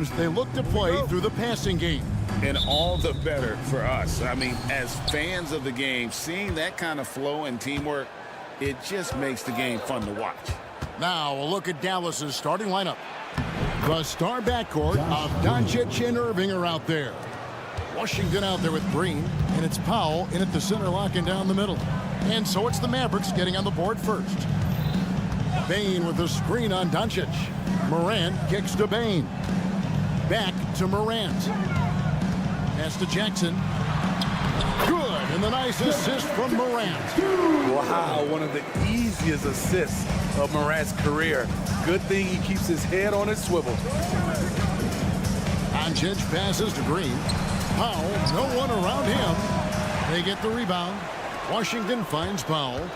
teams, they look to play through the passing game. And all the better for us. I mean, as fans of the game, seeing that kind of flow and teamwork, it just makes the game fun to watch. Now, a look at Dallas's starting lineup. The star backcourt of Doncic and Irving are out there. Washington out there with Green, and it's Powell in at the center, locking down the middle. And so it's the Mavericks getting on the board first. Bane with the screen on Doncic. Morant kicks to Bane. Back to Morant. Pass to Jackson. Good, and the nice assist from Morant. Wow, one of the easiest assists of Morant's career. Good thing he keeps his head on his swivel. Doncic passes to Green. Powell, no one around him. They get the rebound. Washington finds Powell.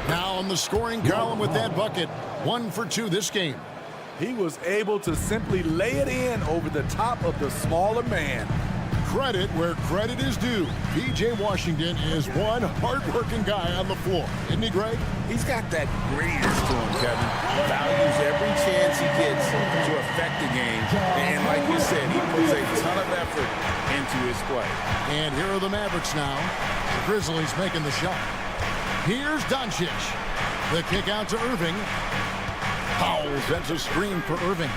Now on the scoring column with that bucket. 1 for 2 this game. He was able to simply lay it in over the top of the smaller man. Credit where credit is due. P.J. Washington is one hard-working guy on the floor. Isn't he, Greg? He's got that greatness to him, Kevin. Values every chance he gets to affect the game. And like you said, he puts a ton of effort into his play. And here are the Mavericks now. The Grizzlies making the shot. Here's Doncic. The kick out to Irving. Powell sets a screen for Irving.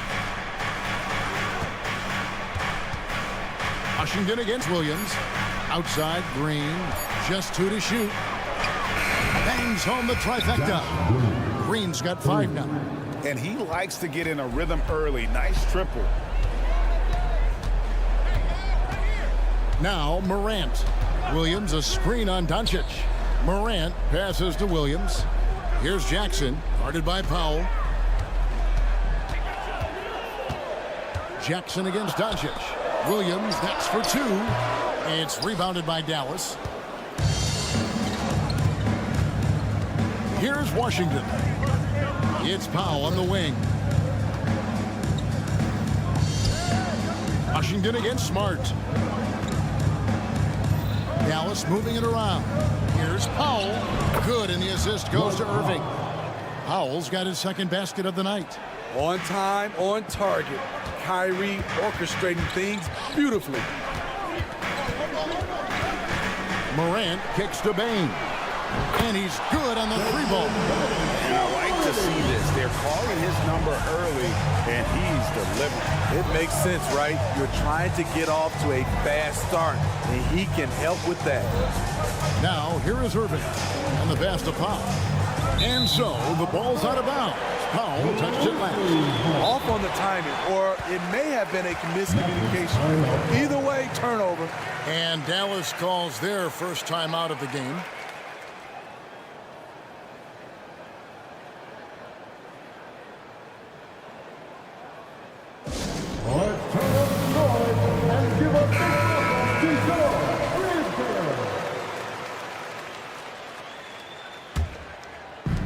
Washington against Williams. Outside, Green. Just 2 to shoot. Bangs home the trifecta. Green's got 5 now. And he likes to get in a rhythm early. Nice triple. Now Morant. Williams a screen on Doncic. Morant passes to Williams. Here's Jackson, guarded by Powell. Jackson against Doncic. Williams, that's for 2. It's rebounded by Dallas. Here's Washington. It's Powell on the wing. Washington against Smart. Dallas moving it around. Here's Powell. Good, and the assist goes to Irving. Powell's got his second basket of the night. On time, on target. Kyrie orchestrating things beautifully. Morant kicks to Bane. And he's good on the 3-ball. And I like to see this. They're calling his number early, and he's delivering. It makes sense, right? You're trying to get off to a fast start, and he can help with that. Now, here is Irving. And the pass to Powell. And so, the ball's out of bounds. Powell touched it last. Off on the timing, or it may have been a miscommunication. Either way, turnover. And Dallas calls their first time out of the game.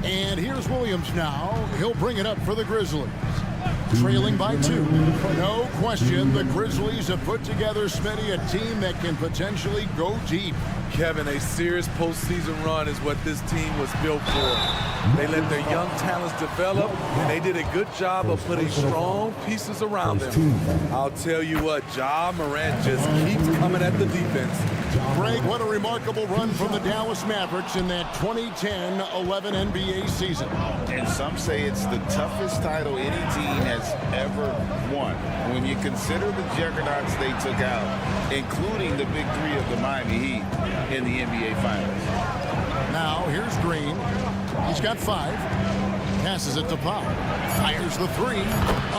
And here's Williams now. He'll bring it up for the Grizzlies. Trailing by 2. No question, the Grizzlies have put together, Smitty, a team that can potentially go deep. Kevin, a serious postseason run is what this team was built for. They let their young talents develop, and they did a good job of putting strong pieces around them. I'll tell you what, Ja Morant just keeps coming at the defense. Greg, what a remarkable run from the Dallas Mavericks in that 2010-11 NBA season. And some say it's the toughest title any team has ever won. When you consider the juggernauts they took out, including the big 3 of the Miami Heat in the NBA Finals. Now, here's Green. He's got 5. Passes it to Powell. Fires the 3.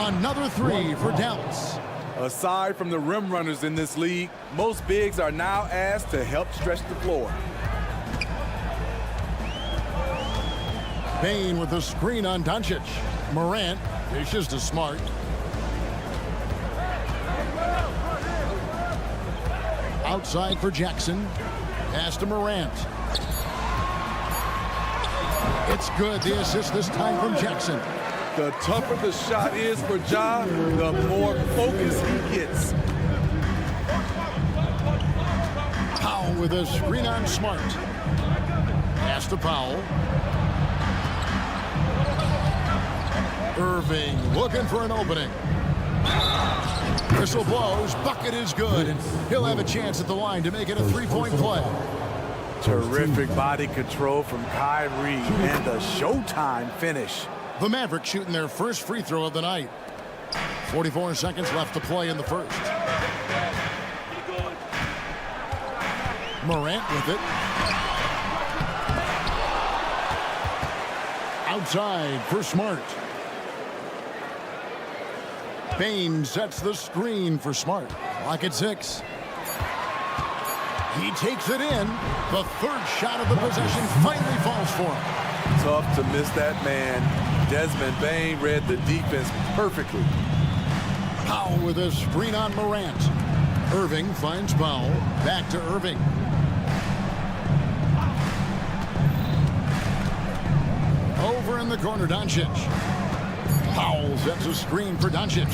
Another 3 for Dallas. Aside from the rim runners in this league, most bigs are now asked to help stretch the floor. Bane with the screen on Doncic. Morant dishes to Smart. Outside for Jackson. Pass to Morant. It's good. The assist this time from Jackson. The tougher the shot is for Ja, the more focus he gets. Powell with a screen on Smart. Pass to Powell. Irving looking for an opening. Whistle blows. Bucket is good. He'll have a chance at the line to make it a three-point play. Terrific body control from Kyrie and the showtime finish. The Mavericks shooting their first free throw of the night. 44 seconds left to play in the first. Morant with it. Outside for Smart. Payne sets the screen for Smart. Clock at 6. He takes it in. The third shot of the possession finally falls for him. Tough to miss that man. Desmond Bane read the defense perfectly. Powell with a screen on Morant. Irving finds Powell. Back to Irving. Over in the corner, Doncic. Powell sets a screen for Doncic.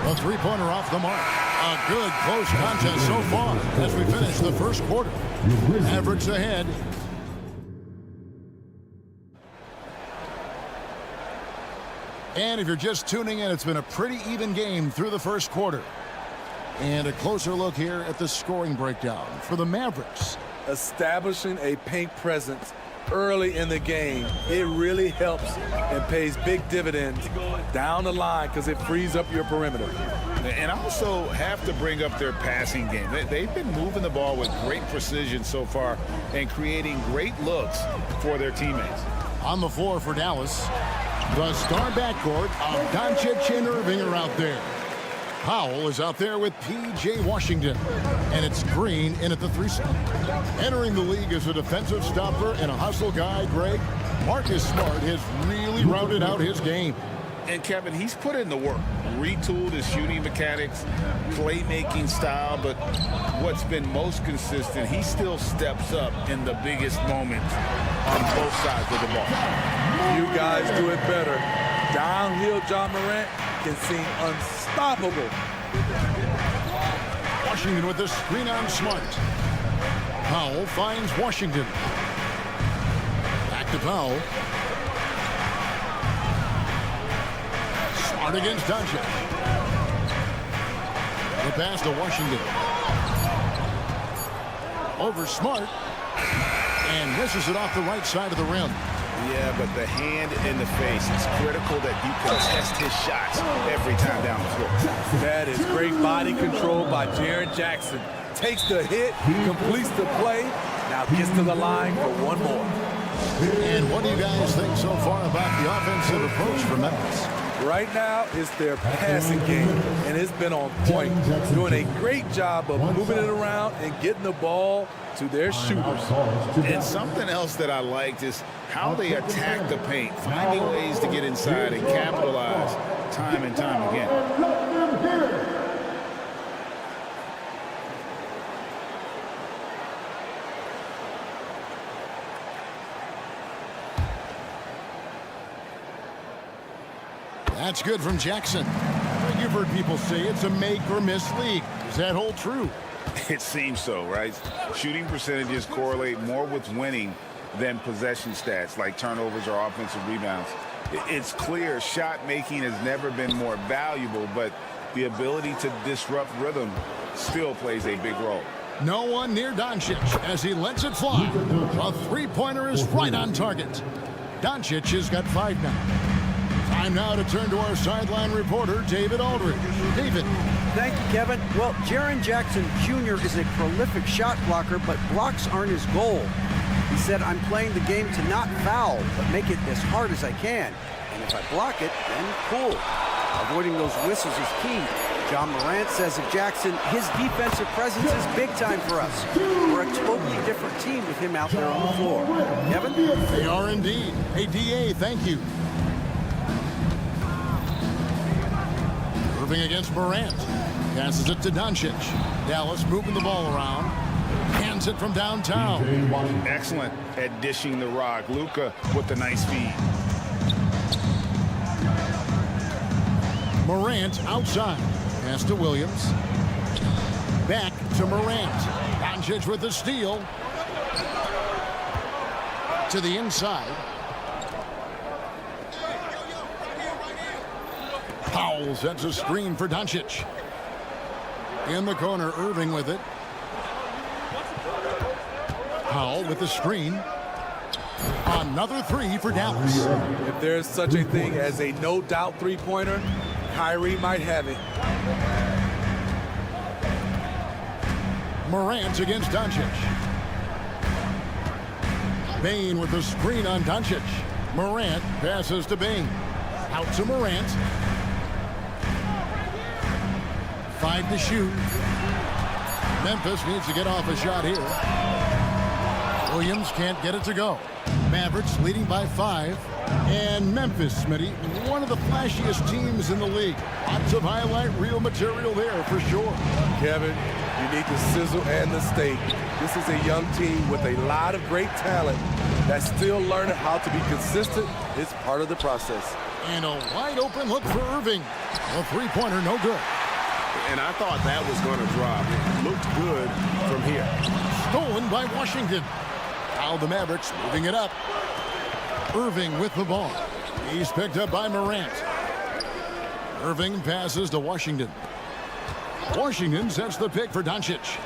A three-pointer off the mark. A good close contest so far as we finish the first quarter. Mavericks ahead. And if you're just tuning in, it's been a pretty even game through the first quarter. And a closer look here at the scoring breakdown for the Mavericks. Establishing a paint presence early in the game, it really helps and pays big dividends down the line because it frees up your perimeter. And also have to bring up their passing game. They've been moving the ball with great precision so far and creating great looks for their teammates. On the floor for Dallas, the star backcourt of Doncic and Irving are out there. Powell is out there with P.J. Washington. And it's Green in at the 3 spot. Entering the league as a defensive stopper and a hustle guy, Greg, Marcus Smart has really rounded out his game. And Kevin, he's put in the work, retooled his shooting mechanics, playmaking style, but what's been most consistent, he still steps up in the biggest moments on both sides of the ball. You guys do it better. Downhill John Morant can seem unstoppable. Washington with the screen on Smart. Powell finds Washington. Back to Powell. Smart against Doncic. The pass to Washington. Over Smart. And misses it off the right side of the rim. Yeah, but the hand in the face is critical that you contest his shots every time down the floor. That is great body control by Jaren Jackson. Takes the hit, completes the play, now gets to the line for one more. And what do you guys think so far about the offensive approach for Memphis? Right now, it's their passing game, and it's been on point. Doing a great job of moving it around and getting the ball to their shooters. And something else that I liked is how they attack the paint, finding ways to get inside and capitalize time and time again. That's good from Jackson. You've heard people say it's a make or miss league. Does that hold true? It seems so, right? Shooting percentages correlate more with winning than possession stats like turnovers or offensive rebounds. It's clear shot making has never been more valuable, but the ability to disrupt rhythm still plays a big role. No one near Doncic as he lets it fly. A three-pointer is right on target. Doncic has got 5 now. Time now to turn to our sideline reporter, David Aldridge. David. Thank you, Kevin. Well, Jaren Jackson Jr. is a prolific shot blocker, but blocks aren't his goal. He said, I'm playing the game to not foul, but make it as hard as I can. And if I block it, then cool. Avoiding those whistles is key. John Morant says of Jackson, his defensive presence is big time for us. We're a totally different team with him out there on the floor. Kevin? They are indeed. Hey, DA, thank you. Irving against Morant. Passes it to Doncic. Dallas moving the ball around. Hands it from downtown. Excellent at dishing the rock. Luka with the nice feed. Morant outside. Pass to Williams. Back to Morant. Doncic with the steal. To the inside. Powell sets a screen for Doncic. In the corner, Irving with it. Powell with the screen. Another three for Dallas. If there's such a thing as a no-doubt three-pointer, Kyrie might have it. Morant against Doncic. Bane with the screen on Doncic. Morant passes to Bane. Out to Morant. 5 to shoot. Memphis needs to get off a shot here. Williams can't get it to go. Mavericks leading by 5. And Memphis, Smitty, one of the flashiest teams in the league. Lots of highlight reel material there for sure. Kevin, you need the sizzle and the steak. This is a young team with a lot of great talent that's still learning how to be consistent. It's part of the process. And a wide open look for Irving. A three-pointer, no good. And I thought that was going to drop. It looked good from here. Stolen by Washington. Now the Mavericks moving it up. Irving with the ball. He's picked up by Morant. Irving passes to Washington. Washington sets the pick for Doncic.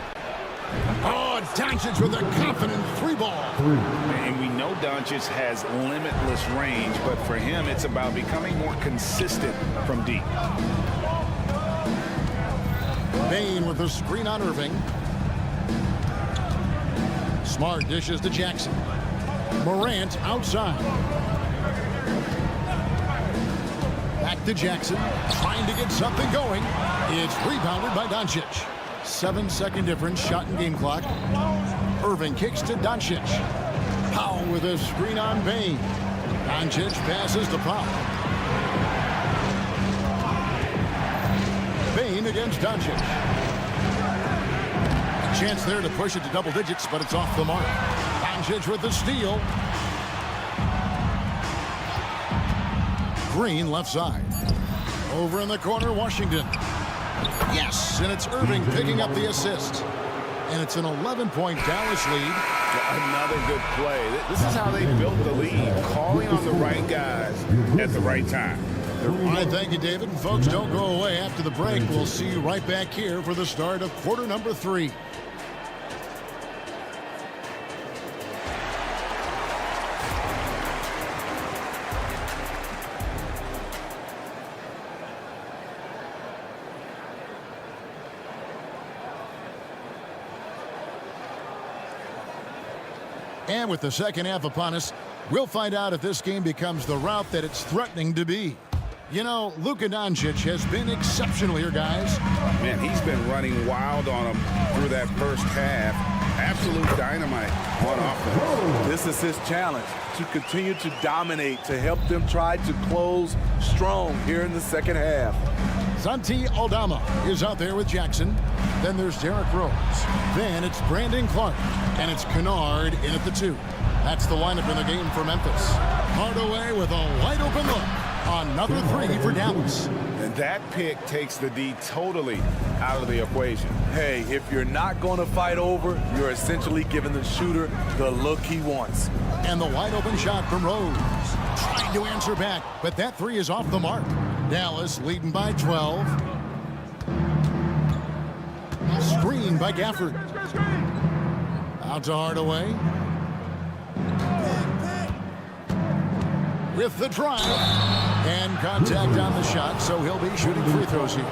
Oh, Doncic with a confident three ball. And we know Doncic has limitless range, but for him, it's about becoming more consistent from deep. Bane with the screen on Irving. Smart dishes to Jackson. Morant outside. Back to Jackson, trying to get something going. It's rebounded by Doncic. 7-second difference, shot and game clock. Irving kicks to Doncic. Powell with a screen on Bane. Doncic passes to Powell. Bane against Doncic. A chance there to push it to double digits, but it's off the mark. Doncic with the steal. Green left side. Over in the corner, Washington. Yes, and it's Irving picking up the assist. And it's an 11-point Dallas lead. Another good play. This is how they built the lead, calling on the right guys at the right time. I thank you, David. And folks, don't go away. After the break, we'll see you right back here for the start of quarter number 3. And with the second half upon us, we'll find out if this game becomes the route that it's threatening to be. You know, Luka Doncic has been exceptional here, guys. Man, he's been running wild on them through that first half. Absolute dynamite on offense. This is his challenge, to continue to dominate, to help them try to close strong here in the second half. Santi Aldama is out there with Jackson. Then there's Derrick Rose. Then it's Brandon Clark. And it's Kennard in at the 2. That's the lineup in the game for Memphis. Hardaway with a wide open look. Another 3 for Dallas. And that pick takes the D totally out of the equation. Hey, if you're not going to fight over, you're essentially giving the shooter the look he wants. And the wide open shot from Rose. Trying to answer back, but that 3 is off the mark. Dallas leading by 12. Screen by Gafford. Out to Hardaway. With the drive. And contact on the shot, so he'll be shooting free throws here.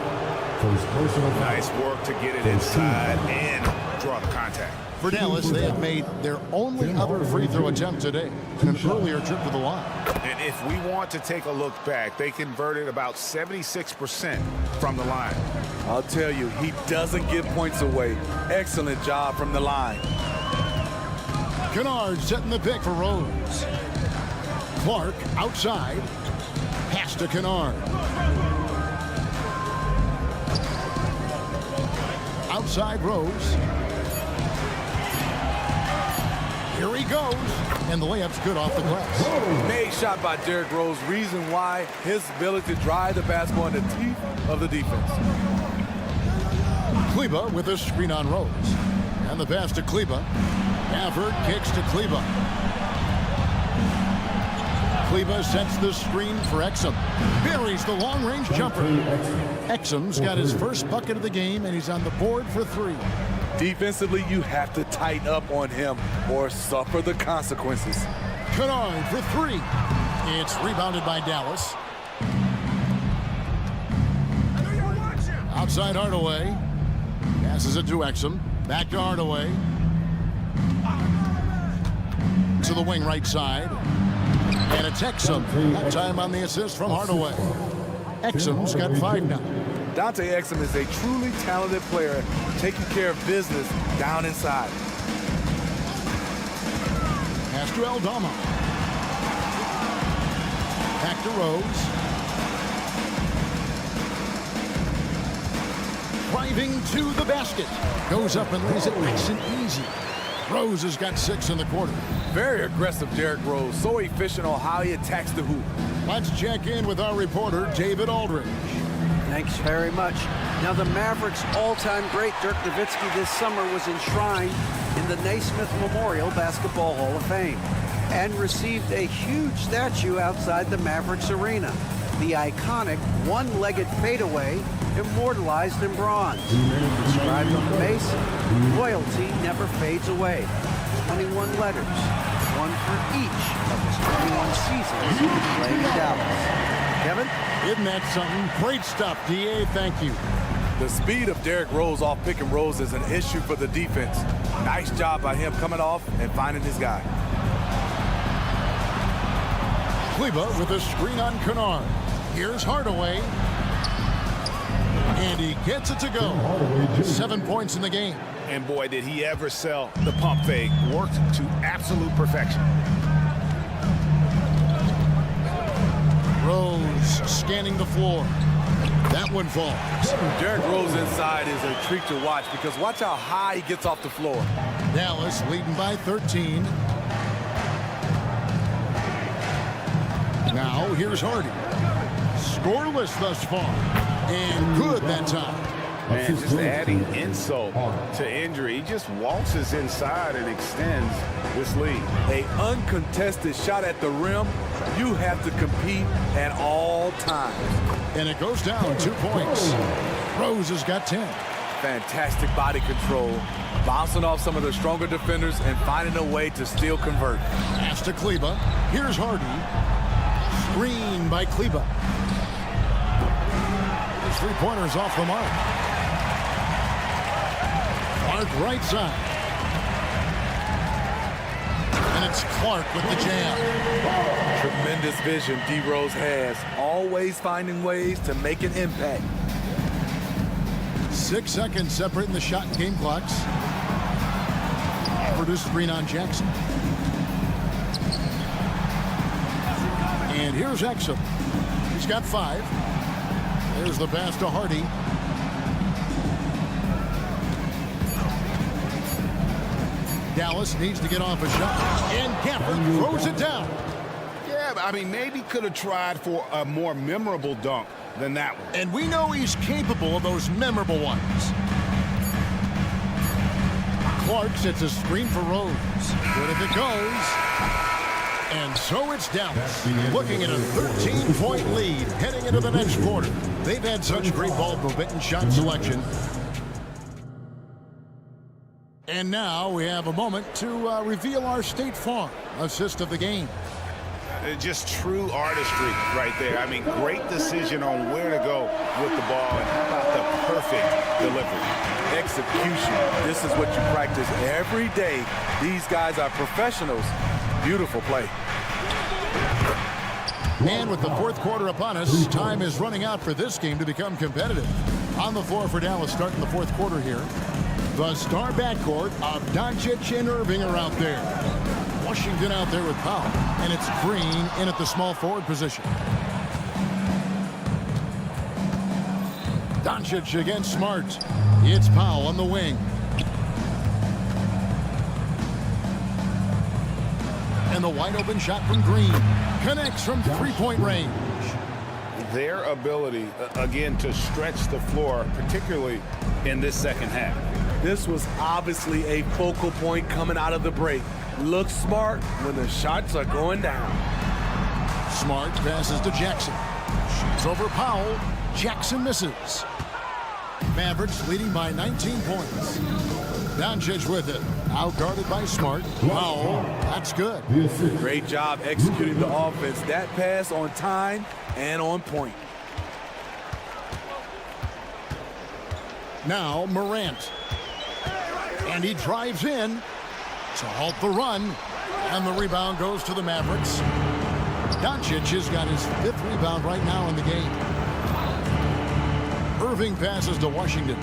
Nice work to get it inside and draw the contact. For Dallas, they have made their only other free throw attempt today in an earlier trip to the line. And if we want to take a look back, they converted about 76% from the line. I'll tell you, he doesn't give points away. Excellent job from the line. Kennard setting the pick for Rose. Clark outside. Pass to Kennard. Outside Rose. Here he goes. And the layup's good off the glass. Made shot by Derrick Rose. Reason why, his ability to drive the basketball in the teeth of the defense. Kleba with a screen on Rose. And the pass to Kleba. Gafford kicks to Kleba. Kleba sets the screen for Exum. Buries the long-range jumper. Exum's got his first bucket of the game, and he's on the board for 3. Defensively, you have to tighten up on him or suffer the consequences. Kennard for 3. It's rebounded by Dallas. Outside Hardaway. Passes it to Exum. Back to Hardaway. To the wing right side. And it's Exum. That time on the assist from Hardaway. Exum's got 5 now. Dante Exum is a truly talented player taking care of business down inside. Pass to Aldama. Back to Rose. Driving to the basket. Goes up and lays it nice and easy. Rose has got 6 in the quarter. Very aggressive, Derrick Rose. So efficient on how he attacks the hoop. Let's check in with our reporter, David Aldridge. Thanks very much. Now, the Mavericks' all-time great Dirk Nowitzki this summer was enshrined in the Naismith Memorial Basketball Hall of Fame and received a huge statue outside the Mavericks arena. The iconic one-legged fadeaway immortalized in bronze. Inscribed on the base, loyalty never fades away. 21 letters, one for each of his 21 seasons playing in Dallas. Kevin? Isn't that something? Great stuff, D.A. Thank you. The speed of Derrick Rose off pick and rolls is an issue for the defense. Nice job by him coming off and finding his guy. Kleba with a screen on Kennard. Here's Hardaway. And he gets it to go. 7 points in the game. And boy, did he ever sell the pump fake. Worked to absolute perfection. Rose scanning the floor. That one falls. Derrick Rose inside is a treat to watch because watch how high he gets off the floor. Dallas leading by 13. Now here's Hardy. Scoreless thus far. And good that time. Man, just adding insult to injury. He just waltzes inside and extends this lead. An uncontested shot at the rim, you have to compete at all times. And it goes down 2 points. Rose has got 10. Fantastic body control, bouncing off some of the stronger defenders and finding a way to still convert. Pass to Kleba. Here's Hardy. Screen by Kleba. His 3-pointers off the mark. Clark right side. And it's Clark with the jam. Tremendous vision D. Rose has, always finding ways to make an impact. 6 seconds separating the shot and game clocks. Produce screen on Jackson. And here's Exum. He's got 5. There's the pass to Hardy. Dallas needs to get off a shot. And Gafford throws it down. Yeah, I mean, maybe could have tried for a more memorable dunk than that one. And we know he's capable of those memorable ones. Clark sets a screen for Rose. Good if it goes. And so it's Dallas looking at a 13-point lead heading into the next quarter. They've had such great ball movement and shot selection. And now we have a moment to reveal our State Farm assist of the game. Just true artistry right there. I mean, great decision on where to go with the ball and how about the perfect delivery. Execution. This is what you practice every day. These guys are professionals. Beautiful play. And with the fourth quarter upon us, time is running out for this game to become competitive. On the floor for Dallas starting the fourth quarter here. The star backcourt of Doncic and Irving are out there. Washington out there with Powell. And it's Green in at the small forward position. Doncic against Smart. It's Powell on the wing. And the wide open shot from Green. Connects from three-point range. Their ability, again, to stretch the floor, particularly in this second half. This was obviously a focal point coming out of the break. Look smart when the shots are going down. Smart passes to Jackson. Shoots over Powell. Jackson misses. Mavericks leading by 19 points. Doncic with it. Outguarded by Smart. Powell. That's good. Great job executing the offense. That pass on time and on point. Now Morant. And he drives in to halt the run. And the rebound goes to the Mavericks. Doncic has got his 5th rebound right now in the game. Irving passes to Washington.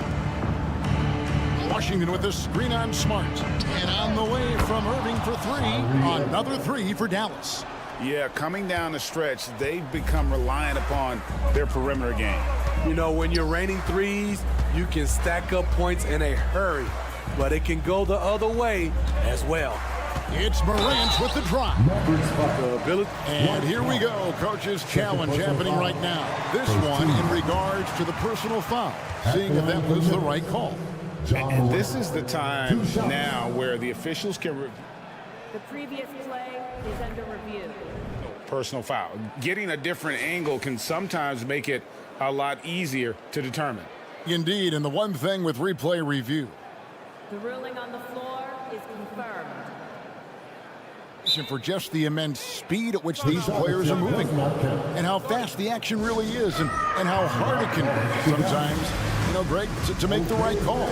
Washington with the screen on Smart. And on the way from Irving for 3. Another 3 for Dallas. Yeah, coming down the stretch, they've become reliant upon their perimeter game. You know, when you're raining threes, you can stack up points in a hurry. But it can go the other way as well. It's Morant with the drop. And here we go. Coach's challenge happening right now. This one in regards to the personal foul. Seeing if that was the right call. And this is the time now where the officials can... The previous play is under review. Personal foul. Getting a different angle can sometimes make it a lot easier to determine. Indeed, and the one thing with replay review. The ruling on the floor is confirmed. For just the immense speed at which these players are moving and how fast the action really is and how hard it can be sometimes, you know, Greg, to make the right call.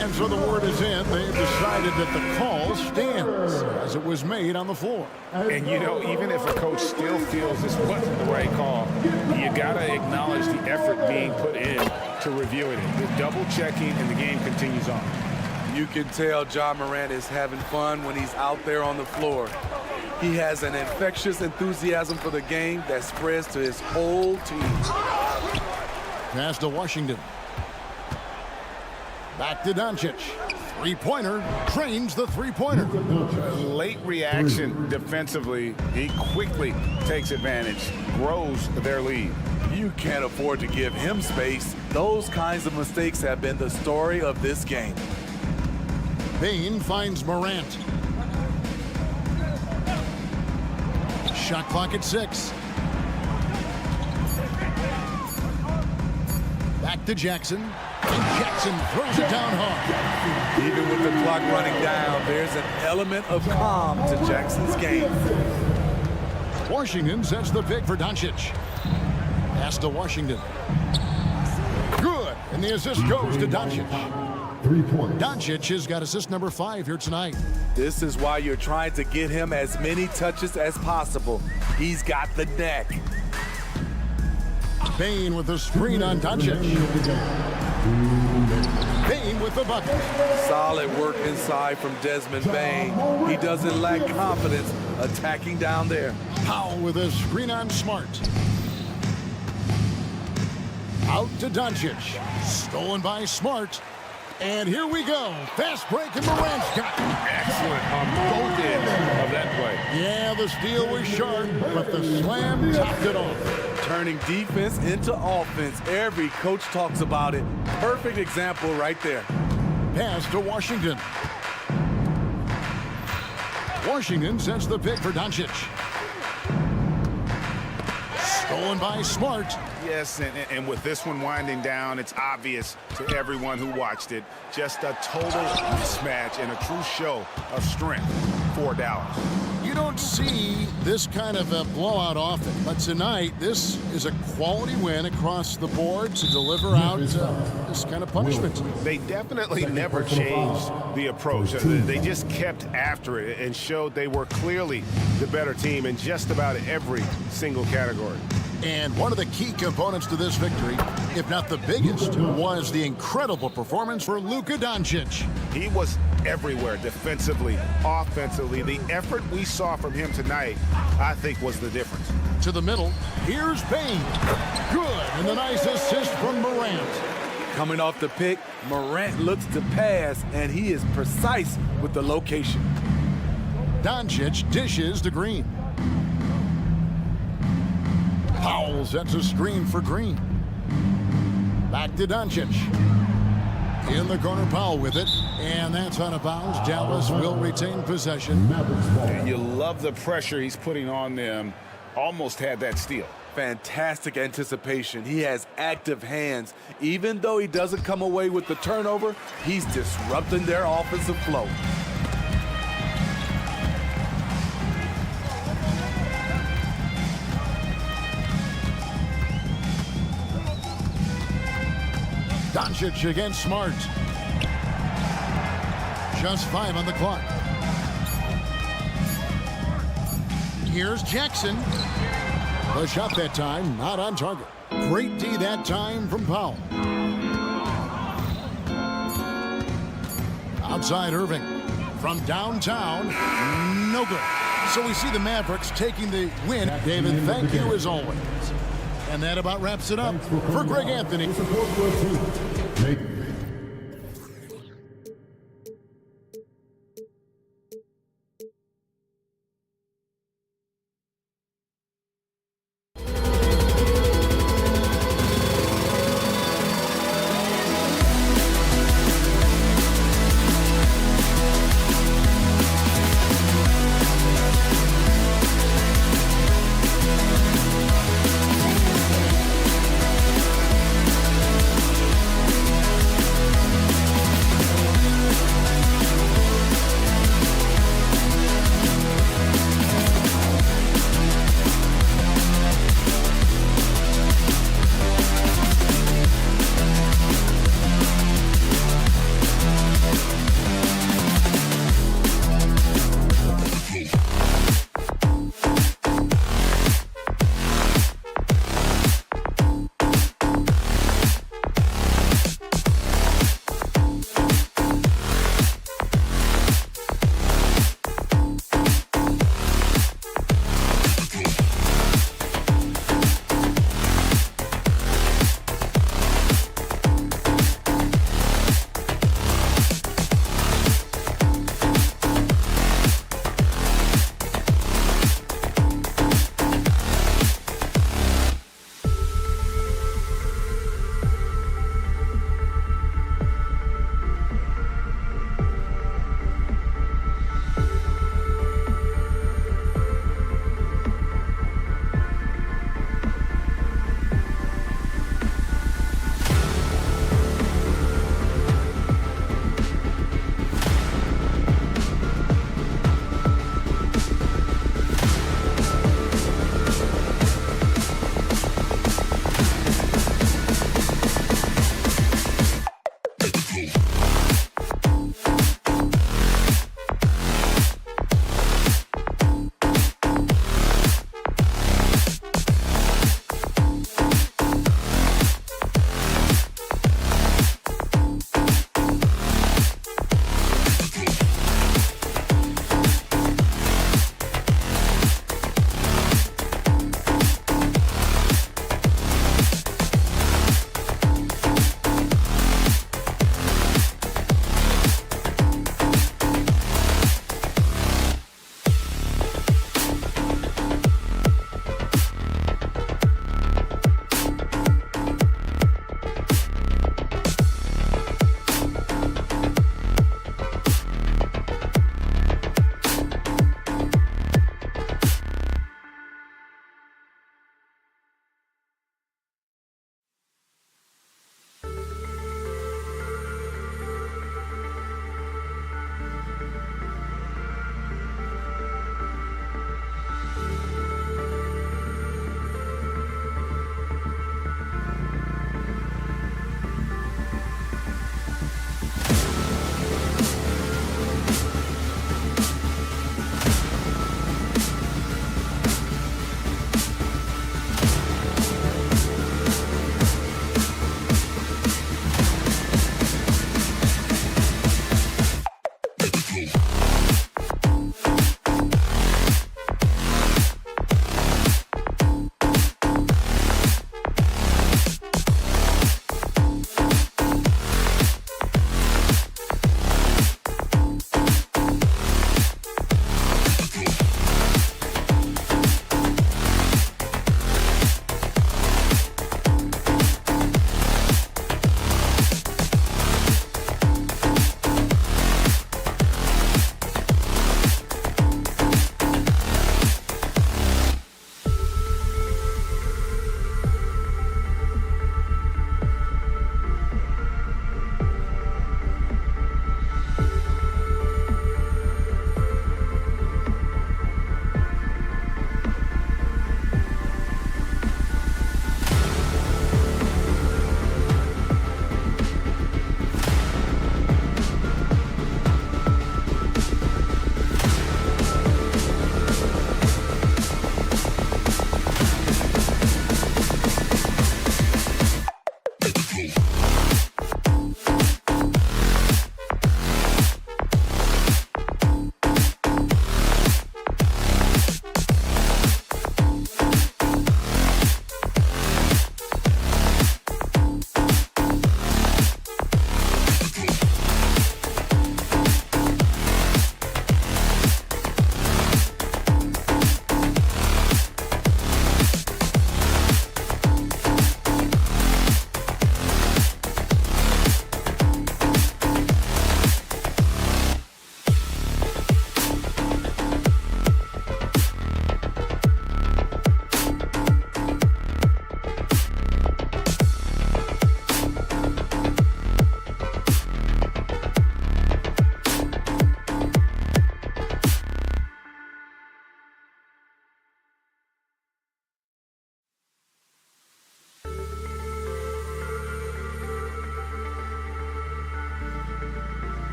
And so the word is in. They've decided that the call stands as it was made on the floor. And, you know, even if a coach still feels this wasn't the right call, you got to acknowledge the effort being put in to reviewing it. The double checking and the game continues on. You can tell Ja Morant is having fun when he's out there on the floor. He has an infectious enthusiasm for the game that spreads to his whole team. Pass to Washington. Back to Doncic. Three-pointer. Trains the three-pointer. Late reaction defensively. He quickly takes advantage, grows their lead. You can't afford to give him space. Those kinds of mistakes have been the story of this game. Payne finds Morant. Shot clock at 6. Back to Jackson. And Jackson throws it down hard. Even with the clock running down, there's an element of calm to Jackson's game. Washington sets the pick for Doncic. Pass to Washington. Good. And the assist goes to Doncic. 3 points. Doncic has got assist number 5 here tonight. This is why you're trying to get him as many touches as possible. He's got the neck. Payne with the screen on Doncic. Payne with the bucket. Solid work inside from Desmond Bane. He doesn't lack confidence attacking down there. Powell with a screen on Smart. Out to Doncic. Stolen by Smart. And here we go. Fast break, and Morant's got it. Excellent on both ends of that play. Yeah, the steal was sharp, but the slam topped it off. Turning defense into offense. Every coach talks about it. Perfect example right there. Pass to Washington. Washington sets the pick for Doncic. Stolen by Smart. Yes, and with this one winding down, it's obvious to everyone who watched it. Just a total mismatch and a true show of strength for Dallas. You don't see this kind of a blowout often, but tonight this is a quality win across the board to deliver out this kind of punishment. They definitely never changed the approach. They just kept after it and showed they were clearly the better team in just about every single category. And one of the key components to this victory, if not the biggest, was the incredible performance for Luka Doncic. He was everywhere, defensively, offensively. The effort we saw from him tonight, I think, was the difference. To the middle, here's Payne. Good, and the nice assist from Morant. Coming off the pick, Morant looks to pass, and he is precise with the location. Doncic dishes to Green. Powell sets a screen for Green. Back to Doncic. In the corner, Powell with it. And that's out of bounds. Dallas will retain possession. You love the pressure he's putting on them almost had that steal. Fantastic anticipation. He has active hands. Even though he doesn't come away with the turnover, he's disrupting their offensive flow. Doncic against Smart. Just 5 on the clock. Here's Jackson. The shot that time, not on target. Great D that time from Powell. Outside Irving. From downtown, no good. So we see the Mavericks taking the win. David, thank you as always. And that about wraps it up for Greg Anthony.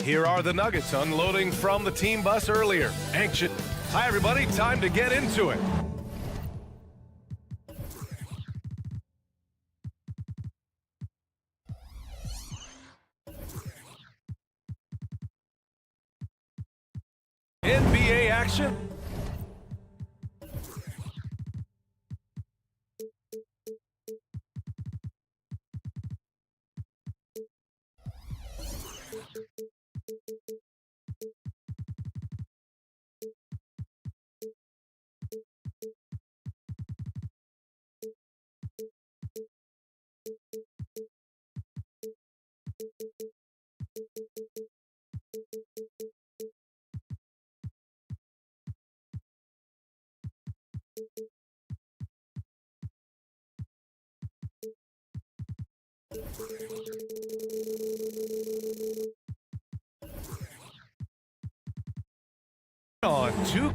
Here are the Nuggets unloading from the team bus earlier. Anxious. Hi, everybody. Time to get into it. NBA action. On two.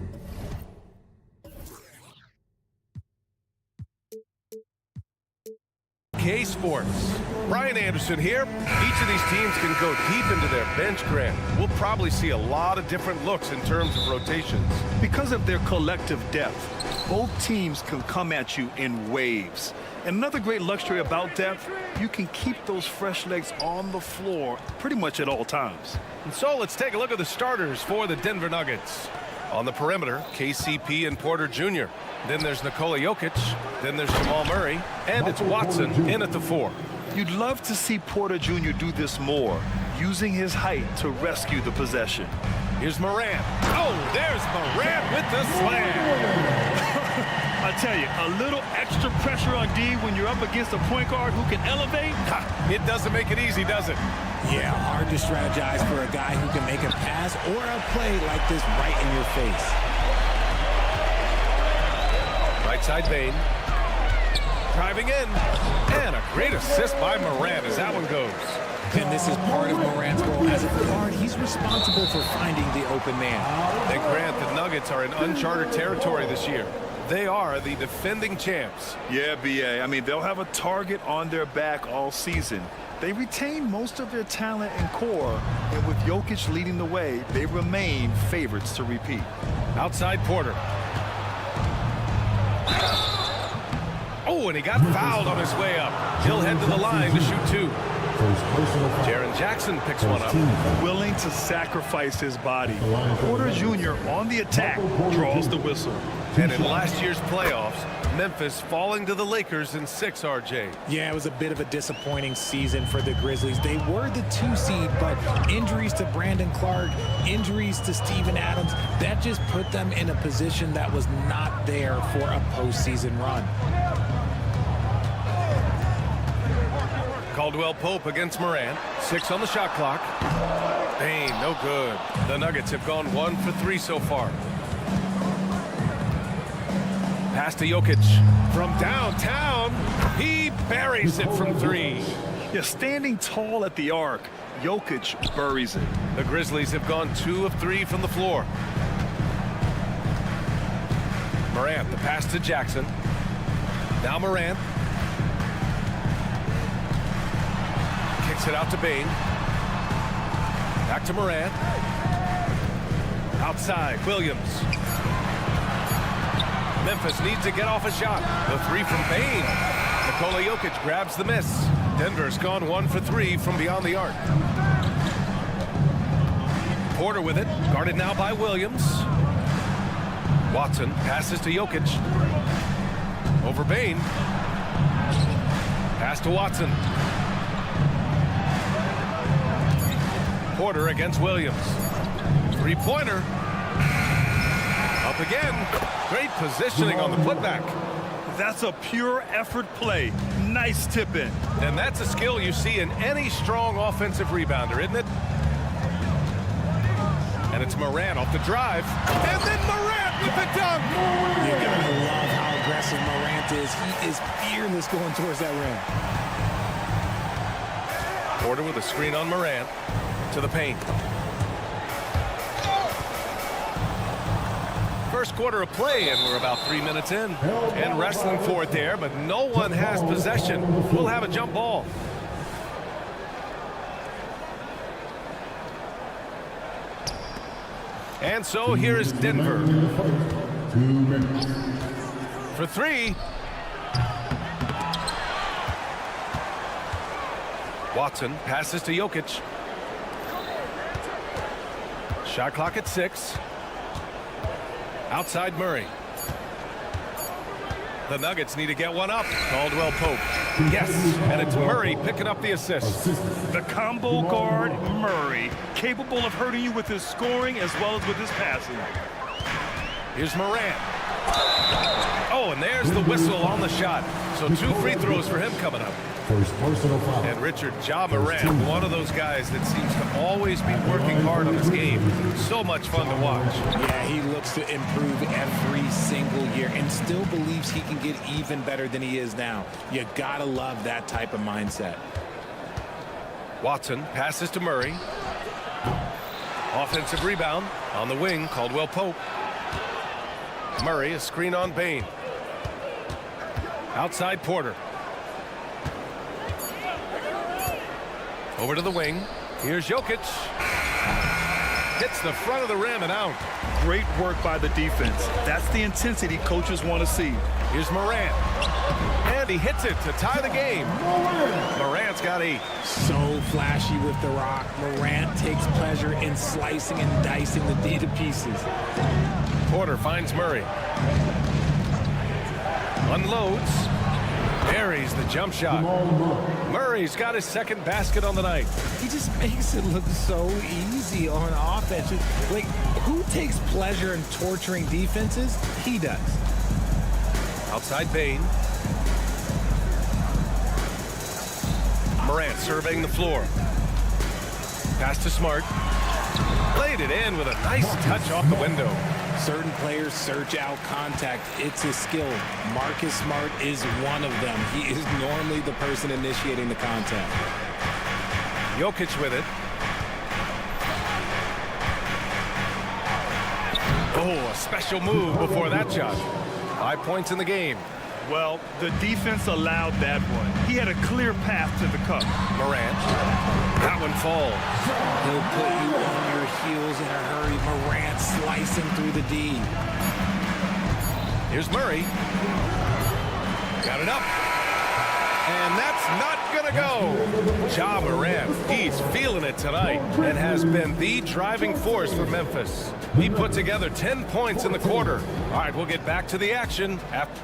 K Sports. Brian Anderson here. Each of these teams can go deep into their bench grant. We'll probably see a lot of different looks in terms of rotations. Because of their collective depth, both teams can come at you in waves. And another great luxury about depth, you can keep those fresh legs on the floor pretty much at all times. And so let's take a look at the starters for the Denver Nuggets. On the perimeter, KCP and Porter Jr. Then there's Nikola Jokic. Then there's Jamal Murray. And it's Watson in at the 4. You'd love to see Porter Jr. do this more, using his height to rescue the possession. Here's Morant. Oh, there's Morant with the slam. I tell you, a little extra pressure on D when you're up against a point guard who can elevate. It doesn't make it easy, does it? Yeah, hard to strategize for a guy who can make a pass or a play like this right in your face. Right side Bane. Driving in. And a great assist by Morant as that one goes. And this is part of Morant's role as a guard. He's responsible for finding the open man. And Grant, the Nuggets are in uncharted territory this year. They are the defending champs. Yeah, B.A. I mean, they'll have a target on their back all season. They retain most of their talent and core, and with Jokic leading the way, they remain favorites to repeat. Outside Porter. Oh, and he got fouled on his way up. He'll head to the line to shoot 2. Jaren Jackson picks one up. Willing to sacrifice his body. Porter Jr. on the attack draws the whistle. And in last year's playoffs, Memphis falling to the Lakers in 6, RJ. Yeah, it was a bit of a disappointing season for the Grizzlies. They were the 2 seed, but injuries to Brandon Clark, injuries to Steven Adams, that just put them in a position that was not there for a postseason run. Caldwell Pope against Morant. 6 on the shot clock. Bane, no good. The Nuggets have gone 1 for 3 so far. Pass to Jokic from downtown. He buries it from 3. Yeah, standing tall at the arc, Jokic buries it. The Grizzlies have gone 2 of 3 from the floor. Morant, the pass to Jackson. Now Morant. Kicks it out to Bane. Back to Morant. Outside, Williams. Memphis needs to get off a shot. The three from Bane. Nikola Jokic grabs the miss. Denver's gone 1 for 3 from beyond the arc. Porter with it, guarded now by Williams. Watson passes to Jokic. Over Bane. Pass to Watson. Porter against Williams. Three-pointer. Up again. Great positioning on the putback. That's a pure effort play. Nice tip in. And that's a skill you see in any strong offensive rebounder, isn't it? And it's Morant off the drive. And then Morant with the dunk. You gotta love how aggressive Morant is. He is fearless going towards that rim. Porter with a screen on Morant to the paint. First quarter of play, and we're about 3 minutes in. And wrestling for it there, but no one has possession. We'll have a jump ball. And so here is Denver. For three. Watson passes to Jokic. Shot clock at 6. Outside Murray. The Nuggets need to get one up. Caldwell Pope. Yes, and it's Murray picking up the assist. The combo guard, Murray, capable of hurting you with his scoring as well as with his passing. Here's Morant. Oh, and there's the whistle on the shot. So 2 free throws for him coming up. First personal foul. And Richard, Ja Morant, one of those guys that seems to always be working hard on his game. So much fun to watch. Yeah, he looks to improve every single year and still believes he can get even better than he is now. You gotta love that type of mindset. Watson passes to Murray. Offensive rebound on the wing, Caldwell Pope. Murray, a screen on Bane. Outside Porter. Over to the wing. Here's Jokic. Hits the front of the rim and out. Great work by the defense. That's the intensity coaches want to see. Here's Morant. And he hits it to tie the game. Morant's got 8. So flashy with the rock. Morant takes pleasure in slicing and dicing the D to pieces. Porter finds Murray. Unloads. Buries the jump shot. Murray's got his second basket on the night. He just makes it look so easy on offense. Like, who takes pleasure in torturing defenses? He does. Outside Bane. Morant surveying the floor. Pass to Smart. Laid it in with a nice touch off the window. Certain players search out contact. It's a skill. Marcus Smart is one of them. He is normally the person initiating the contact. Jokic with it. Oh, a special move before that shot. 5 points in the game. Well, the defense allowed that one. He had a clear path to the cup. Morant. That one falls. He'll put you on your heels in a hurry. Morant slicing through the D. Here's Murray. Got it up. And that's not going to go. Ja Morant, he's feeling it tonight and has been the driving force for Memphis. He put together 10 points in the quarter. All right, we'll get back to the action after.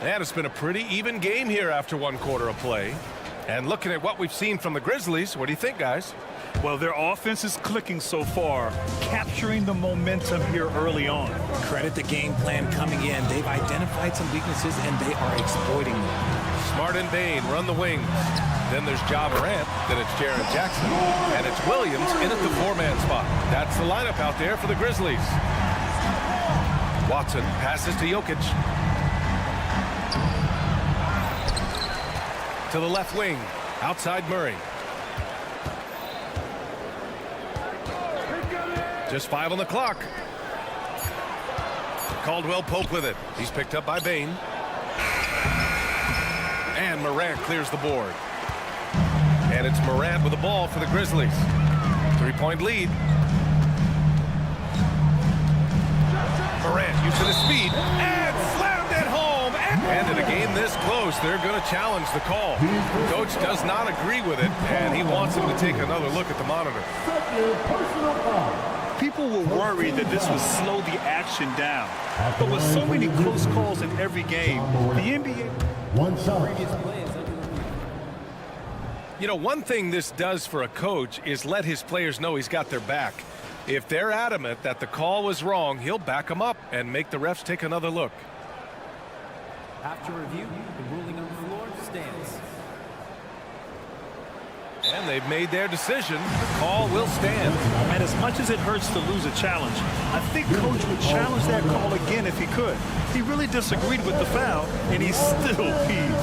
And it's been a pretty even game here after 1 quarter of play. And looking at what we've seen from the Grizzlies, what do you think, guys? Well, their offense is clicking so far, capturing the momentum here early on. Credit the game plan coming in. They've identified some weaknesses, and they are exploiting them. Smart and Bane run the wings. Then there's Ja Morant. Then it's Jaren Jackson. And it's Williams in at the 4-man spot. That's the lineup out there for the Grizzlies. Watson passes to Jokic. To the left wing, outside Murray. Just 5 on the clock. Caldwell Pope with it. He's picked up by Bane. And Morant clears the board. And it's Morant with the ball for the Grizzlies. 3-point lead. Morant using his speed and slammed it home. And in a game this close, they're going to challenge the call. Coach does not agree with it, and he wants him to take another look at the monitor. People were worried that this would slow the action down. But with so many close calls in every game, the NBA... You know, one thing this does for a coach is let his players know he's got their back. If they're adamant that the call was wrong, he'll back them up and make the refs take another look. After review, the ruling on the floor stands. And they've made their decision. The call will stand. And as much as it hurts to lose a challenge, I think Coach would challenge that call again if he could. He really disagreed with the foul, and he's still peeved.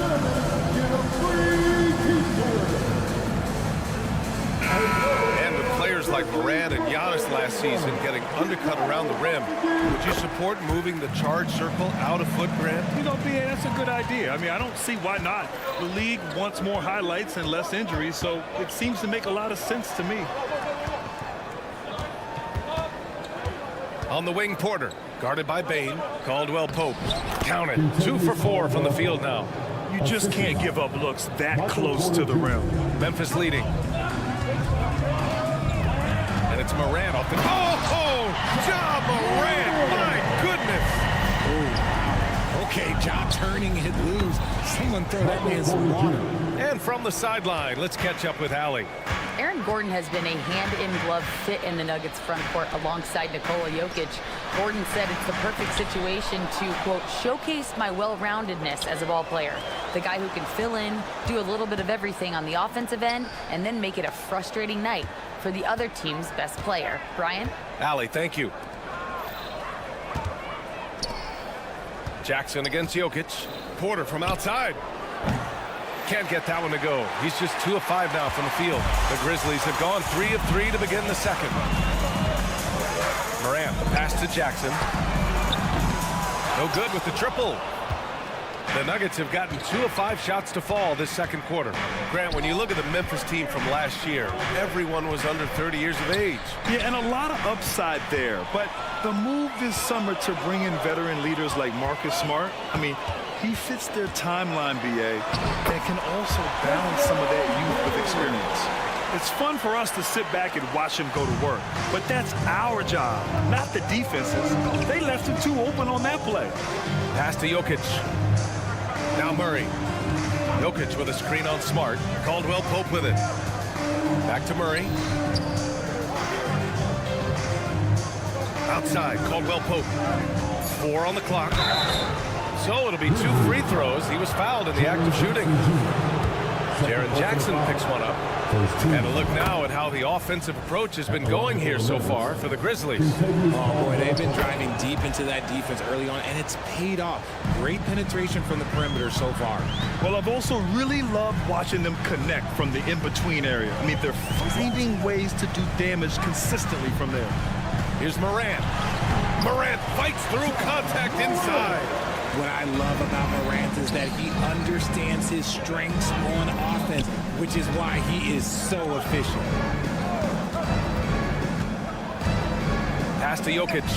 And with players like Morant and Giannis last season getting undercut around the rim, would you support moving the charge circle out of foot, Grant? You know, BA, that's a good idea. I mean, I don't see why not. The league wants more highlights and less injuries, so it seems to make a lot of sense to me. On the wing, Porter, guarded by Bain. Caldwell Pope, counted. 2 for 4 from the field now. You just can't give up looks that close to the rim. Memphis leading. And it's Morant off the... Oh, Ja Morant! My goodness! Oh, okay, Ja turning it loose. Someone throw that man some water. And from the sideline, let's catch up with Allie. Aaron Gordon has been a hand-in-glove fit in the Nuggets front court alongside Nikola Jokic. Gordon said it's the perfect situation to, quote, showcase my well-roundedness as a ball player. The guy who can fill in, do a little bit of everything on the offensive end, and then make it a frustrating night for the other team's best player. Brian? Allie, thank you. Jackson against Jokic. Porter from outside. Can't get that one to go. He's just 2 of 5 now from the field. The Grizzlies have gone 3 of 3 to begin the second. Morant, pass to Jackson. No good with the triple. The Nuggets have gotten 2 of 5 shots to fall this second quarter. Grant, when you look at the Memphis team from last year, everyone was under 30 years of age. Yeah, and a lot of upside there. But the move this summer to bring in veteran leaders like Marcus Smart, I mean, he fits their timeline, BA, and can also balance some of that youth with experience. It's fun for us to sit back and watch him go to work, but that's our job, not the defense's. They left him too open on that play. Pass to Jokic. Now Murray. Jokic with a screen on Smart. Caldwell Pope with it. Back to Murray. Outside, Caldwell Pope. 4 on the clock. So it'll be 2 free throws. He was fouled in the act of shooting. Jaren Jackson picks one up. And a look now at how the offensive approach has been going here so far for the Grizzlies. Oh, boy, they've been driving deep into that defense early on, and it's paid off. Great penetration from the perimeter so far. Well, I've also really loved watching them connect from the in-between area. I mean, they're finding ways to do damage consistently from there. Here's Morant. Morant fights through contact inside. What I love about Morant is that he understands his strengths on offense, which is why he is so efficient. Pass to Jokic.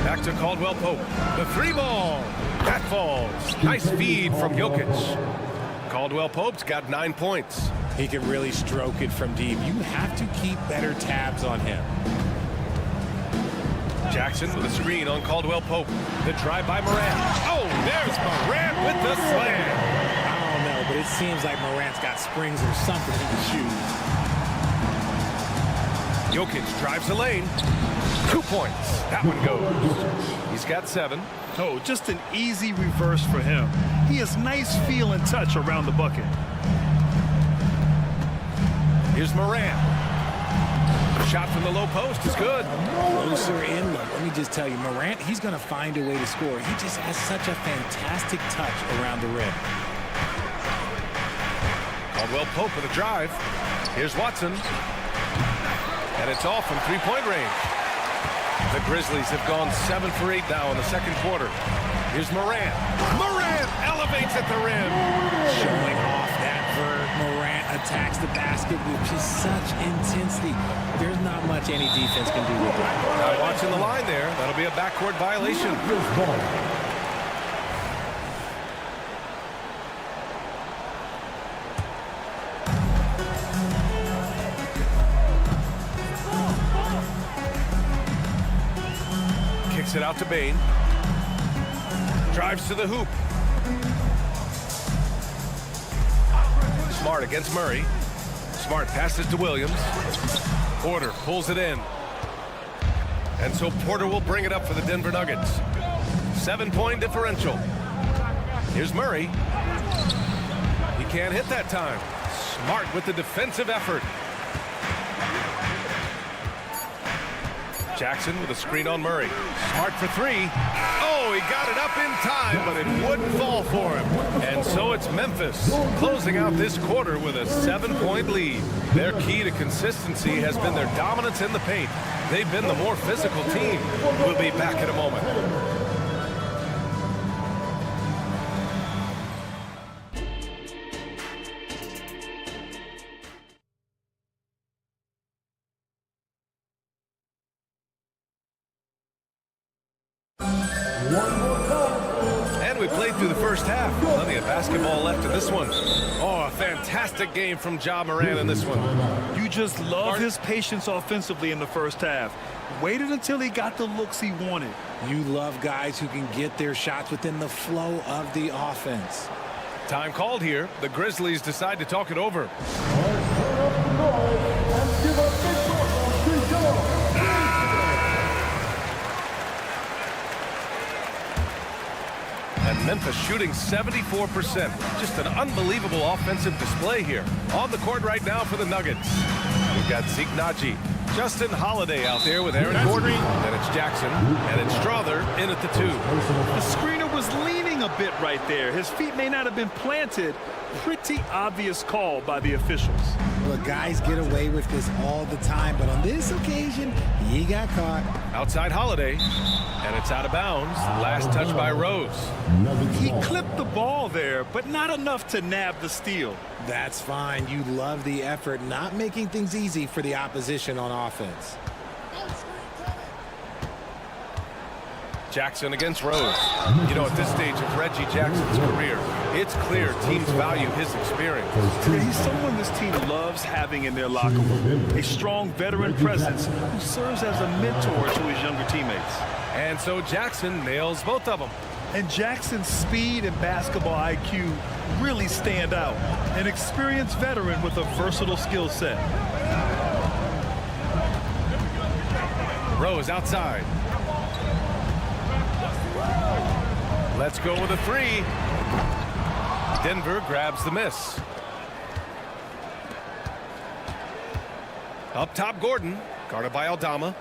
Back to Caldwell Pope. The 3-ball. That falls. Nice feed from Jokic. Caldwell Pope's got 9 points. He can really stroke it from deep. You have to keep better tabs on him. Jackson with a screen on Caldwell Pope. The drive by Morant. Oh, there's Morant with the slam. I don't know, but it seems like Morant's got springs or something in his shoes. Jokic drives the lane. 2 points. That one goes. He's got 7. Oh, just an easy reverse for him. He has nice feel and touch around the bucket. Here's Morant. Shot from the low post is good. Closer in, look, let me just tell you, Morant, he's going to find a way to score. He just has such a fantastic touch around the rim. Caldwell Pope with a drive. Here's Watson. And it's off from 3-point range. The Grizzlies have gone 7 for 8 now in the second quarter. Here's Morant. Morant elevates at the rim. Showing off that vert. Morant attacks the basket with just such intensity. There's not much any defense can do with that. Now watching the line there. That'll be a backcourt violation. Kicks it out to Bane. Drives to the hoop. Smart against Murray. Smart passes to Williams. Porter pulls it in. And so Porter will bring it up for the Denver Nuggets. 7-point differential. Here's Murray. He can't hit that time. Smart with the defensive effort. Jackson with a screen on Murray. Smart for three. Oh, he got it up in time, but it wouldn't fall for him. And so it's Memphis closing out this quarter with a 7-point lead. Their key to consistency has been their dominance in the paint. They've been the more physical team. We'll be back in a moment. And we played through the first half. Plenty of basketball left in this one. Oh, a fantastic game from Ja Morant in this one. You just love his patience offensively in the first half. Waited until he got the looks he wanted. You love guys who can get their shots within the flow of the offense. Time called here. The Grizzlies decide to talk it over. And Memphis shooting 74%. Just an unbelievable offensive display here. On the court right now for the Nuggets. We've got Zeke Naji. Justin Holiday out there with Aaron Gordon. And it's Jackson. And it's Strother in at the 2. The screener was leaning a bit right there. His feet may not have been planted. Pretty obvious call by the officials. Look, guys get away with this all the time, but on this occasion, he got caught. Outside Holiday. And it's out of bounds. Last touch by Rose. He clipped the ball there, but not enough to nab the steal. That's fine. You love the effort, not making things easy for the opposition on offense. Jackson against Rose. You know, at this stage of Reggie Jackson's career, it's clear teams value his experience. He's someone this team loves having in their locker room. A strong veteran presence who serves as a mentor to his younger teammates. And so Jackson nails both of them. And Jackson's speed and basketball IQ really stand out. An experienced veteran with a versatile skill set. Rose outside. Let's go with a 3. Denver grabs the miss. Up top, Gordon, guarded by Aldama.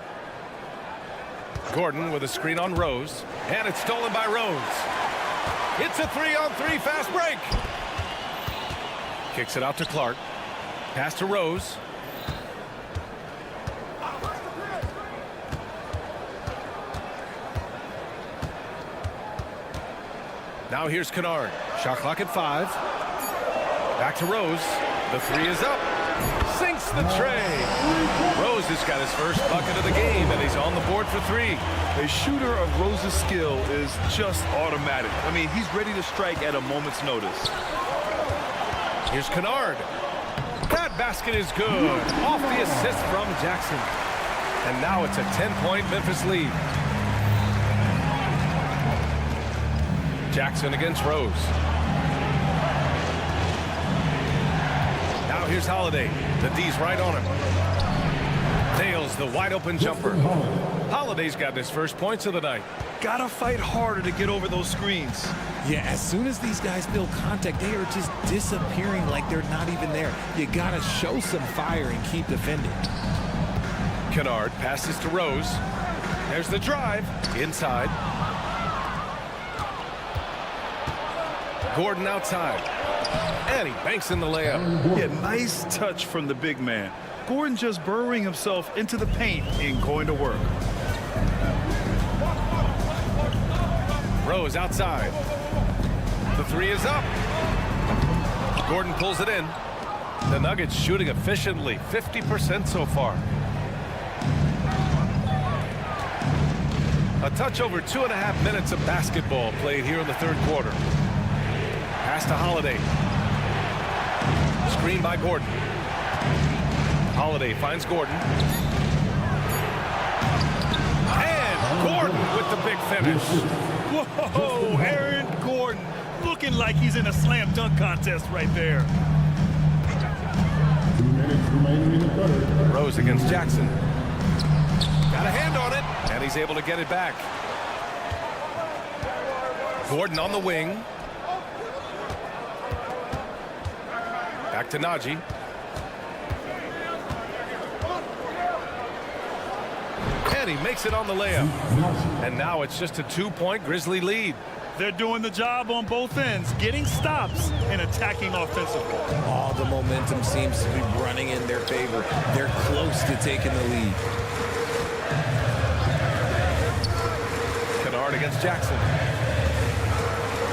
Gordon with a screen on Rose, and it's stolen by Rose. It's a 3-on-3 fast break. Kicks it out to Clark. Pass to Rose. Now here's Kennard. Shot clock at 5. Back to Rose. The 3 is up. Sinks the tray. Rose has got his first bucket of the game, and he's on the board for 3. A shooter of Rose's skill is just automatic. I mean, he's ready to strike at a moment's notice. Here's Kennard. That basket is good. Off the assist from Jackson. And now it's a 10-point Memphis lead. Jackson against Rose. Now here's Holiday. The D's right on him. Nails the wide open jumper. Holiday's got his first points of the night. Gotta fight harder to get over those screens. Yeah, as soon as these guys feel contact, they are just disappearing like they're not even there. You gotta show some fire and keep defending. Kennard passes to Rose. There's the drive. Inside. Gordon outside. And he banks in the layup. Yeah, nice touch from the big man. Gordon just burrowing himself into the paint and going to work. Rose outside. The three is up. Gordon pulls it in. The Nuggets shooting efficiently, 50% so far. A touch over 2.5 minutes of basketball played here in the third quarter. Pass to Holiday. Screen by Gordon. Holiday finds Gordon. And Gordon with the big finish. Whoa, Aaron Gordon looking like he's in a slam dunk contest right there. 2 minutes remaining in the third. Rose against Jackson. Got a hand on it, and he's able to get it back. Gordon on the wing. Back to Najee. And he makes it on the layup. And now it's just a 2-point Grizzly lead. They're doing the job on both ends, getting stops and attacking offensively. All the momentum seems to be running in their favor. They're close to taking the lead. Kennard against Jackson.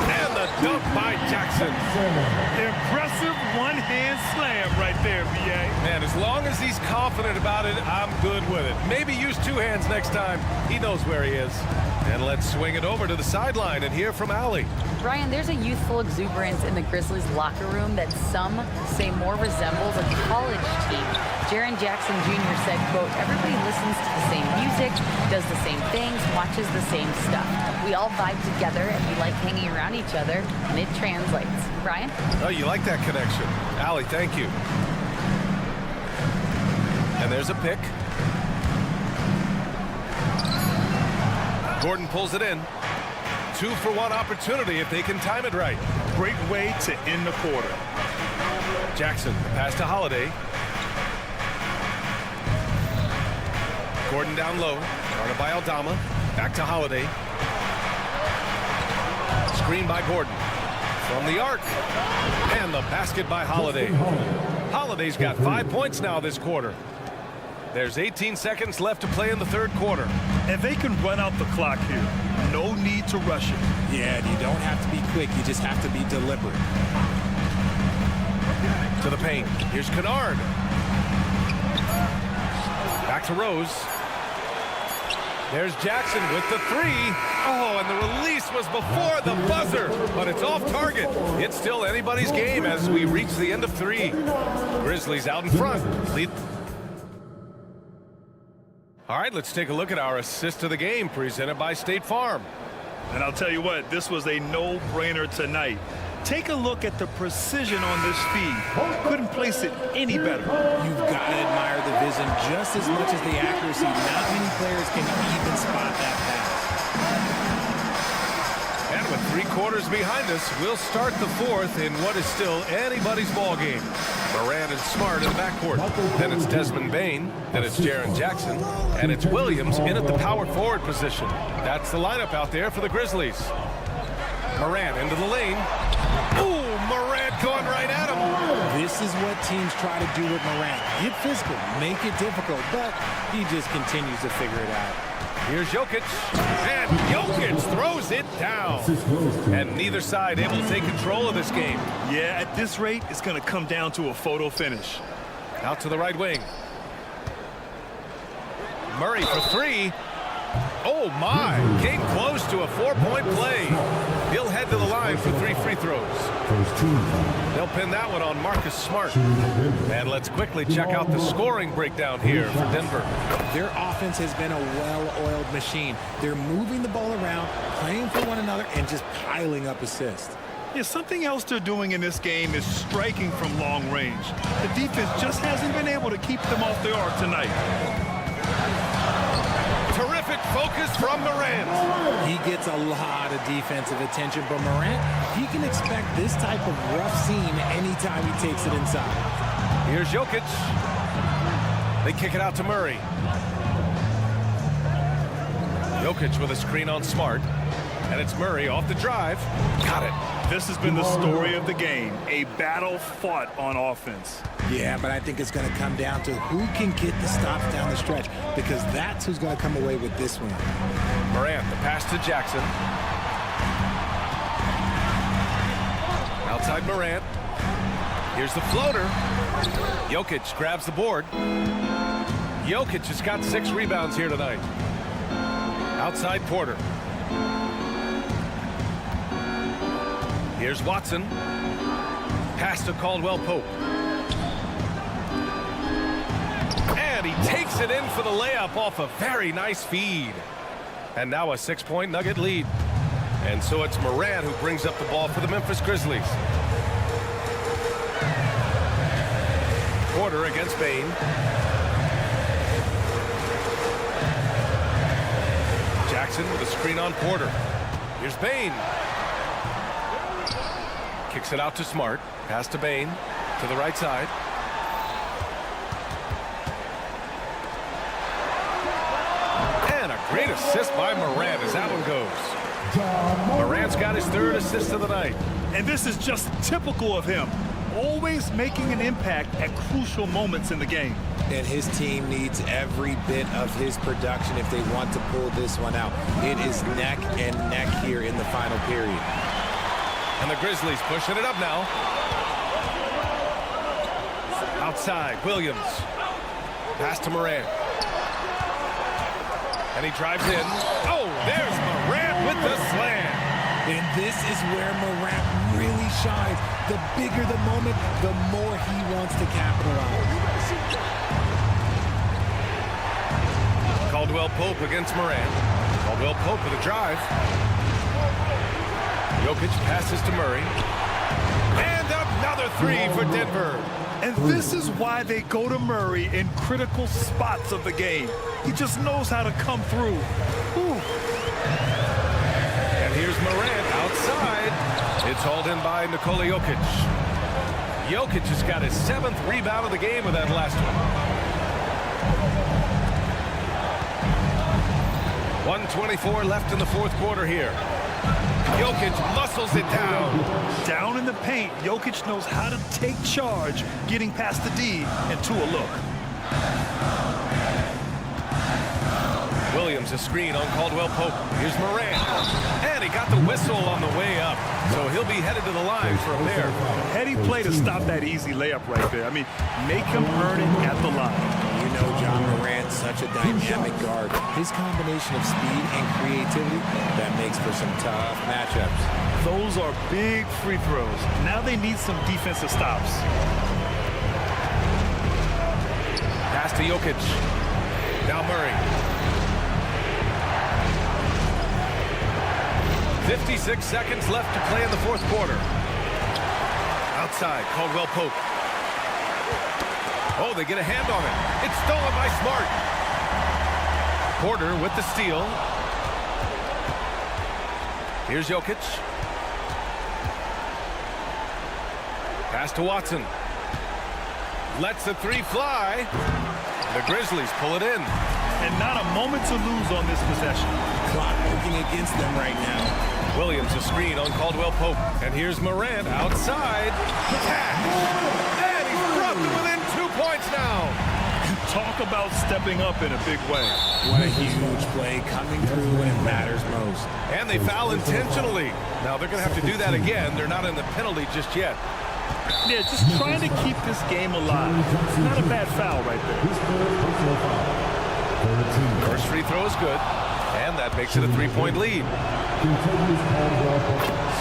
And the dunk by Jackson. Impressive one-hand slam right there, B.A. Man, as long as he's confident about it, I'm good with it. Maybe use 2 hands next time. He knows where he is. And let's swing it over to the sideline and hear from Allie. Brian, there's a youthful exuberance in the Grizzlies locker room that some say more resembles a college team. Jaren Jackson Jr. said, quote, everybody listens to the same music, does the same things, watches the same stuff. We all vibe together and we like hanging around each other, and it translates. Brian? Oh, you like that connection. Allie, thank you. And there's a pick. Gordon pulls it in. 2-for-1 opportunity if they can time it right. Great way to end the quarter. Jackson, pass to Holiday. Gordon down low, guarded by Aldama. Back to Holiday. Screen by Gordon. From the arc. And the basket by Holiday. Holiday's got 5 points now this quarter. There's 18 seconds left to play in the third quarter. And they can run out the clock here. No need to rush it. Yeah, you don't have to be quick. You just have to be deliberate. To the paint. Here's Kennard. Back to Rose. There's Jackson with the three. Oh, and the release was before the buzzer, but it's off target. It's still anybody's game as we reach the end of 3. Grizzlies out in front. Lead. All right, let's take a look at our assist of the game presented by State Farm. And I'll tell you what, this was a no-brainer tonight. Take a look at the precision on this feed. Couldn't place it any better. You've got to admire the vision just as much as the accuracy. Not many players can even spot that pass. And with 3 quarters behind us, we'll start the fourth in what is still anybody's ball game. Moran and Smart in the backcourt. Then it's Desmond Bain. Then it's Jaren Jackson. And it's Williams in at the power forward position. That's the lineup out there for the Grizzlies. Moran into the lane. Ooh, Moran going right at him. This is what teams try to do with Moran. Get physical, make it difficult, but he just continues to figure it out. Here's Jokic, and Jokic throws it down. And neither side able to take control of this game. Yeah, at this rate, it's going to come down to a photo finish. Out to the right wing. Murray for 3. Oh, my. Came close to a 4-point play. He'll head to the line for 3 free throws. They'll pin that one on Marcus Smart. And let's quickly check out the scoring breakdown here for Denver. Their offense has been a well-oiled machine. They're moving the ball around, playing for one another, and just piling up assists. Yeah, something else they're doing in this game is striking from long range. The defense just hasn't been able to keep them off their arc tonight. Terrific focus from Morant. He gets a lot of defensive attention, but Morant, he can expect this type of rough scene anytime he takes it inside. Here's Jokic. They kick it out to Murray. Jokic with a screen on Smart. And it's Murray off the drive. Got it. This has been the story of the game. A battle fought on offense. Yeah, but I think it's going to come down to who can get the stops down the stretch, because that's who's going to come away with this one. Morant, the pass to Jackson. Outside Morant. Here's the floater. Jokic grabs the board. Jokic has got 6 rebounds here tonight. Outside Porter. Here's Watson. Pass to Caldwell Pope. And he takes it in for the layup off a very nice feed. And now a 6-point Nugget lead. And so it's Morant who brings up the ball for the Memphis Grizzlies. Porter against Bane. Jackson with a screen on Porter. Here's Bane. Kicks it out to Smart. Pass to Bane. To the right side. And a great assist by Morant as that one goes. Morant's got his 3rd assist of the night. And this is just typical of him. Always making an impact at crucial moments in the game. And his team needs every bit of his production if they want to pull this one out. It is neck and neck here in the final period. And the Grizzlies pushing it up now. Outside, Williams. Pass to Morant. And he drives in. Oh, there's Morant with the slam. And this is where Morant really shines. The bigger the moment, the more he wants to capitalize. Caldwell Pope against Morant. Caldwell Pope with a drive. Jokic passes to Murray. And another 3 for Denver. And this is why they go to Murray in critical spots of the game. He just knows how to come through. Whew. And here's Morant outside. It's hauled in by Nikola Jokic. Jokic has got his 7th rebound of the game with that last one. 1:24 left in the 4th quarter here. Jokic muscles it down. Down in the paint, Jokic knows how to take charge, getting past the D and to a look. Williams a screen on Caldwell Pope. Here's Morant. And he got the whistle on the way up. So he'll be headed to the line for a pair. Heady play to stop that easy layup right there. I mean, make him earn it at the line. You know John Morant's such a dynamic guard. His combination of speed and creativity, that makes for some tough matchups. Those are big free throws. Now they need some defensive stops. Pass to Jokic. Now Murray. 56 seconds left to play in the 4th quarter. Outside, Caldwell Pope. Oh, they get a hand on it. It's stolen by Smart. Porter with the steal. Here's Jokic. Pass to Watson. Lets the 3 fly. The Grizzlies pull it in. And not a moment to lose on this possession. Clock working against them right now. Williams a screen on Caldwell Pope. And here's Morant outside. Catch. And he's brought to within 2 points now. Talk about stepping up in a big way. What a huge play coming through when it matters most. And they foul intentionally. Now they're going to have to do that again. They're not in the penalty just yet. Yeah, just trying to keep this game alive. Not a bad foul right there. First free throw is good. And that makes it a 3-point lead.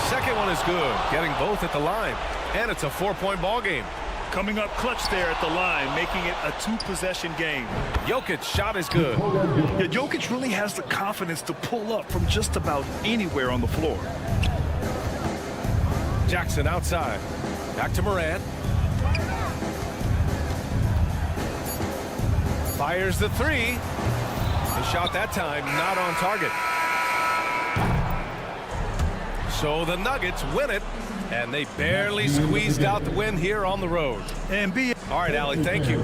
Second one is good. Getting both at the line. And it's a 4-point ball game. Coming up clutch there at the line, making it a 2-possession game. Jokic's shot is good. Yeah, Jokic really has the confidence to pull up from just about anywhere on the floor. Jackson outside. Back to Morant. Fires the 3. The shot that time not on target. So the Nuggets win it, and they barely squeezed out the win here on the road. All right, Allie, thank you.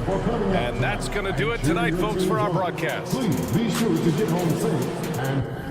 And that's going to do it tonight, folks, for our broadcast. Please be sure to get home safe and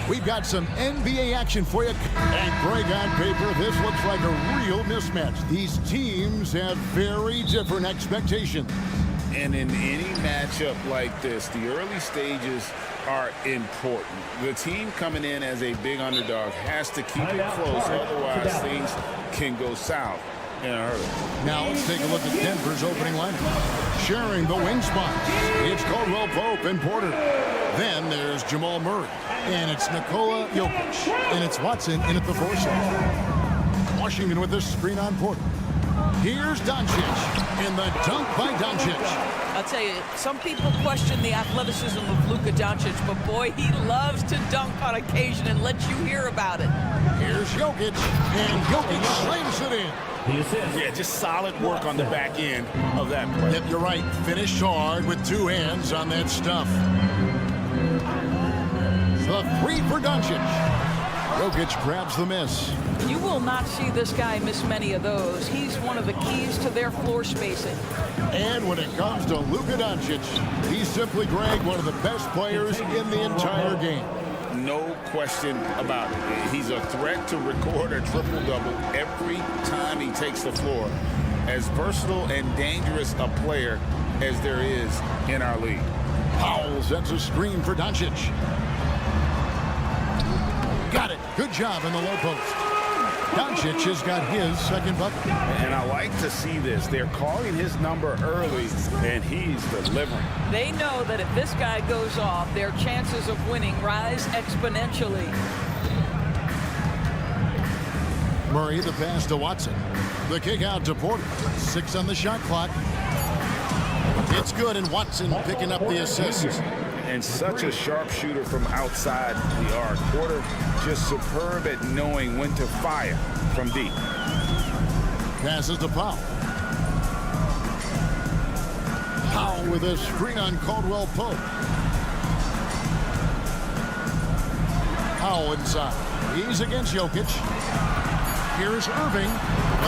We've got some NBA action for you. And Greg, on paper, this looks like a real mismatch. These teams have very different expectations. And in any matchup like this, the early stages are important. The team coming in as a big underdog has to keep it close, otherwise things can go south in a hurry. Now let's take a look at Denver's opening lineup. Sharing the wing spots, it's Caldwell Pope and Porter. Then there's Jamal Murray, and it's Nikola Jokic, and it's Watson in at the 4 slot. Washington with this screen on Porter. Here's Doncic, and the dunk by Doncic. I'll tell you, some people question the athleticism of Luka Doncic, but boy, he loves to dunk on occasion and let you hear about it. Here's Jokic, and Jokic slams it in. Yeah, just solid work on the back end of that play. Yep, you're right. Finished hard with 2 hands on that stuff. The 3 for Doncic. Jokic grabs the miss. You will not see this guy miss many of those. He's one of the keys to their floor spacing. And when it comes to Luka Doncic, he's simply, Greg, one of the best players in the entire game. No question about it. He's a threat to record a triple-double every time he takes the floor. As versatile and dangerous a player as there is in our league. Powell sets a screen for Doncic. Got it. Good job in the low post. Doncic has got his second bucket. And I like to see this. They're calling his number early, and he's delivering. They know that if this guy goes off, their chances of winning rise exponentially. Murray, the pass to Watson. The kick out to Porter. 6 on the shot clock. It's good, and Watson picking up the assist. And such a sharp shooter from outside the arc. Porter just superb at knowing when to fire from deep. Passes to Powell. Powell with a screen on Caldwell Pope. Powell inside. He's against Jokic. Here's Irving.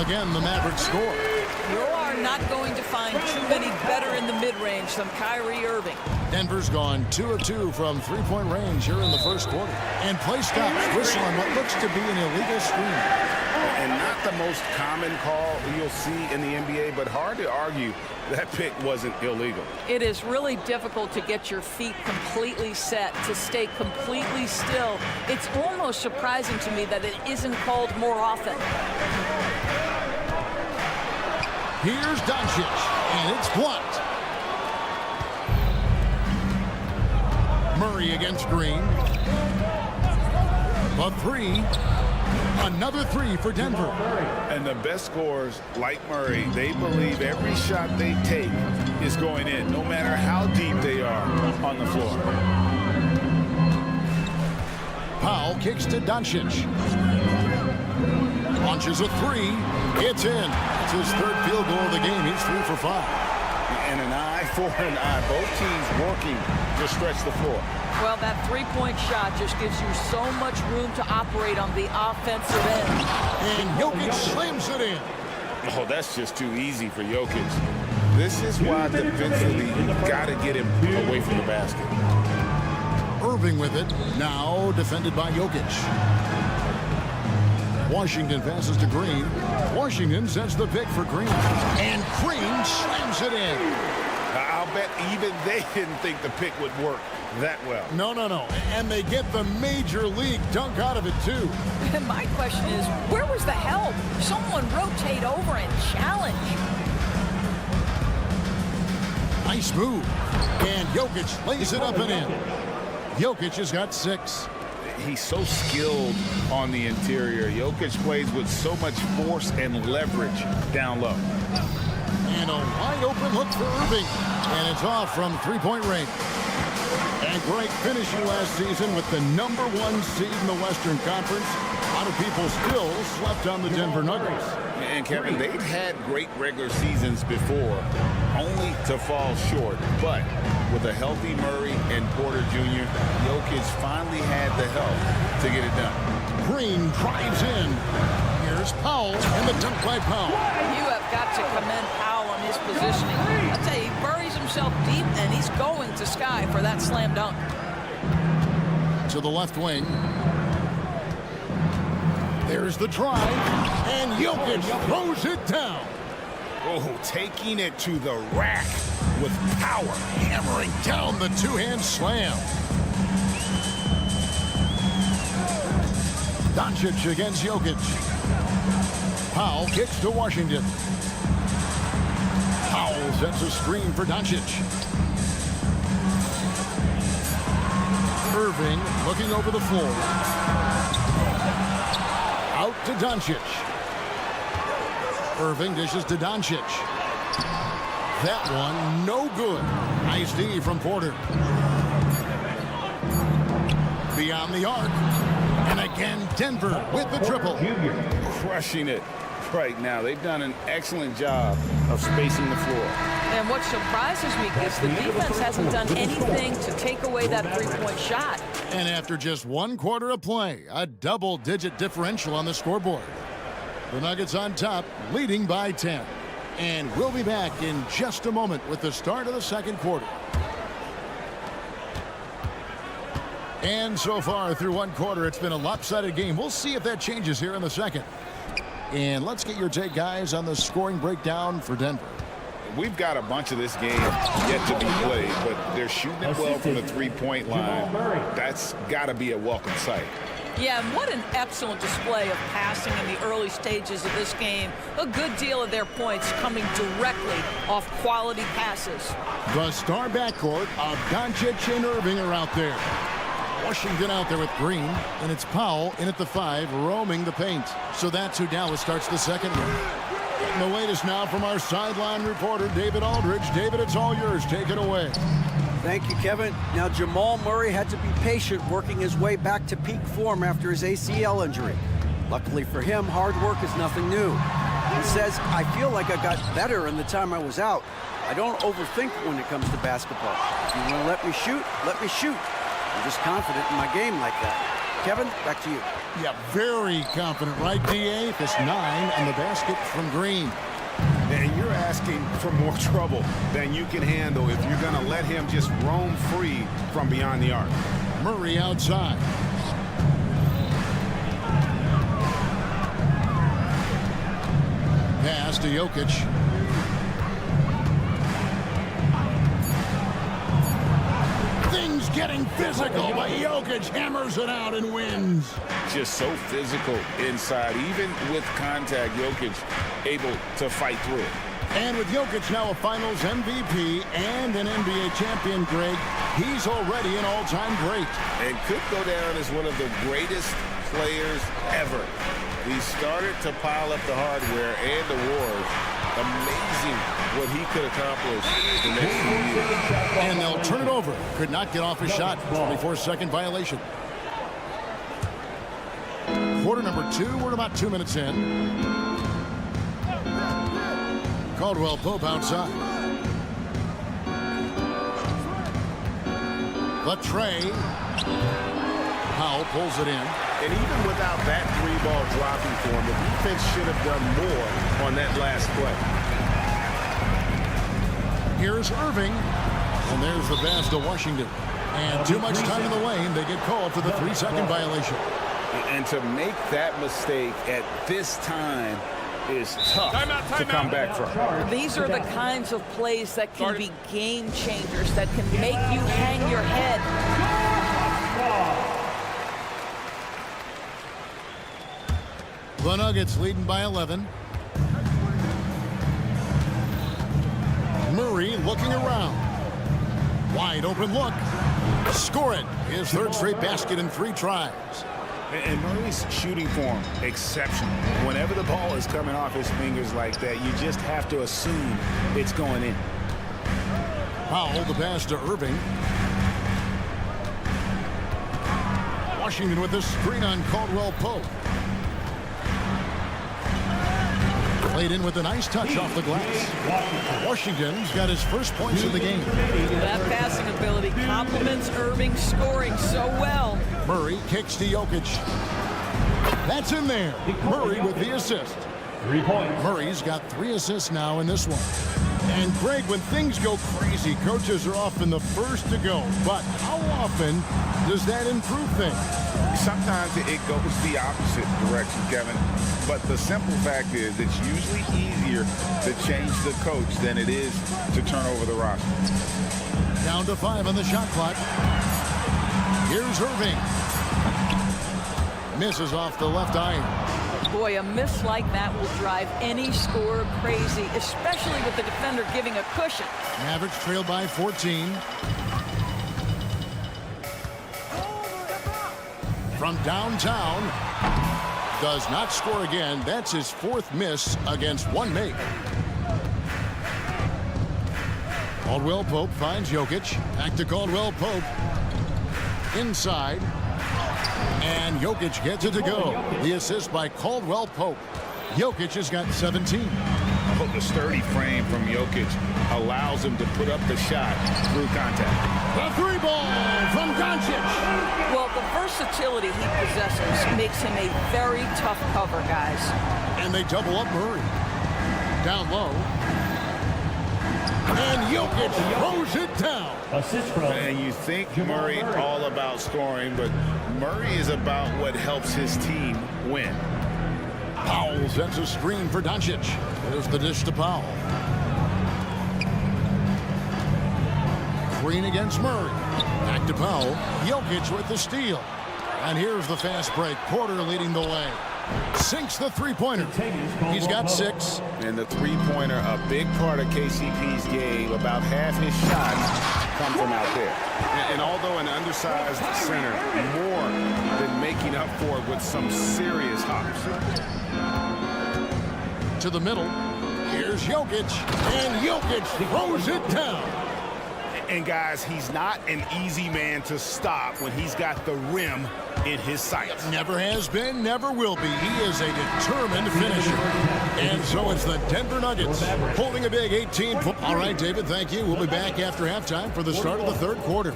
Again, the Mavericks score. You are not going to find too many better in the mid-range than Kyrie Irving. Denver's gone 2 of 2 from 3-point range here in the first quarter. And play stops. Whistle on what looks to be an illegal screen. And not the most common call you'll see in the NBA, but hard to argue that pick wasn't illegal. It is really difficult to get your feet completely set, to stay completely still. It's almost surprising to me that it isn't called more often. Here's Doncic, and it's blocked. Murray against Green. A 3. Another 3 for Denver. And the best scorers, like Murray, they believe every shot they take is going in, no matter how deep they are on the floor. Powell kicks to Doncic. Launches a 3. It's in. It's his 3rd field goal of the game. He's 3 for 5. And an eye for an eye. Both teams working to stretch the floor. Well, that 3-point shot just gives you so much room to operate on the offensive end. And Jokic slams it in. Oh, that's just too easy for Jokic. This is why defensively you've got to get him away from the basket. Irving with it. Now defended by Jokic. Washington passes to Green. Washington sets the pick for Green. And Green slams it in. I'll bet even they didn't think the pick would work that well. No. And they get the major league dunk out of it, too. And my question is, where was the help? Someone rotate over and challenge. Nice move. And Jokic lays it up and in. Jokic has got 6. He's so skilled on the interior. Jokic plays with so much force and leverage down low. And a wide open look for Irving. And it's off from 3-point range. And Greg finishing last season with the #1 seed in the Western Conference. A lot of people still slept on the Denver Nuggets. And Kevin, they've had great regular seasons before, only to fall short. But with a healthy Murray and Porter Jr., Jokic finally had the help to get it done. Green drives in. Here's Powell, and the dunk by Powell. You have got to commend Powell on his positioning. I'll tell you, he buries himself deep, and he's going to sky for that slam dunk. to the left wing. There's the drive, and Jokic throws it down. Oh, taking it to the rack with power. Hammering down the two-hand slam. Doncic against Jokic. Powell kicks to Washington. Powell sets a screen for Doncic. Irving looking over the floor. Out to Doncic. Irving dishes to Doncic. That one no good. Nice D from Porter. Beyond the arc. And again, Denver with the triple. Crushing it right now. They've done an excellent job of spacing the floor. And what surprises me is the defense hasn't done anything to take away that three-point shot. And after just 1 quarter of play, a double-digit differential on the scoreboard. The Nuggets on top, leading by 10. And we'll be back in just a moment with the start of the second quarter. And so far through 1 quarter, it's been a lopsided game. We'll see if that changes here in the second. And let's get your take, guys, on the scoring breakdown for Denver. We've got a bunch of this game yet to be played, but they're shooting it well from the three-point line. That's got to be a welcome sight. Yeah, and what an excellent display of passing in the early stages of this game. A good deal of their points coming directly off quality passes. The star backcourt of Doncic and Irving are out there. Washington out there with Green, and it's Powell in at the 5, roaming the paint. So that's who Dallas starts the second one. Getting the latest now from our sideline reporter, David Aldridge. David, it's all yours. Take it away. Thank you, Kevin. Now, Jamal Murray had to be patient working his way back to peak form after his ACL injury. Luckily for him, hard work is nothing new. He says, I feel like I got better in the time I was out. I don't overthink when it comes to basketball. If you want to let me shoot, let me shoot. I'm just confident in my game like that. Kevin, back to you. Yeah, very confident, right, D.A.? This 9 and the basket from Green. And you're asking for more trouble than you can handle if you're going to let him just roam free from beyond the arc. Murray outside. Pass to Jokic. Things getting physical, but Jokic hammers it out and wins. Just so physical inside. Even with contact, Jokic able to fight through it. And with Jokic now a Finals MVP and an NBA champion, Greg, he's already an all-time great. And could go down as one of the greatest players ever. He started to pile up the hardware and the wars. Amazing what he could accomplish the next few years. And they'll turn it over. Could not get off his shot. 24-second violation. Quarter number 2. We're about 2 minutes in. Caldwell Pope outside. The tray. Powell pulls it in. And even without that 3-ball dropping for him, the defense should have done more on that last play. Here's Irving. And there's the pass to Washington. And too much time in the lane. They get called for the 3-second violation. And to make that mistake at this time is tough to come back from. These are the kinds of plays that can be game changers, that can make you hang your head. The Nuggets leading by 11. Murray looking around. Wide open look. Score it. His 3rd straight basket in 3 tries. And Murray's shooting form, exceptional. Whenever the ball is coming off his fingers like that, you just have to assume it's going in. Powell, the pass to Irving. Washington with the screen on Caldwell Pope. Played in with a nice touch off the glass. Washington's got his first points of the game. That passing ability complements Irving's scoring so well. Murray kicks to Jokic. That's in there. Murray with the assist. 3 points. Murray's got 3 assists now in this one. And Greg, when things go crazy, coaches are often the first to go. But how often does that improve things? Sometimes it goes the opposite direction, Kevin. But the simple fact is it's usually easier to change the coach than it is to turn over the roster. Down to 5 on the shot clock. Here's Irving. Misses off the left iron. Boy, a miss like that will drive any scorer crazy, especially with the defender giving a cushion. Mavericks trail by 14. From downtown. Does not score again. That's his 4th miss against 1 make. Caldwell Pope finds Jokic. Back to Caldwell Pope. Inside. And Jokic gets it to go. The assist by Caldwell Pope. Jokic has got 17. The sturdy frame from Jokic allows him to put up the shot through contact. The 3-ball from Doncic. Well, the versatility he possesses makes him a very tough cover, guys. And they double up Murray. Down low. And Jokic throws it down. And you think Murray all about scoring, but Murray is about what helps his team win. Powell sends a screen for Doncic. There's the dish to Powell. Green against Murray. Back to Powell. Jokic with the steal. And here's the fast break. Porter leading the way. Sinks the three-pointer. He's got 6. And the three-pointer, a big part of KCP's game. About half his shots come from out there. And although an undersized center, more than making up for it with some serious hops. To the middle. Here's Jokic. And Jokic throws it down. And guys, he's not an easy man to stop when he's got the rim in his sights. Never has been, never will be. He is a determined finisher. And so it's the Denver Nuggets holding a big 18. All right, David, thank you. We'll be back after halftime for the start of the 3rd quarter.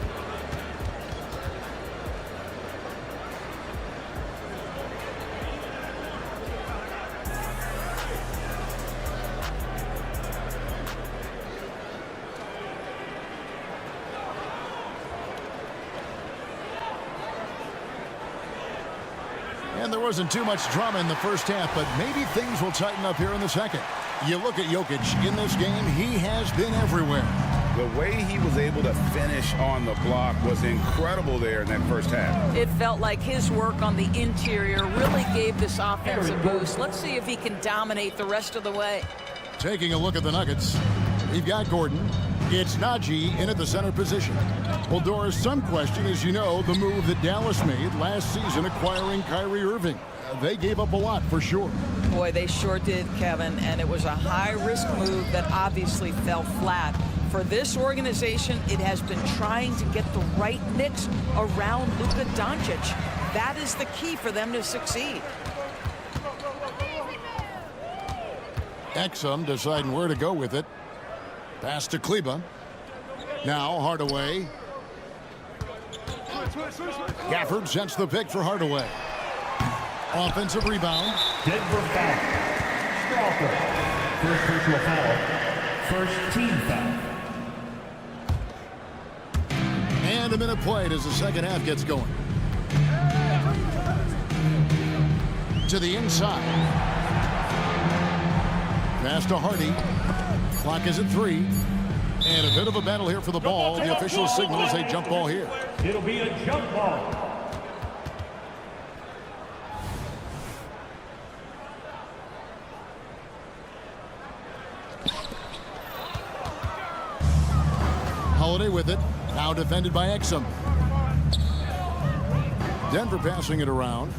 And there wasn't too much drama in the first half, but maybe things will tighten up here in the second. You look at Jokic in this game, he has been everywhere. The way he was able to finish on the block was incredible there in that first half. It felt like his work on the interior really gave this offense a boost. Let's see if he can dominate the rest of the way. Taking a look at the Nuggets, we've got Gordon. It's Najee in at the center position. Well, Doris, some question, as you know, the move that Dallas made last season acquiring Kyrie Irving. They gave up a lot for sure. Boy, they sure did, Kevin, and it was a high-risk move that obviously fell flat. For this organization, it has been trying to get the right mix around Luka Doncic. That is the key for them to succeed. Exum deciding where to go with it. Pass to Kleba. Now Hardaway. Gafford sets the pick for Hardaway. Offensive rebound. Denver foul. Strawther. First personal foul. First team foul. And a minute played as the second half gets going. To the inside. Pass to Hardy. Clock is at 3. And a bit of a battle here for the ball. The official signals a jump ball here. It'll be a jump ball. Holiday with it. Now defended by Exum. Denver passing it around.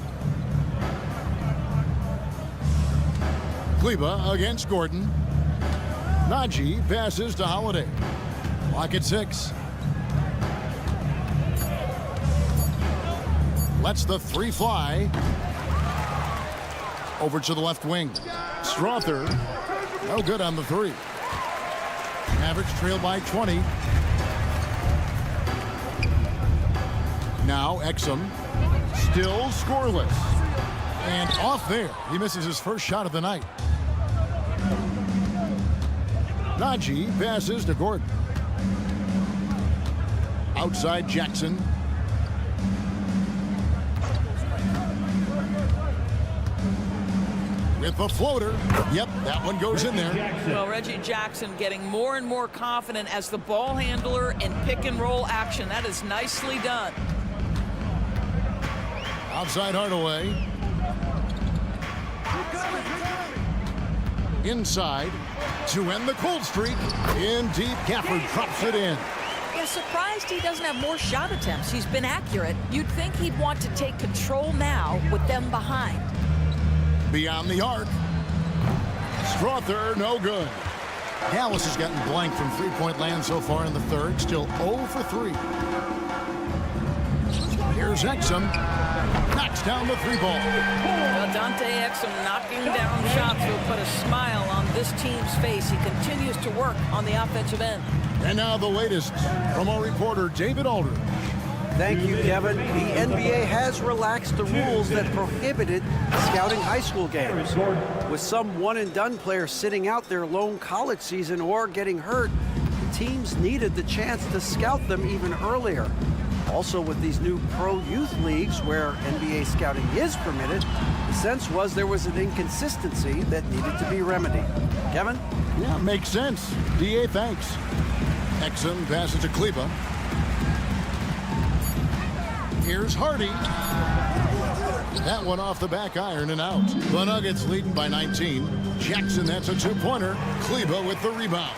Kleba against Gordon. Najee passes to Holiday. Clock at 6. Lets the 3 fly. Over to the left wing. Strawther. No good on the 3. Mavericks trail by 20. Now Exum. Still scoreless. And off there. He misses his first shot of the night. Najee passes to Gordon. Outside Jackson. With the floater. Yep, that one goes in there. Well, Reggie Jackson getting more and more confident as the ball handler in pick and roll action. That is nicely done. Outside Hardaway. Inside to end the cold streak. In deep, Gafford drops it in. Yeah, surprised he doesn't have more shot attempts. He's been accurate. You'd think he'd want to take control now with them behind. Beyond the arc. Strother, no good. Dallas has gotten blank from three-point land so far in the third. Still 0 for 3. Here's Exum. Knocks down the 3 ball. Well, Dante Exum knocking down shots will put a smile on this team's face. He continues to work on the offensive end. And now the latest from our reporter, David Aldridge. Thank you, Kevin. The NBA has relaxed the rules that prohibited scouting high school games. With some one-and-done players sitting out their lone college season or getting hurt, the teams needed the chance to scout them even earlier. Also, with these new pro youth leagues where NBA scouting is permitted, the sense was there was an inconsistency that needed to be remedied. Kevin? Yeah, makes sense. DA, thanks. Exum passes to Kleba. Here's Hardy. That one off the back iron and out. The Nuggets leading by 19. Jackson, that's a 2-pointer. Kleba with the rebound.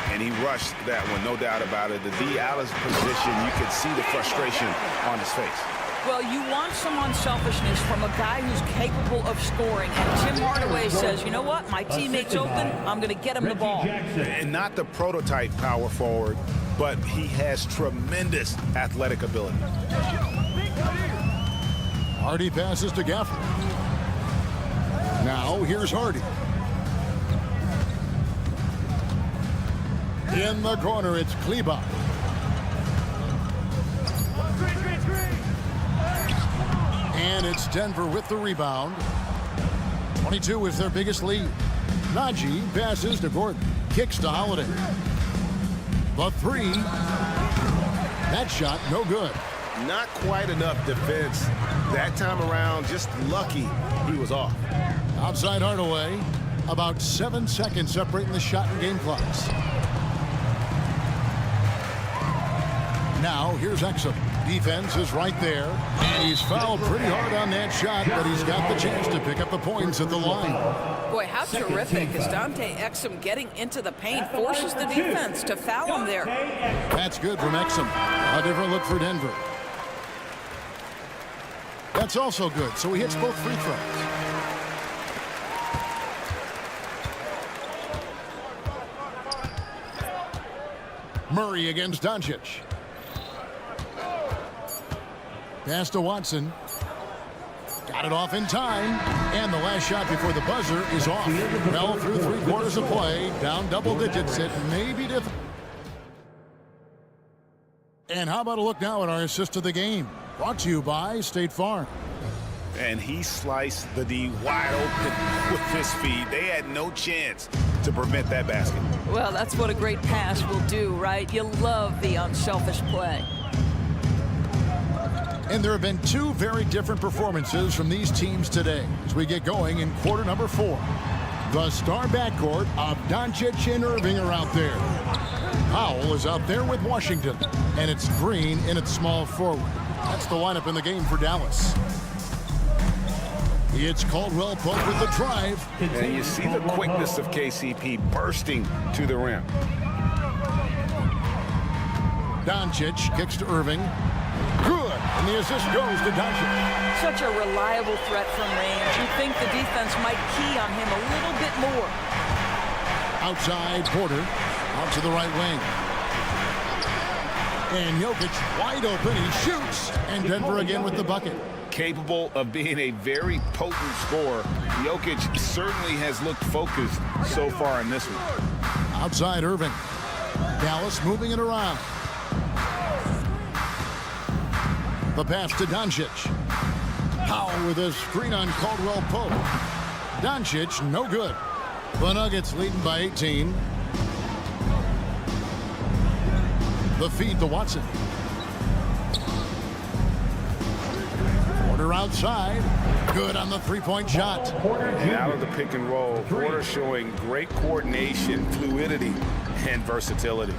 And he rushed that one, no doubt about it. The D. Alice position, you could see the frustration on his face. Well, you want some unselfishness from a guy who's capable of scoring. And Tim Hardaway says, you know what? My teammate's open. I'm going to get him the ball. And not the prototype power forward, but he has tremendous athletic ability. Hardy passes to Gafford. Now here's Hardy. In the corner, it's Kleba. And it's Denver with the rebound. 22 is their biggest lead. Najee passes to Gordon. Kicks to Holiday. The 3. That shot, no good. Not quite enough defense that time around. Just lucky he was off. Outside Hardaway. About 7 seconds separating the shot and game clocks. Now, here's Exum. Defense is right there. And he's fouled pretty hard on that shot, but he's got the chance to pick up the points at the line. Boy, how terrific is Dante Exum getting into the paint, forces the defense to foul him there. That's good from Exum. A different look for Denver. That's also good, so he hits both free throws. Murray against Doncic. Pass to Watson. Got it off in time. And the last shot before the buzzer is off. Well, through 3/4 of play. Down double digits. It may be difficult. And how about a look now at our assist of the game? Brought to you by State Farm. And he sliced the D wide open with his feet. They had no chance to prevent that basket. Well, that's what a great pass will do, right? You love the unselfish play. And there have been 2 very different performances from these teams today as we get going in quarter number 4. The star backcourt of Doncic and Irving are out there. Powell is out there with Washington, and it's Green in its small forward. That's the lineup in the game for Dallas. It's Caldwell Pope with the drive. And you see the quickness of KCP bursting to the rim. Doncic kicks to Irving. Good, and the assist goes to Doncic. Such a reliable threat from range. You think the defense might key on him a little bit more. Outside Porter, out to the right wing. And Jokic wide open, he shoots, and Denver again with the bucket. Capable of being a very potent scorer, Jokic certainly has looked focused so far in this one. Outside Irving. Dallas moving it around. The pass to Doncic. Powell with a screen on Caldwell Pope. Doncic, no good. The Nuggets leading by 18. The feed to Watson. Porter outside. Good on the three-point shot. And out of the pick and roll, Porter showing great coordination, fluidity, and versatility.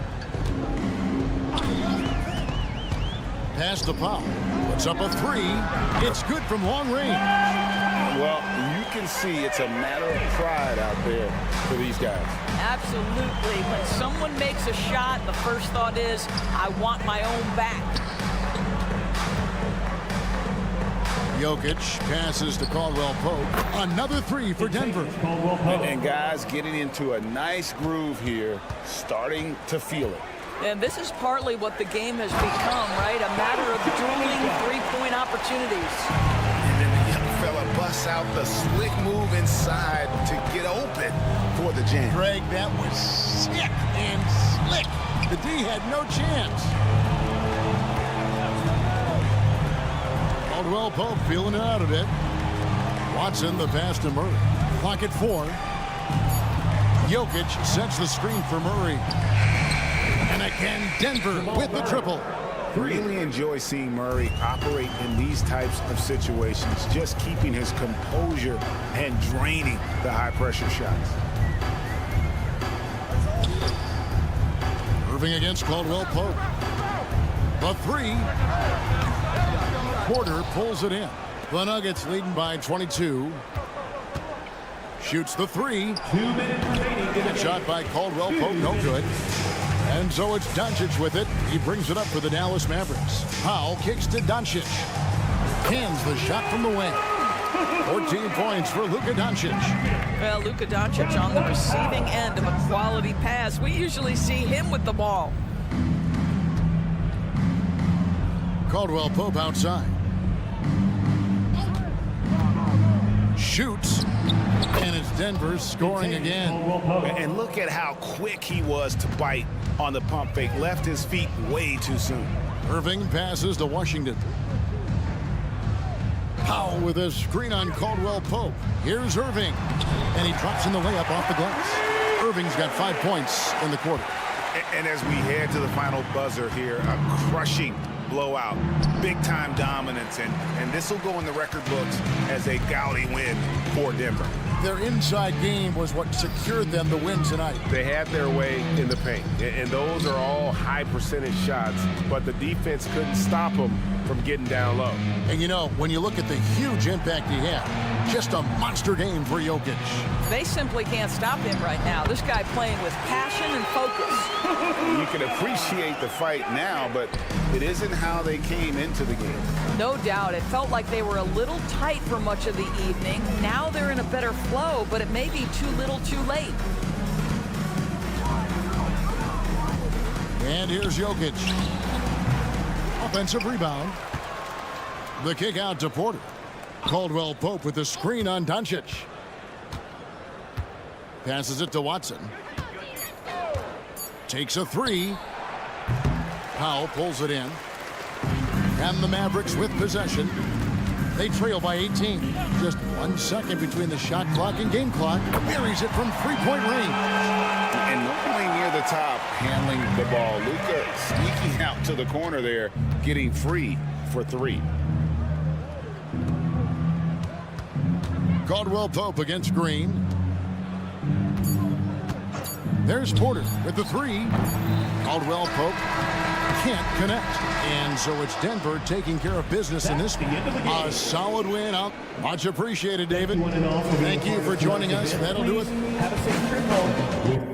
Pass to Powell. Puts up a three. It's good from long range. Well, you can see it's a matter of pride out there for these guys. Absolutely. When someone makes a shot, the first thought is, I want my own back. Jokic passes to Caldwell Pope. Another three for Denver. And guys getting into a nice groove here, starting to feel it. And this is partly what the game has become, right? A matter of dueling three-point opportunities. And then the young fella busts out the slick move inside to get open for the jam. Greg, that was sick and slick. The D had no chance. Caldwell Pope feeling it out a bit. Watson, the pass to Murray. Clock at 4. Jokic sets the screen for Murray. And again, Denver with the triple. Really enjoy seeing Murray operate in these types of situations, just keeping his composure and draining the high-pressure shots. Irving against Caldwell Pope. The three. Porter pulls it in. The Nuggets leading by 22. Shoots the three. 2 minutes remaining. Good shot by Caldwell Pope, no good. And so it's Doncic with it. He brings it up for the Dallas Mavericks. Powell kicks to Doncic. Hands the shot from the wing. 14 points for Luka Doncic. Well, Luka Doncic on the receiving end of a quality pass. We usually see him with the ball. Caldwell Pope outside. Shoots. And it's Denver scoring again. And look at how quick he was to bite on the pump fake. Left his feet way too soon. Irving passes to Washington. Powell with a screen on Caldwell Pope. Here's Irving. And he drops in the layup off the glass. Irving's got 5 points in the quarter. And as we head to the final buzzer here, a crushing blowout, big-time dominance, and this will go in the record books as a gaudy win for Denver. Their inside game was what secured them the win tonight. They had their way in the paint, and those are all high-percentage shots, but the defense couldn't stop them from getting down low. And you know, when you look at the huge impact he had, just a monster game for Jokic. They simply can't stop him right now. This guy playing with passion and focus. You can appreciate the fight now, but it isn't how they came into the game. No doubt. It felt like they were a little tight for much of the evening. Now they're in a better flow, but it may be too little too late. And here's Jokic. Offensive rebound. The kick out to Porter. Caldwell Pope with the screen on Doncic. Passes it to Watson. Takes a three. Powell pulls it in. And the Mavericks with possession. They trail by 18. Just 1 second between the shot clock and game clock. Buries it from three-point range. And normally near the top, handling the ball. Luka sneaking out to the corner there, getting free for three. Caldwell Pope against Green. There's Porter with the three. Caldwell Pope can't connect. And so it's Denver taking care of business in this one. A solid win out. Much appreciated, David. Thank you for joining us. That'll do it. Have a safe trip home.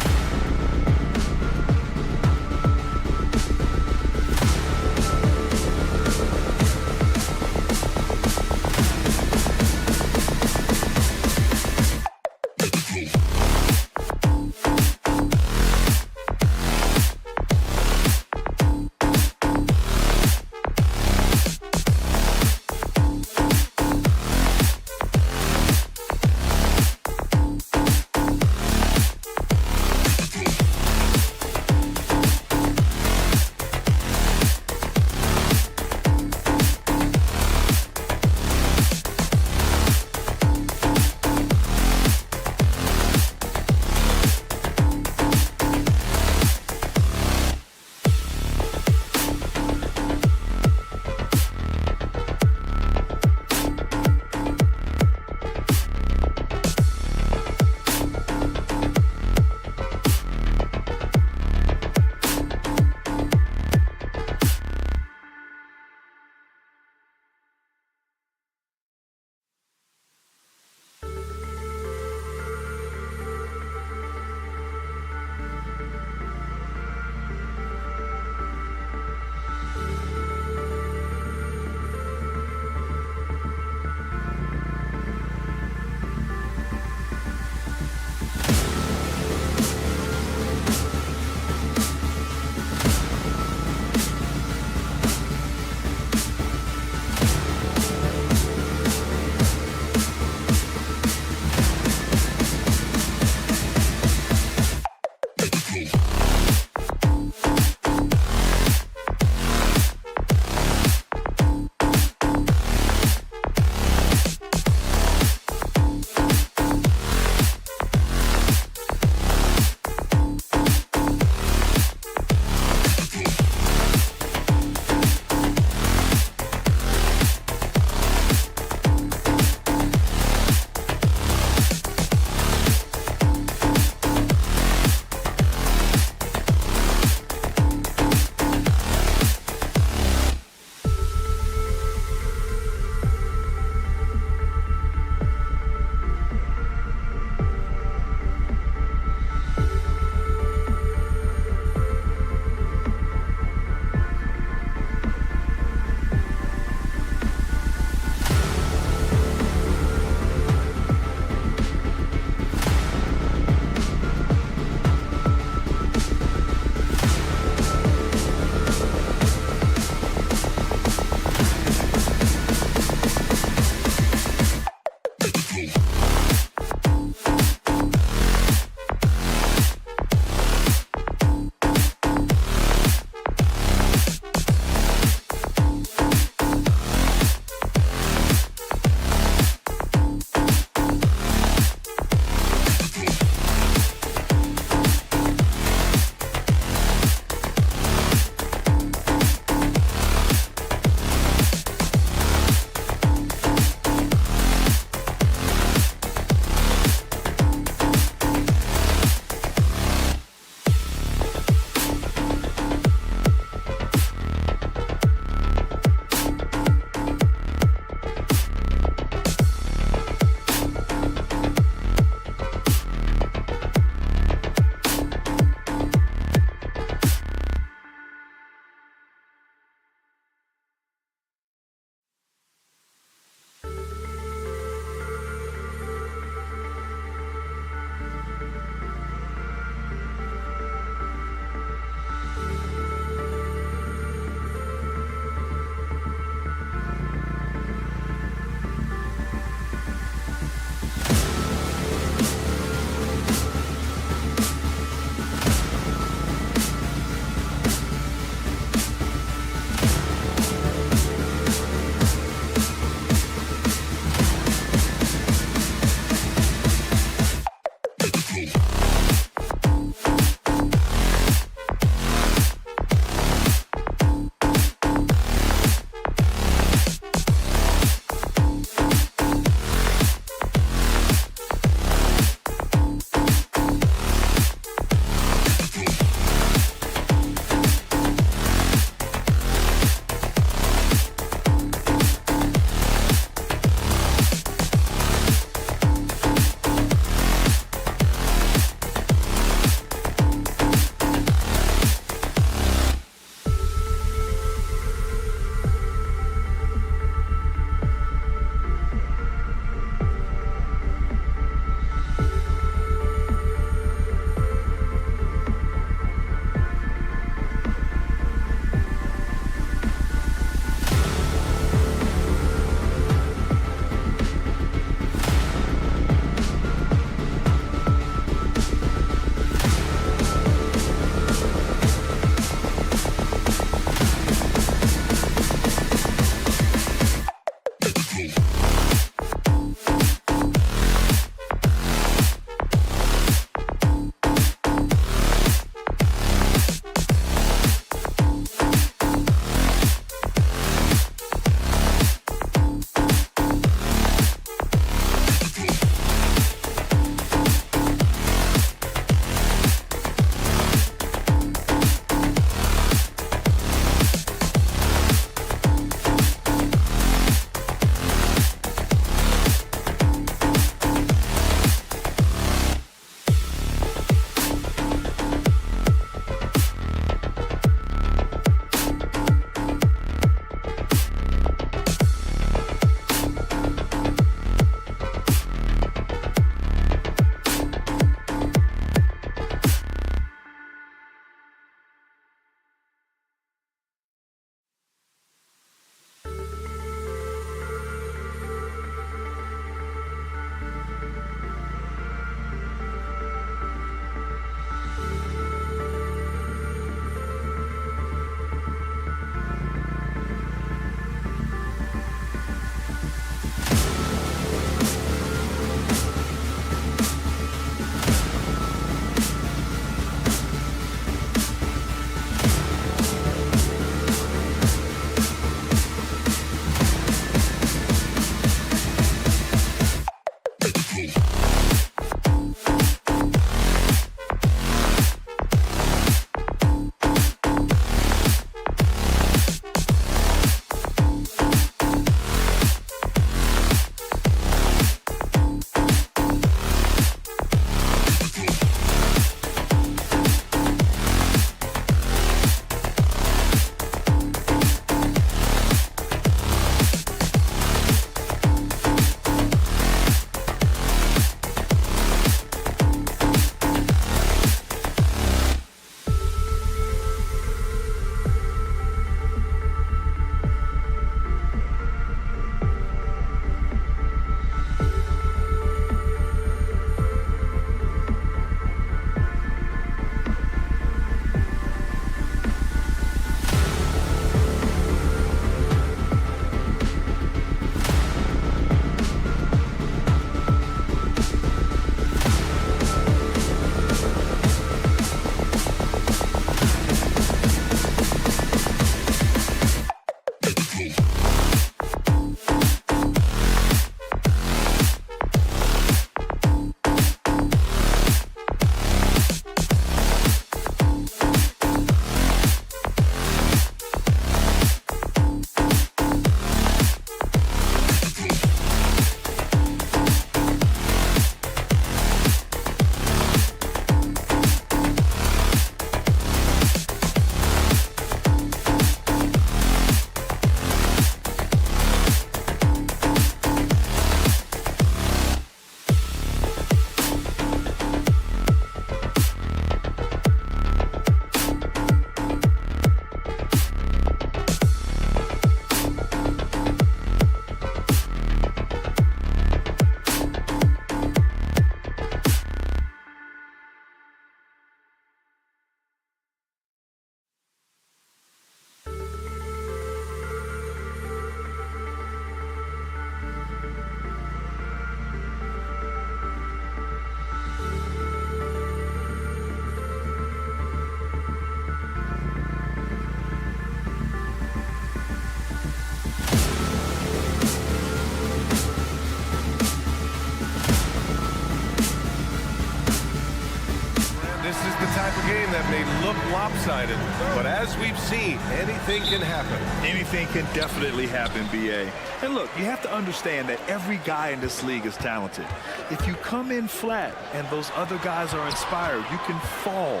game that may look lopsided, but as we've seen, anything can happen. Anything can definitely happen, B.A. And look, you have to understand that every guy in this league is talented. If you come in flat and those other guys are inspired, you can fall.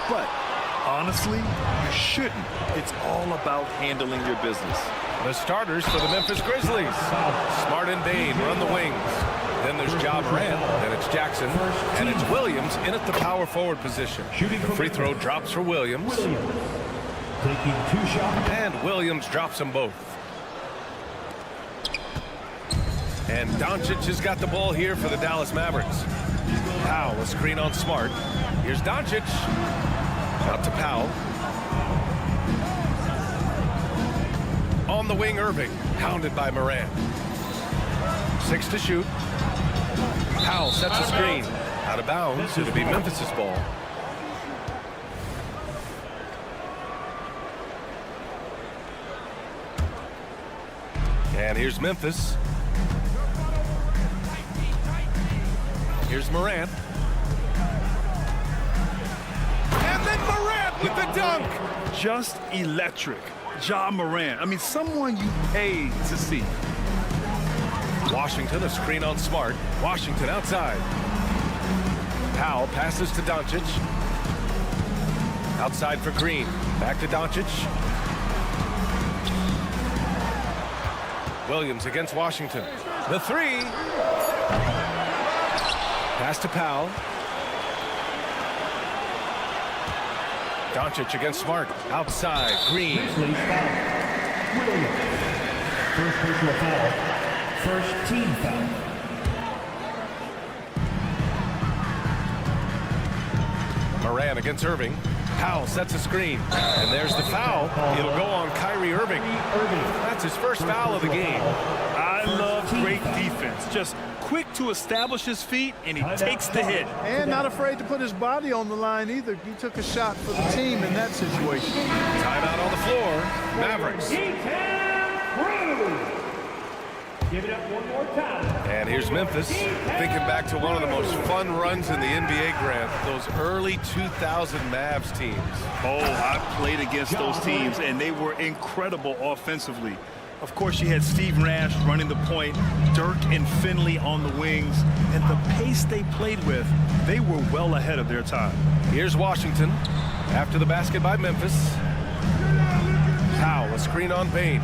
But honestly, you shouldn't. It's all about handling your business. The starters for the Memphis Grizzlies. Smart and Dane run the wings. Then there's Ja Morant, then it's Jackson, and it's Williams in at the power forward position. The free throw drops for Williams. Taking 2 shots. And Williams drops them both. And Doncic has got the ball here for the Dallas Mavericks. Powell, a screen on Smart. Here's Doncic. Out to Powell. On the wing, Irving, hounded by Morant. 6 to shoot. Powell sets a screen. Out of bounds. It'll be Memphis's ball. And here's Memphis. Here's Morant. And then Morant with the dunk. Just electric. Ja Morant. I mean, someone you pay to see. Washington, a screen on Smart. Washington outside. Powell passes to Doncic. Outside for Green. Back to Doncic. Williams against Washington. The three. Pass to Powell. Doncic against Smart. Outside. Green. Grizzlies foul. Williams. First personal foul. First team foul. Moran against Irving. Powell sets a screen. And there's the foul. It'll go on Kyrie Irving. That's his first foul of the game. I love great defense. Just quick to establish his feet, and he takes the hit. And not afraid to put his body on the line either. He took a shot for the team in that situation. Timeout on the floor. Mavericks. Give it up one more time. And here's Memphis. Thinking back to one of the most fun runs in the NBA, Grant. Those early 2000 Mavs teams. Oh, I played against those teams, and they were incredible offensively. Of course, you had Steve Nash running the point, Dirk and Finley on the wings, and the pace they played with, they were well ahead of their time. Here's Washington after the basket by Memphis. Powell, a screen on Bain.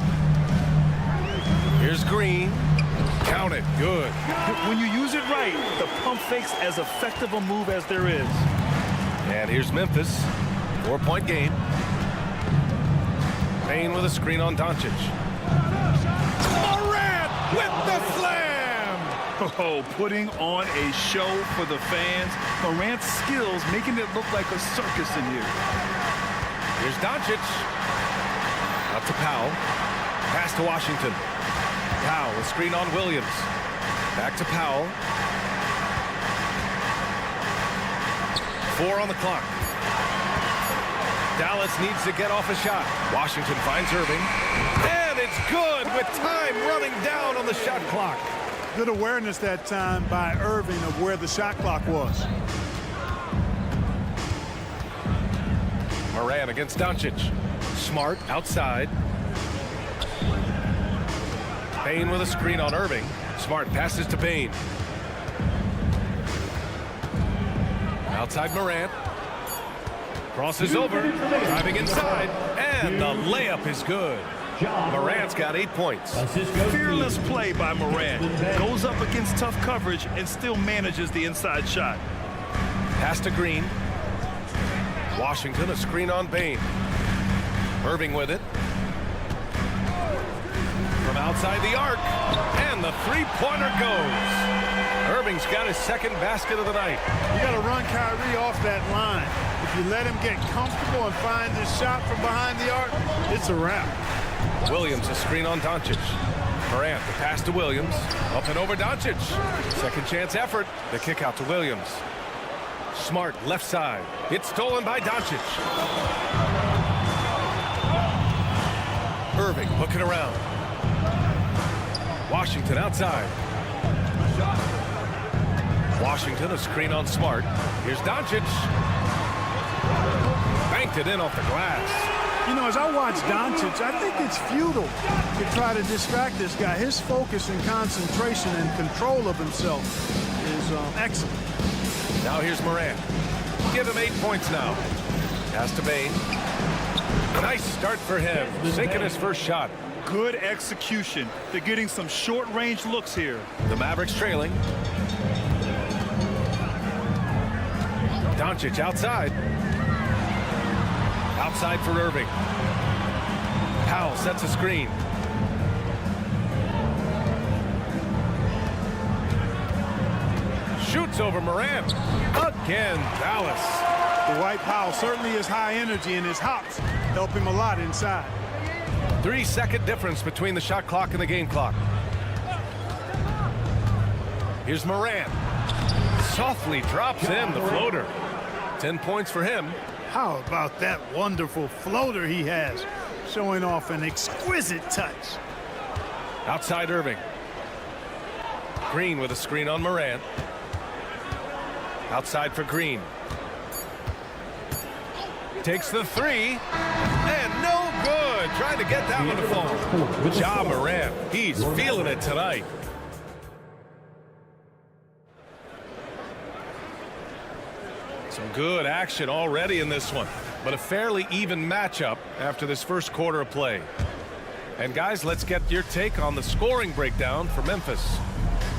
Here's Green. Count it. Good. When you use it right, the pump fake's as effective a move as there is. And here's Memphis. 4-point game. Bain with a screen on Doncic. Morant with the slam! Oh, putting on a show for the fans. Morant's skills making it look like a circus in here. Here's Doncic. Out to Powell. Pass to Washington. Powell, a screen on Williams. Back to Powell. 4 on the clock. Dallas needs to get off a shot. Washington finds Irving. And it's good with time running down on the shot clock. Good awareness that time by Irving of where the shot clock was. Moran against Doncic. Smart outside. Bain with a screen on Irving. Smart passes to Bain. Outside Morant. Crosses over. Driving inside. And the layup is good. Morant's got 8 points. Fearless play by Morant. Goes up against tough coverage and still manages the inside shot. Pass to Green. Washington, a screen on Bain. Irving with it. From outside the arc. And the three-pointer goes. Irving's got his second basket of the night. You got to run Kyrie off that line. If you let him get comfortable and find his shot from behind the arc, it's a wrap. Williams, a screen on Doncic. Morant, the pass to Williams. Up and over Doncic. Second chance effort. The kick out to Williams. Smart, left side. It's stolen by Doncic. Irving looking around. Washington outside. Washington, a screen on Smart. Here's Doncic. Banked it in off the glass. You know, as I watch Doncic, I think it's futile to try to distract this guy. His focus and concentration and control of himself is excellent. Now here's Morant. Give him 8 points now. Pass to Bain. Nice start for him. Sinking his first shot. Good execution. They're getting some short-range looks here. The Mavericks trailing. Doncic outside. Outside for Irving. Powell sets a screen. Shoots over Morant. Again, Dallas. Dwight Powell certainly is high energy, and his hops help him a lot inside. 3-second difference between the shot clock and the game clock. Here's Morant. Softly drops in the floater. 10 points for him. How about that wonderful floater he has, showing off an exquisite touch. Outside Irving. Green with a screen on Morant. Outside for Green. Takes the three. And no good. Trying to get that one to fall. Ja Morant. He's feeling it tonight. Some good action already in this one, but a fairly even matchup after this first quarter of play. And guys, let's get your take on the scoring breakdown for Memphis.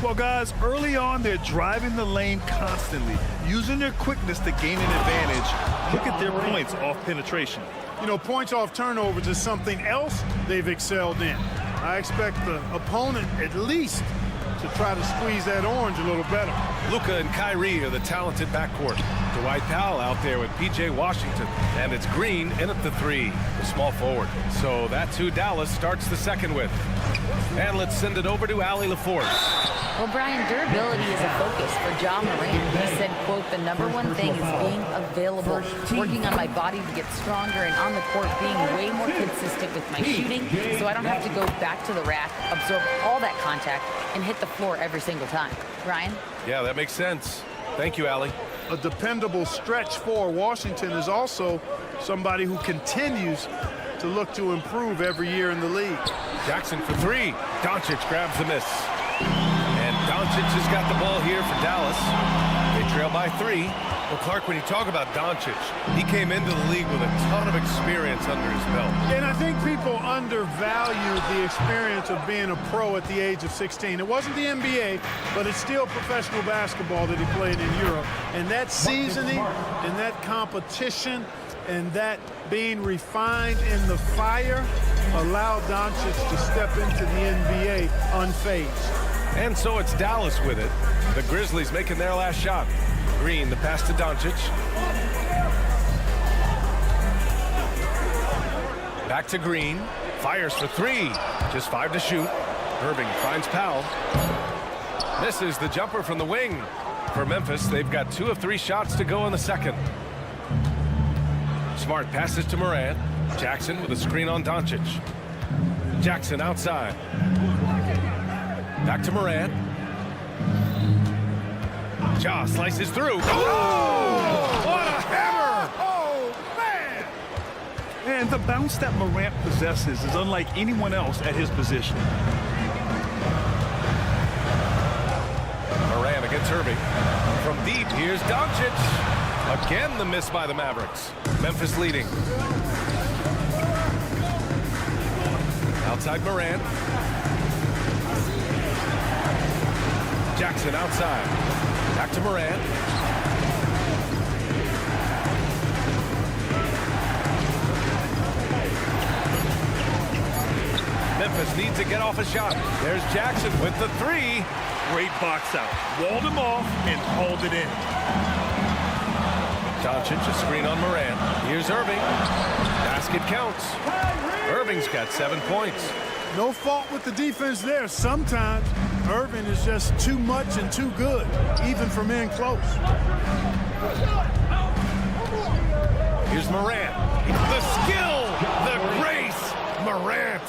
Well, guys, early on, they're driving the lane constantly, using their quickness to gain an advantage. Look at their points off penetration. You know, points off turnovers is something else they've excelled in. I expect the opponent at least to try to squeeze that orange a little better. Luka and Kyrie are the talented backcourt. Dwight Powell out there with P.J. Washington. And it's Green in at the three, the small forward. So that's who Dallas starts the second with. And let's send it over to Allie LaForce. Well, Brian, durability is a focus for Ja Morant. He said, quote, the #1 thing is being available, working on my body to get stronger, and on the court being way more consistent with my shooting so I don't have to go back to the rack, absorb all that contact, and hit the floor every single time. Ryan? Yeah, that makes sense. Thank you, Allie. A dependable stretch for Washington is also somebody who continues to look to improve every year in the league. Jackson for three. Doncic grabs the miss. And Doncic has got the ball here for Dallas. They trail by 3. Well, Clark, when you talk about Doncic, he came into the league with a ton of experience under his belt. And I think people undervalue the experience of being a pro at the age of 16. It wasn't the NBA, but it's still professional basketball that he played in Europe. And that seasoning and that competition and that being refined in the fire allowed Doncic to step into the NBA unfazed. And so it's Dallas with it. The Grizzlies making their last shot. Green, the pass to Doncic. Back to Green. Fires for 3. Just 5 to shoot. Irving finds Powell. Misses the jumper from the wing. For Memphis, they've got 2 of 3 shots to go in the second. Smart passes to Morant. Jackson with a screen on Doncic. Jackson outside. Back to Morant. Ja slices through. Oh! What a hammer! Oh, man! And the bounce that Morant possesses is unlike anyone else at his position. Morant against Irving. From deep, here's Doncic. Again, the miss by the Mavericks. Memphis leading. Outside Morant. Jackson outside. Back to Morant. Memphis needs to get off a shot. There's Jackson with the 3. Great box out. Walled him off and hauled it in. Doncic, a screen on Morant. Here's Irving. Basket counts. Irving's got 7 points. No fault with the defense there. Sometimes Irving is just too much and too good, even from in close. Here's Morant. The skill, the grace, Morant.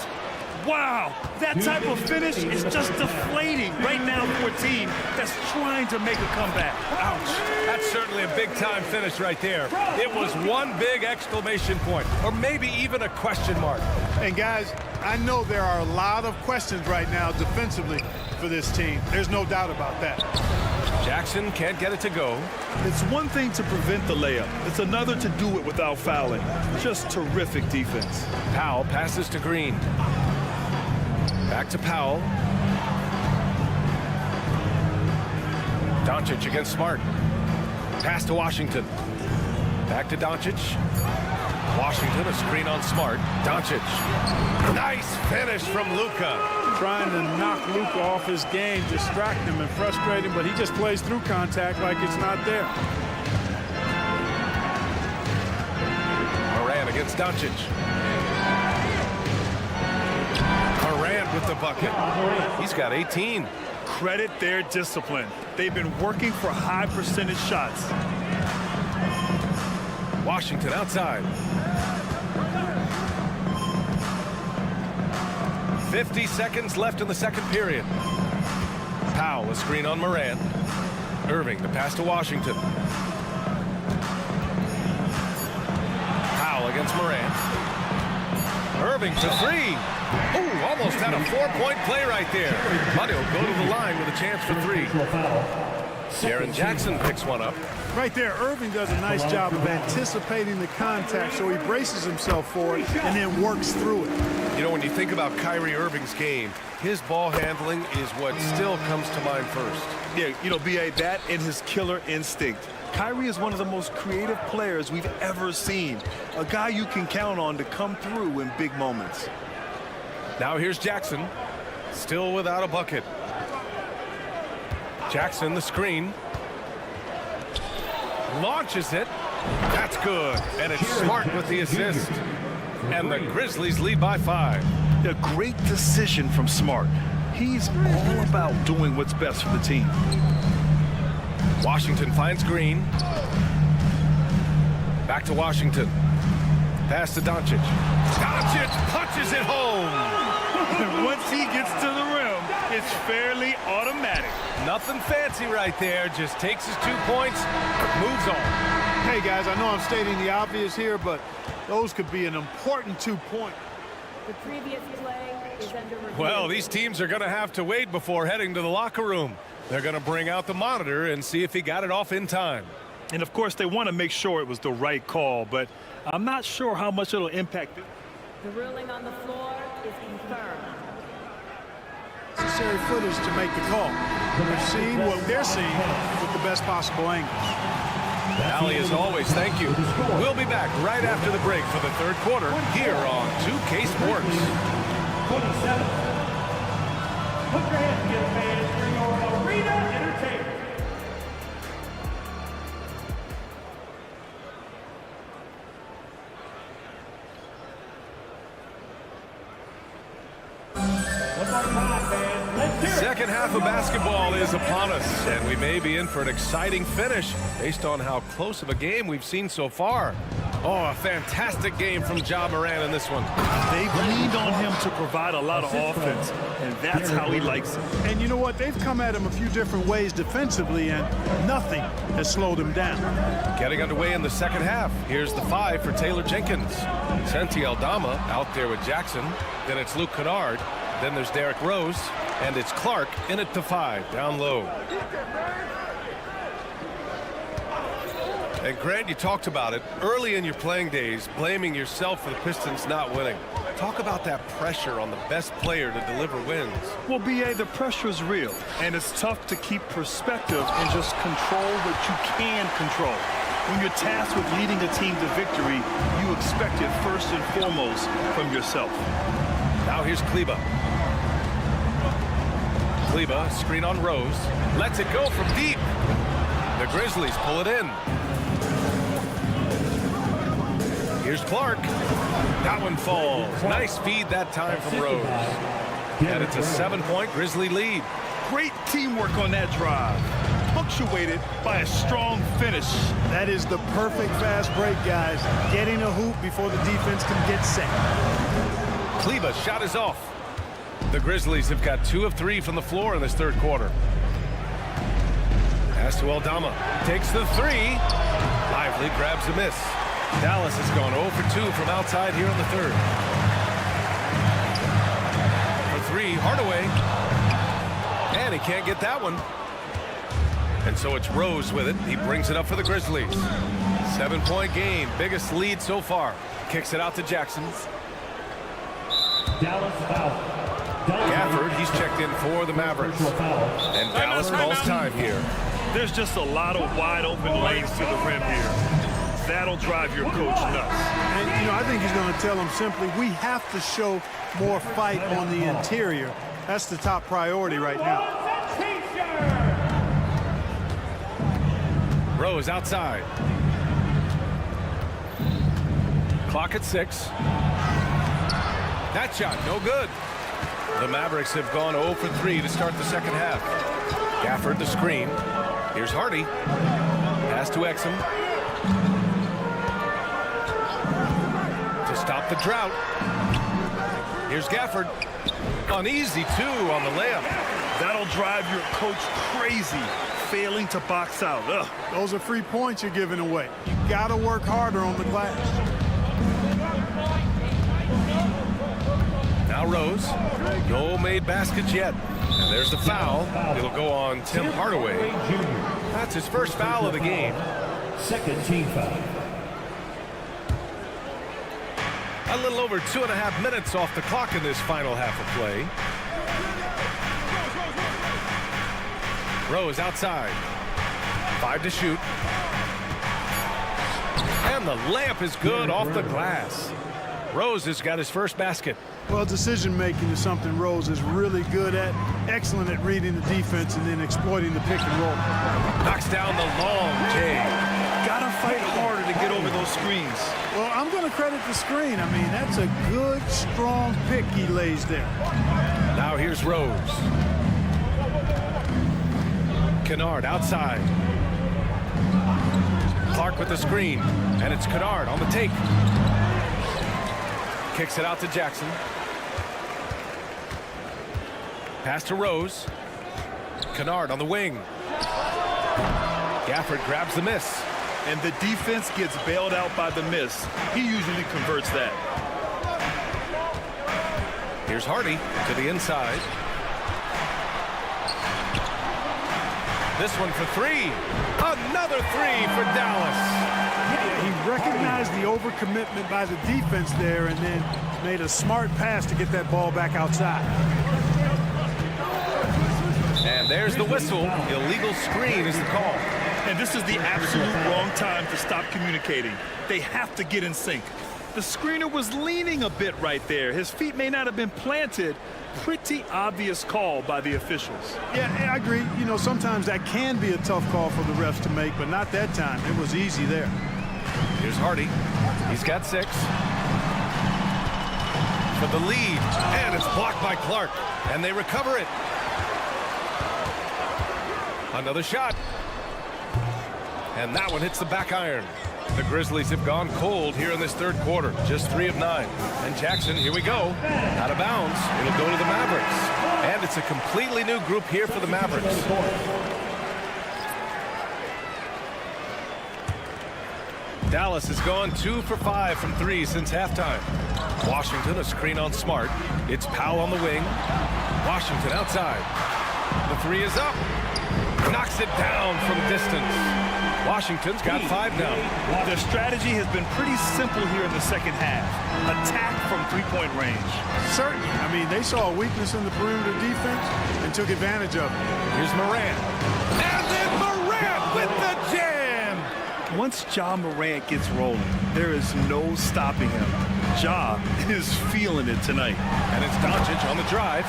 Wow, that type of finish is just deflating right now for a team that's trying to make a comeback. Ouch. That's certainly a big-time finish right there. It was one big exclamation point, or maybe even a question mark. And guys, I know there are a lot of questions right now defensively for this team. There's no doubt about that. Jackson can't get it to go. It's one thing to prevent the layup. It's another to do it without fouling. Just terrific defense. Powell passes to Green. Back to Powell. Doncic against Smart. Pass to Washington. Back to Doncic. Washington, a screen on Smart. Doncic. Nice finish from Luka. Trying to knock Luka off his game, distract him and frustrate him, but he just plays through contact like it's not there. Morant against Doncic. Morant with the bucket. He's got 18. credit their discipline. They've been working for high percentage shots. Washington outside. 50 seconds left in the second period. Powell, a screen on Moran. Irving, the pass to Washington. Powell against Moran. Irving to three. Ooh, almost had a 4-point play right there. Money will go to the line with a chance for three. Jaren Jackson picks one up. Right there, Irving does a nice job of anticipating the contact, so he braces himself for it and then works through it. You know, when you think about Kyrie Irving's game, his ball handling is what still comes to mind first. Yeah, you know, B.A., that and his killer instinct. Kyrie is one of the most creative players we've ever seen. A guy you can count on to come through in big moments. Now here's Jackson, still without a bucket. Jackson, the screen. Launches it. That's good. And it's Smart with the assist. And the Grizzlies lead by 5. A great decision from Smart. He's all about doing what's best for the team. Washington finds Green. Back to Washington. Pass to Doncic. Doncic punches it home. Once he gets to the rim, it's fairly automatic. Nothing fancy right there. Just takes his 2 points, moves on. Hey, guys, I know I'm stating the obvious here, but those could be an important 2 points. The previous play is under review. Well, these teams are going to have to wait before heading to the locker room. They're going to bring out the monitor and see if he got it off in time. And, of course, they want to make sure it was the right call, but I'm not sure how much it'll impact it. The ruling on the floor is confirmed. Necessary footage to make the call. They're seeing what they're seeing with the best possible angle. Ali, as always, thank you. We'll be back right after the break for the third quarter here on 2K Sports. 27. Put your hands together, fans, for your arena entertainment. Second half of basketball is upon us, and we may be in for an exciting finish based on how close of a game we've seen so far. Oh, a fantastic game from Ja Morant in this one. They've leaned on him to provide a lot of offense, and that's how he likes it. And you know what? They've come at him a few different ways defensively, and nothing has slowed him down. Getting underway in the second half. Here's the 5 for Taylor Jenkins. Santi Aldama out there with Jackson. Then it's Luke Kennard. Then there's Derrick Rose. And it's Clark in at the 5, down low. And Grant, you talked about it early in your playing days, blaming yourself for the Pistons not winning. Talk about that pressure on the best player to deliver wins. Well, B.A., the pressure is real, and it's tough to keep perspective and just control what you can control. When you're tasked with leading a team to victory, you expect it first and foremost from yourself. Now here's Kleba. Kleba, screen on Rose. Lets it go from deep. The Grizzlies pull it in. Here's Clark. That one falls. Nice feed that time from Rose. And it's a 7-point Grizzly lead. Great teamwork on that drive. Punctuated by a strong finish. That is the perfect fast break, guys. Getting a hoop before the defense can get set. Kleba's shot is off. The Grizzlies have got 2 of 3 from the floor in this third quarter. Pass to Aldama. Takes the 3. Lively grabs a miss. Dallas has gone 0 for 2 from outside here in the third. For 3, Hardaway. And he can't get that one. And so it's Rose with it. He brings it up for the Grizzlies. 7-point game. Biggest lead so far. Kicks it out to Jackson. Dallas foul. Gafford, he's checked in for the Mavericks. And Dallas calls time here. There's just a lot of wide open lanes to the rim here. That'll drive your coach nuts. And, you know, I think he's going to tell them simply, we have to show more fight on the interior. That's the top priority right now. Rose outside. Clock at 6. That shot, no good. The Mavericks have gone 0 for 3 to start the second half. Gafford the screen. Here's Hardy. Pass to Exum. To stop the drought. Here's Gafford. Uneasy, too, on the layup. That'll drive your coach crazy, failing to box out. Ugh. Those are free points you're giving away. You got to work harder on the glass. Now Rose. No made baskets yet. And there's the foul. It'll go on Tim Hardaway. That's his first foul of the game. Second team foul. A little over 2.5 minutes off the clock in this final half of play. Rose outside. 5 to shoot. And the layup is good off the glass. Rose has got his first basket. Well, decision-making is something Rose is really good at. Excellent at reading the defense and then exploiting the pick and roll. Knocks down the long J. Gotta fight harder to get over those screens. Well, I'm going to credit the screen. I mean, that's a good, strong pick he lays there. Now here's Rose. Kennard outside. Clark with the screen. And it's Kennard on the take. Kicks it out to Jackson. Pass to Rose. Kennard on the wing. Gafford grabs the miss. And the defense gets bailed out by the miss. He usually converts that. Here's Hardy to the inside. This one for 3. Another 3 for Dallas. He recognized the overcommitment by the defense there and then made a smart pass to get that ball back outside. And there's the whistle. Illegal screen is the call. And this is the absolute wrong time to stop communicating. They have to get in sync. The screener was leaning a bit right there. His feet may not have been planted. Pretty obvious call by the officials. Yeah, I agree. You know, sometimes that can be a tough call for the refs to make, but not that time. It was easy there. Here's Hardy. He's got 6. For the lead. And it's blocked by Clark. And they recover it. Another shot. And that one hits the back iron. The Grizzlies have gone cold here in this third quarter. Just 3 of 9. And Jackson, here we go. Out of bounds. It'll go to the Mavericks. And it's a completely new group here for the Mavericks. Dallas has gone 2 for 5 from 3 since halftime. Washington, a screen on Smart. It's Powell on the wing. Washington outside. The 3 is up. Knocks it down from distance. Washington's got 5 now. Their strategy has been pretty simple here in the second half. Attack from three-point range. Certainly. I mean, they saw a weakness in the perimeter defense and took advantage of it. Here's Morant. And then Morant with the jam. Once Ja Morant gets rolling, there is no stopping him. Ja is feeling it tonight. And it's Doncic on the drive.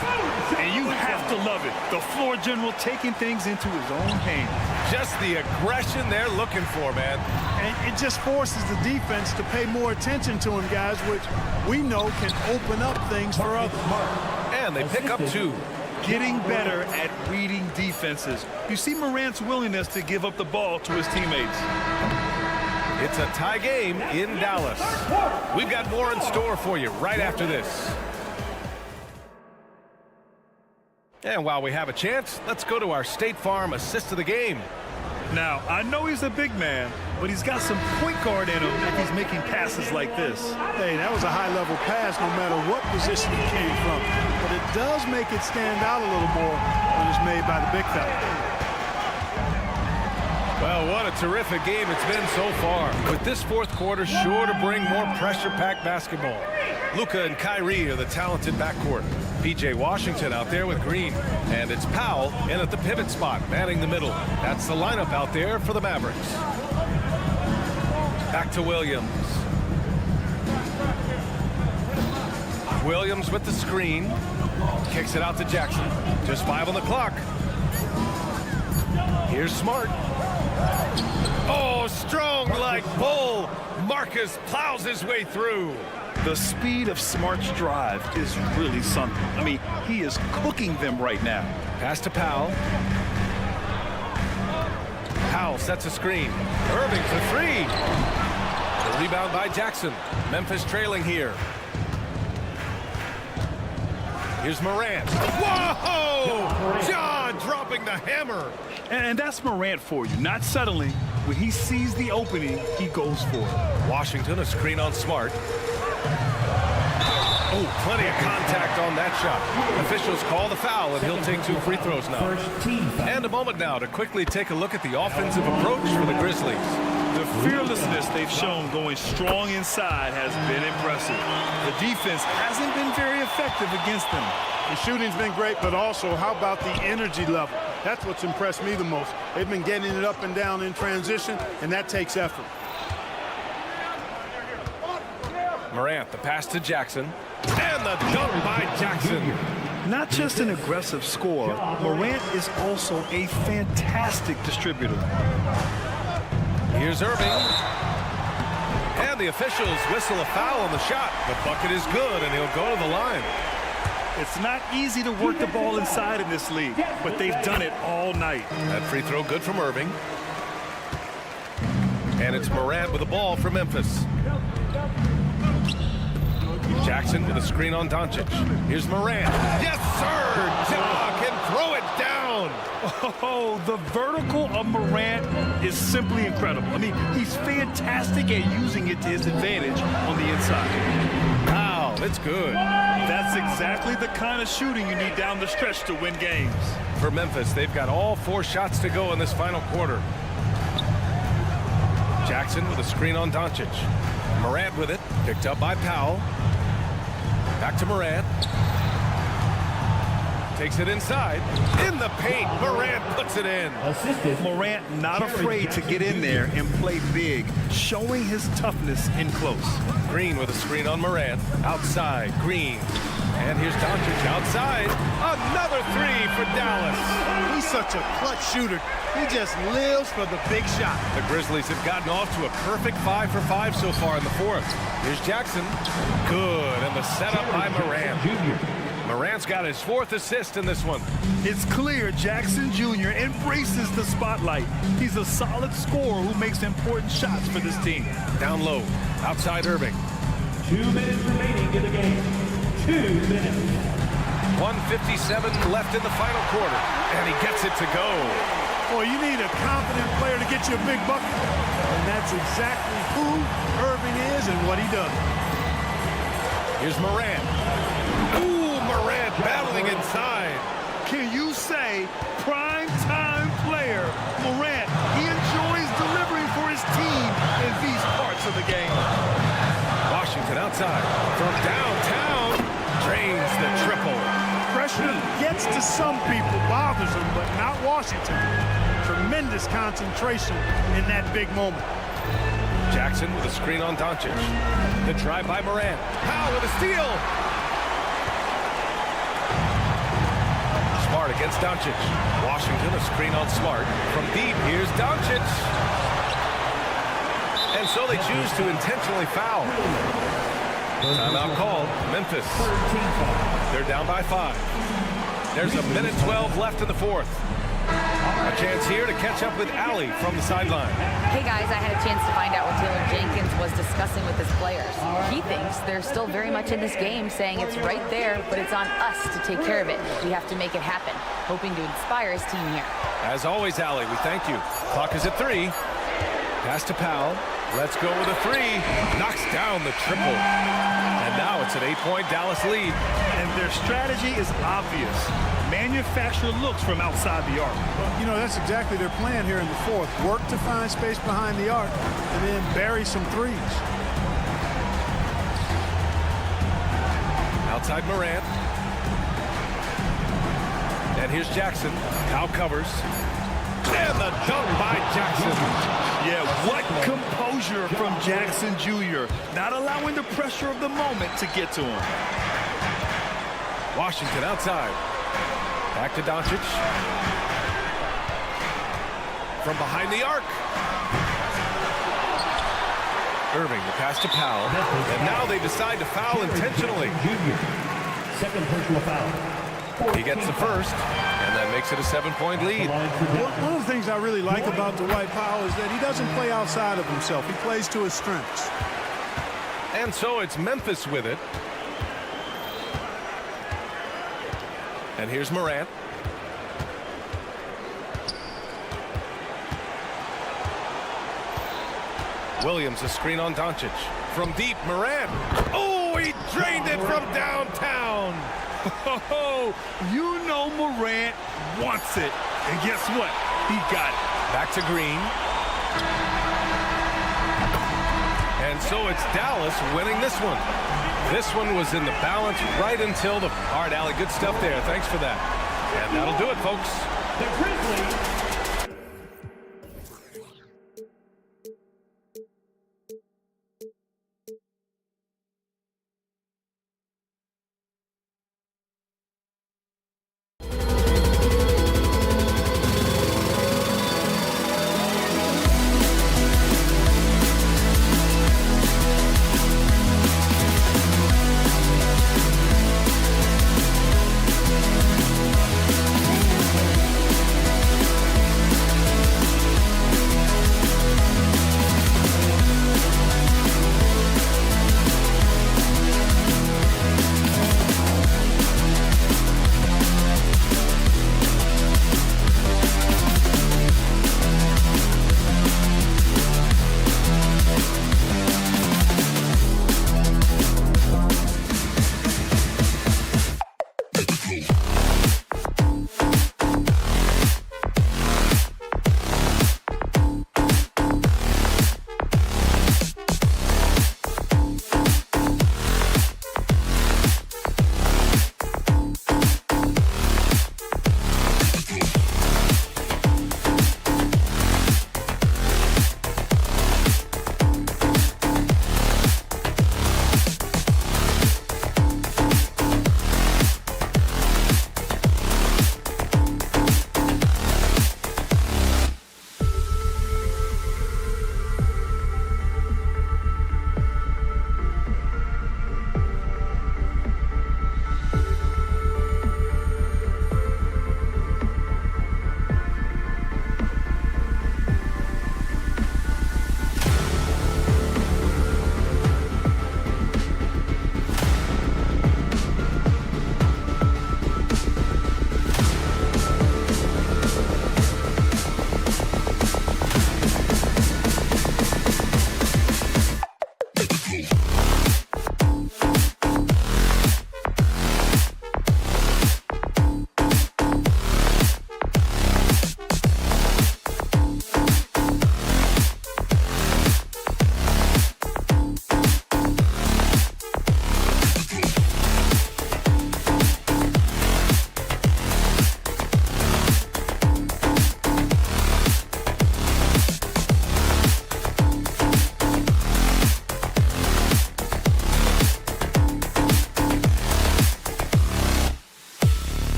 And you have to love it. The floor general taking things into his own hands. Just the aggression they're looking for, man. And it just forces the defense to pay more attention to him, guys, which we know can open up things for others. And they pick up 2. Getting better at reading defenses. You see Morant's willingness to give up the ball to his teammates. It's a tie game in Dallas. We've got more in store for you right after this. And while we have a chance, let's go to our State Farm assist of the game. Now, I know he's a big man, but he's got some point guard in him if he's making passes like this. Hey, that was a high-level pass no matter what position it came from. But it does make it stand out a little more when it's made by the big fella. Well, what a terrific game it's been so far. With this fourth quarter sure to bring more pressure-packed basketball. Luka and Kyrie are the talented backcourt. P.J. Washington out there with Green. And it's Powell in at the pivot spot, manning the middle. That's the lineup out there for the Mavericks. Back to Williams. Williams with the screen. Kicks it out to Jackson. Just 5 on the clock. Here's Smart. Oh, strong like bull. Marcus plows his way through. The speed of Smart's drive is really something. I mean, he is cooking them right now. Pass to Powell. Powell sets a screen. Irving for three. The rebound by Jackson. Memphis trailing here. Here's Morant. Whoa! John dropping the hammer. And that's Morant for you, not settling. When he sees the opening, he goes for it. Washington, a screen on Smart. Oh, plenty of contact on that shot. Officials call the foul, and he'll take 2 free throws now. And a moment now to quickly take a look at the offensive approach for the Grizzlies. The fearlessness they've shown going strong inside has been impressive. The defense hasn't been very effective against them. The shooting's been great, but also how about the energy level? That's what's impressed me the most. They've been getting it up and down in transition, and that takes effort. Morant, the pass to Jackson. And the dunk by Jackson. Not just an aggressive scorer, Morant is also a fantastic distributor. Here's Irving. And the officials whistle a foul on the shot. The bucket is good, and he'll go to the line. It's not easy to work the ball inside in this league, but they've done it all night. That free throw good from Irving. And it's Morant with the ball for Memphis. Jackson with a screen on Doncic. Here's Morant. Yes, sir! Ja can throw it down. Oh, the vertical of Morant is simply incredible. I mean, he's fantastic at using it to his advantage on the inside. Wow, that's good. That's exactly the kind of shooting you need down the stretch to win games. For Memphis, they've got all 4 shots to go in this final quarter. Jackson with a screen on Doncic. Morant with it, picked up by Powell. Back to Morant. Takes it inside. In the paint, Morant puts it in. Morant not afraid to get in there and play big, showing his toughness in close. Green with a screen on Morant. Outside, Green. And here's Doncic outside. Another 3 for Dallas. He's such a clutch shooter. He just lives for the big shot. The Grizzlies have gotten off to a perfect 5 for 5 so far in the 4th. Here's Jackson. Good, and the setup by Morant. Morant's got his 4th assist in this one. It's clear Jackson Jr. embraces the spotlight. He's a solid scorer who makes important shots for this team. Down low, outside Irving. 2 minutes remaining in the game. 2 minutes. 1:57 left in the final quarter, and he gets it to go. Boy, you need a confident player to get you a big bucket. And that's exactly who Irving is and what he does. Here's Morant. Ooh, Morant battling inside. Can you say prime time player Morant? He enjoys delivering for his team in these parts of the game. Washington outside. From downtown, drains the triple. Pressure gets to some people, bothers them, but not Washington. Tremendous concentration in that big moment. Jackson with a screen on Doncic. The drive by Morant. Powell with a steal. Smart against Doncic. Washington a screen on Smart. From deep, here's Doncic. And so they choose to intentionally foul. Timeout called. Memphis. They're down by 5. There's a minute 12 left in the 4th. A chance here to catch up with Allie from the sideline. Hey guys, I had a chance to find out what Taylor Jenkins was discussing with his players. He thinks they're still very much in this game, saying it's right there, but it's on us to take care of it. We have to make it happen, hoping to inspire his team here. As always, Allie, we thank you. Clock is at 3. Pass to Powell. Let's go with a 3. Knocks down the triple. And now it's an 8-point Dallas lead. And their strategy is obvious. Manufacture looks from outside the arc. Well, you know, that's exactly their plan here in the 4th. Work to find space behind the arc and then bury some threes. Outside Morant. And here's Jackson. Powell covers. And the dunk by Jackson. Yeah, what composure from Jackson Jr. Not allowing the pressure of the moment to get to him. Washington outside. Back to Doncic. From behind the arc. Irving, the pass to Powell. And now they decide to foul intentionally. Second personal foul. He gets the first, and that makes it a 7-point lead. One of the things I really like about Dwight Powell is that he doesn't play outside of himself. He plays to his strengths. And so it's Memphis with it. And here's Morant. Williams, a screen on Doncic. From deep, Morant. Oh, he drained it from downtown. Oh, you know Morant wants it. And guess what? He got it. Back to Green. And so it's Dallas winning this one. This one was in the balance right until the hard alley. Good stuff there. Thanks for that. And that'll do it, folks. The Grizzlies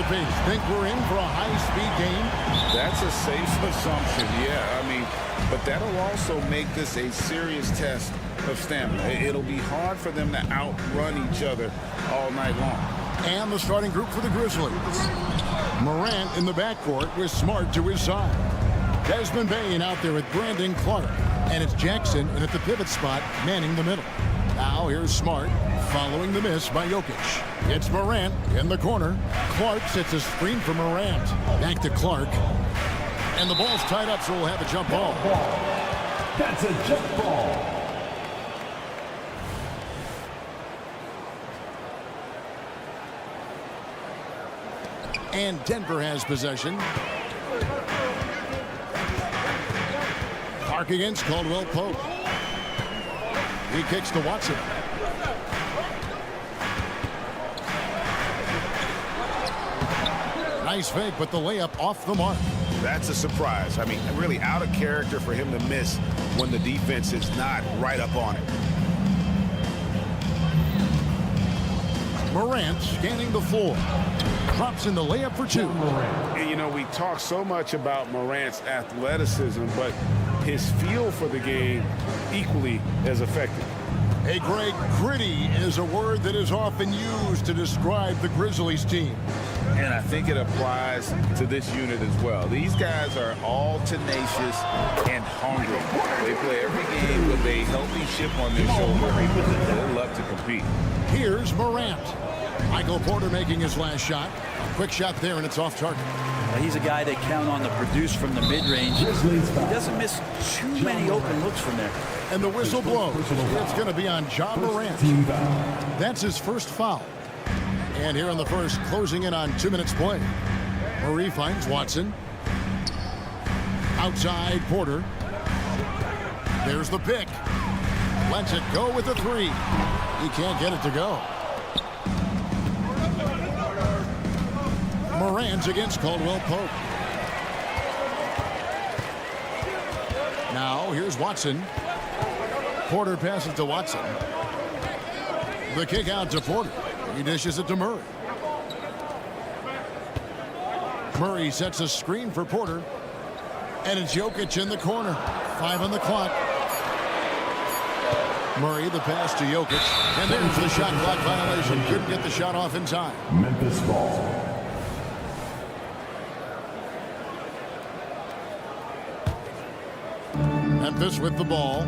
face. Think we're in for a high-speed game? That's a safe assumption, yeah. I mean, but that'll also make this a serious test of stamina. It'll be hard for them to outrun each other all night long. And the starting group for the Grizzlies. Morant in the backcourt with Smart to his side. Desmond Bain out there with Brandon Clark. And it's Jackson in at the pivot spot, manning the middle. Now here's Smart following the miss by Jokic. It's Morant in the corner. Clark sets a screen for Morant. Back to Clark. And the ball's tied up, so we'll have a jump ball. That's a jump ball. And Denver has possession. Clark against Caldwell Pope. He kicks to Watson. Nice fake, but the layup off the mark. That's a surprise. I mean, really out of character for him to miss when the defense is not right up on it. Morant scanning the floor. Drops in the layup for two. And, you know, we talk so much about Morant's athleticism, but his feel for the game equally as effective. Hey, Greg, gritty is a word that is often used to describe the Grizzlies team. And I think it applies to this unit as well. These guys are all tenacious and hungry. They play every game with a healthy chip on their shoulder. They love to compete. Here's Morant. Michael Porter making his last shot. A quick shot there, and it's off target. He's a guy they count on to produce from the mid-range. He doesn't miss too many open looks from there. And the whistle blows. It's going to be on Ja Morant. That's his first foul. And here in the first, closing in on 2 minutes play. Murray finds Watson. Outside Porter. There's the pick. Lets it go with a three. He can't get it to go. Morant against Caldwell Pope. Now here's Watson. Porter passes to Watson. The kick out to Porter. He dishes it to Murray. Murray sets a screen for Porter. And it's Jokic in the corner. 5 on the clock. Murray, the pass to Jokic. And there's the shot clock violation. Couldn't get the shot off in time. Memphis ball. Memphis with the ball.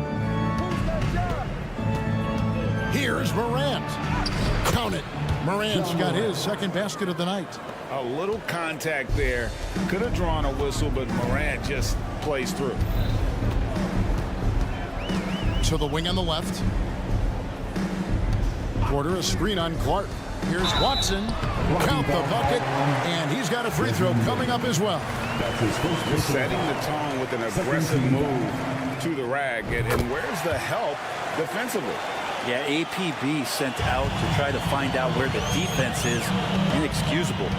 Here's Morant. Count it. Morant's got his second basket of the night. A little contact there. Could have drawn a whistle, but Morant just plays through. To the wing on the left. Porter, a screen on Clark. Here's Watson. Count the bucket. And he's got a free throw coming up as well. Setting the tone with an aggressive move to the rag. And where's the help defensively? Yeah, APB sent out to try to find out where the defense is. Inexcusable.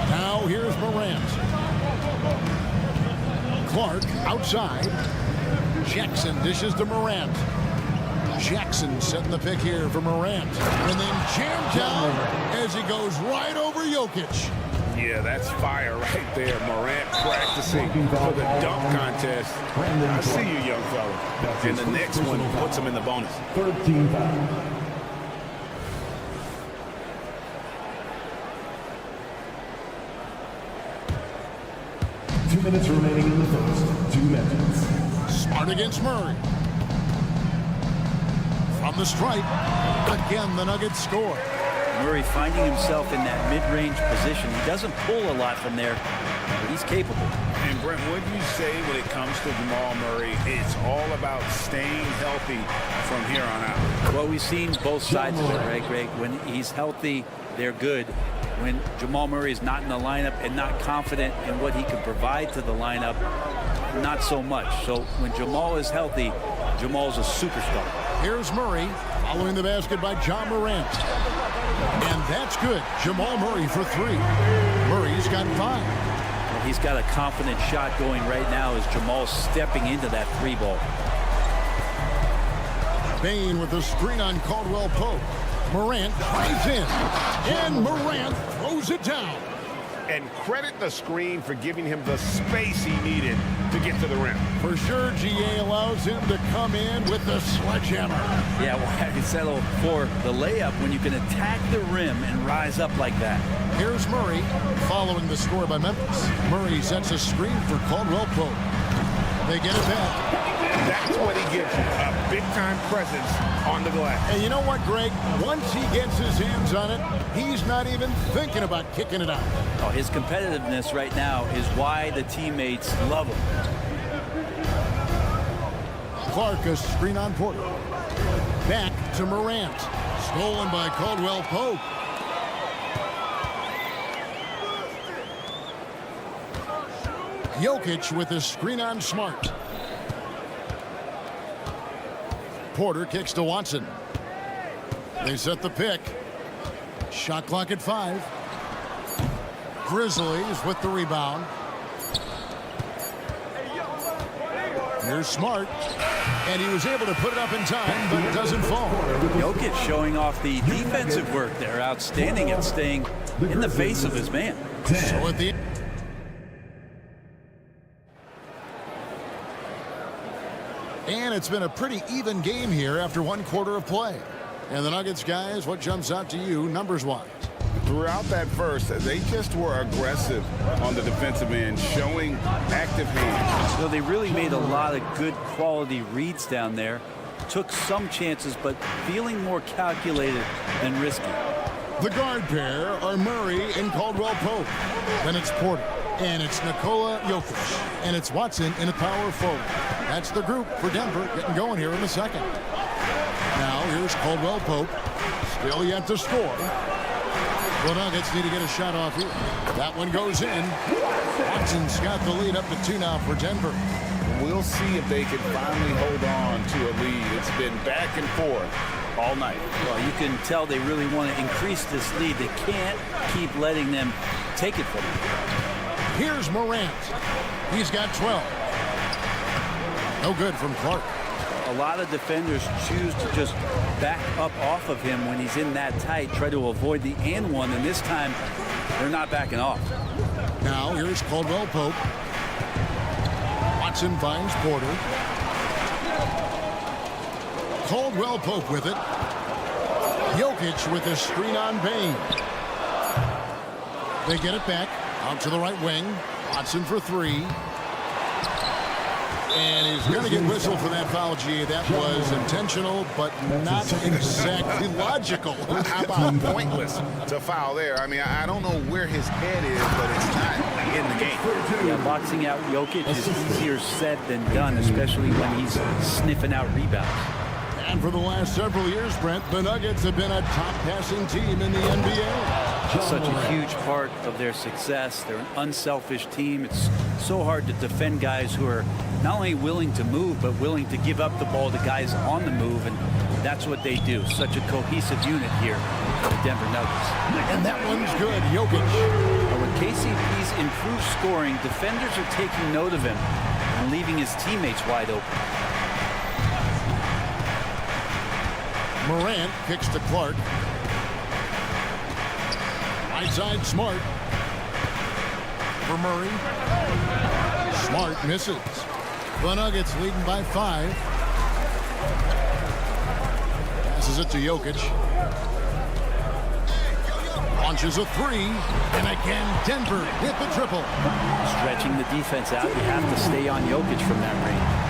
Now here's Morant. Clark outside. Jackson dishes to Morant. Jackson setting the pick here for Morant. And then jammed down as he goes right over Jokic. Yeah, that's fire right there. Morant practicing for the dunk contest. I see you, young fella. And the next one puts him in the bonus. 13 foul. Two minutes remaining in the first. 2 minutes. Smart against Murray. From the stripe. Again, the Nuggets score. Murray finding himself in that mid-range position. He doesn't pull a lot from there, but he's capable. And Brent, what do you say when it comes to Jamal Murray? It's all about staying healthy from here on out. Well, we've seen both sides of it, right, Greg? When he's healthy, they're good. When Jamal Murray is not in the lineup and not confident in what he can provide to the lineup, not so much. So when Jamal is healthy, Jamal's a superstar. Here's Murray following the basket by Ja Morant. And that's good. Jamal Murray for 3. Murray's got 5. Well, he's got a confident shot going right now as Jamal's stepping into that 3 ball. Bain with the screen on Caldwell Pope. Morant drives in. And Morant throws it down. and credit the screen for giving him the space he needed to get to the rim. For sure, GA allows him to come in with the sledgehammer. Yeah, why well, settle for the layup when you can attack the rim and rise up like that? Here's Murray following the score by Memphis. Murray sets a screen for Caldwell Pope. They get it back. That's what he gives you, a big-time presence on the glass. And you know what, Greg? Once he gets his hands on it, he's not even thinking about kicking it out. Oh, his competitiveness right now is why the teammates love him. Clark, a screen on Porter. Back to Morant. Stolen by Caldwell Pope. Jokic with a screen on Smart. Porter kicks to Watson. They set the pick. Shot clock at 5. Grizzlies with the rebound. Here's Smart. And he was able to put it up in time, but it doesn't fall. Jokic showing off the defensive work there. Outstanding at staying in the face of his man. So at the And it's been a pretty even game here after 1 quarter of play. And the Nuggets, guys, what jumps out to you numbers-wise? Throughout that first, they just were aggressive on the defensive end, showing active hands. So they really made a lot of good quality reads down there. Took some chances, but feeling more calculated than risky. The guard pair are Murray and Caldwell Pope. Then it's Porter. And it's Nikola Jokic. And it's Watson in a power forward. That's the group for Denver getting going here in the second. Now here's Caldwell Pope. Still yet to score. The Nuggets need to get a shot off here. That one goes in. Watson's got the lead up to 2 now for Denver. We'll see if they can finally hold on to a lead. It's been back and forth all night. Well, you can tell they really want to increase this lead. They can't keep letting them take it from them. Here's Morant. He's got 12. No good from Clark. A lot of defenders choose to just back up off of him when he's in that tight, try to avoid the and one, and this time they're not backing off. Now here's Caldwell Pope. Watson finds Porter. Caldwell Pope with it. Jokic with a screen on Bain. They get it back. Out to the right wing. Watson for 3. And he's going to get whistled for that foul, G. That was intentional, but not exactly logical. How about pointless to foul there? I mean, I don't know where his head is, but it's not in the game. Yeah, boxing out Jokic is easier said than done, especially when he's sniffing out rebounds. And for the last several years, Brent, the Nuggets have been a top passing team in the NBA. Such a huge part of their success. They're an unselfish team. It's so hard to defend guys who are not only willing to move, but willing to give up the ball to guys on the move, and that's what they do. Such a cohesive unit here for the Denver Nuggets. And that one's good. Jokic. With KCP's improved scoring, defenders are taking note of him and leaving his teammates wide open. Morant kicks to Clark. Right side, Smart. For Murray. Smart misses. The Nuggets leading by 5. Passes it to Jokic. Launches a 3. And again, Denver hit the triple. Stretching the defense out. You have to stay on Jokic from that range.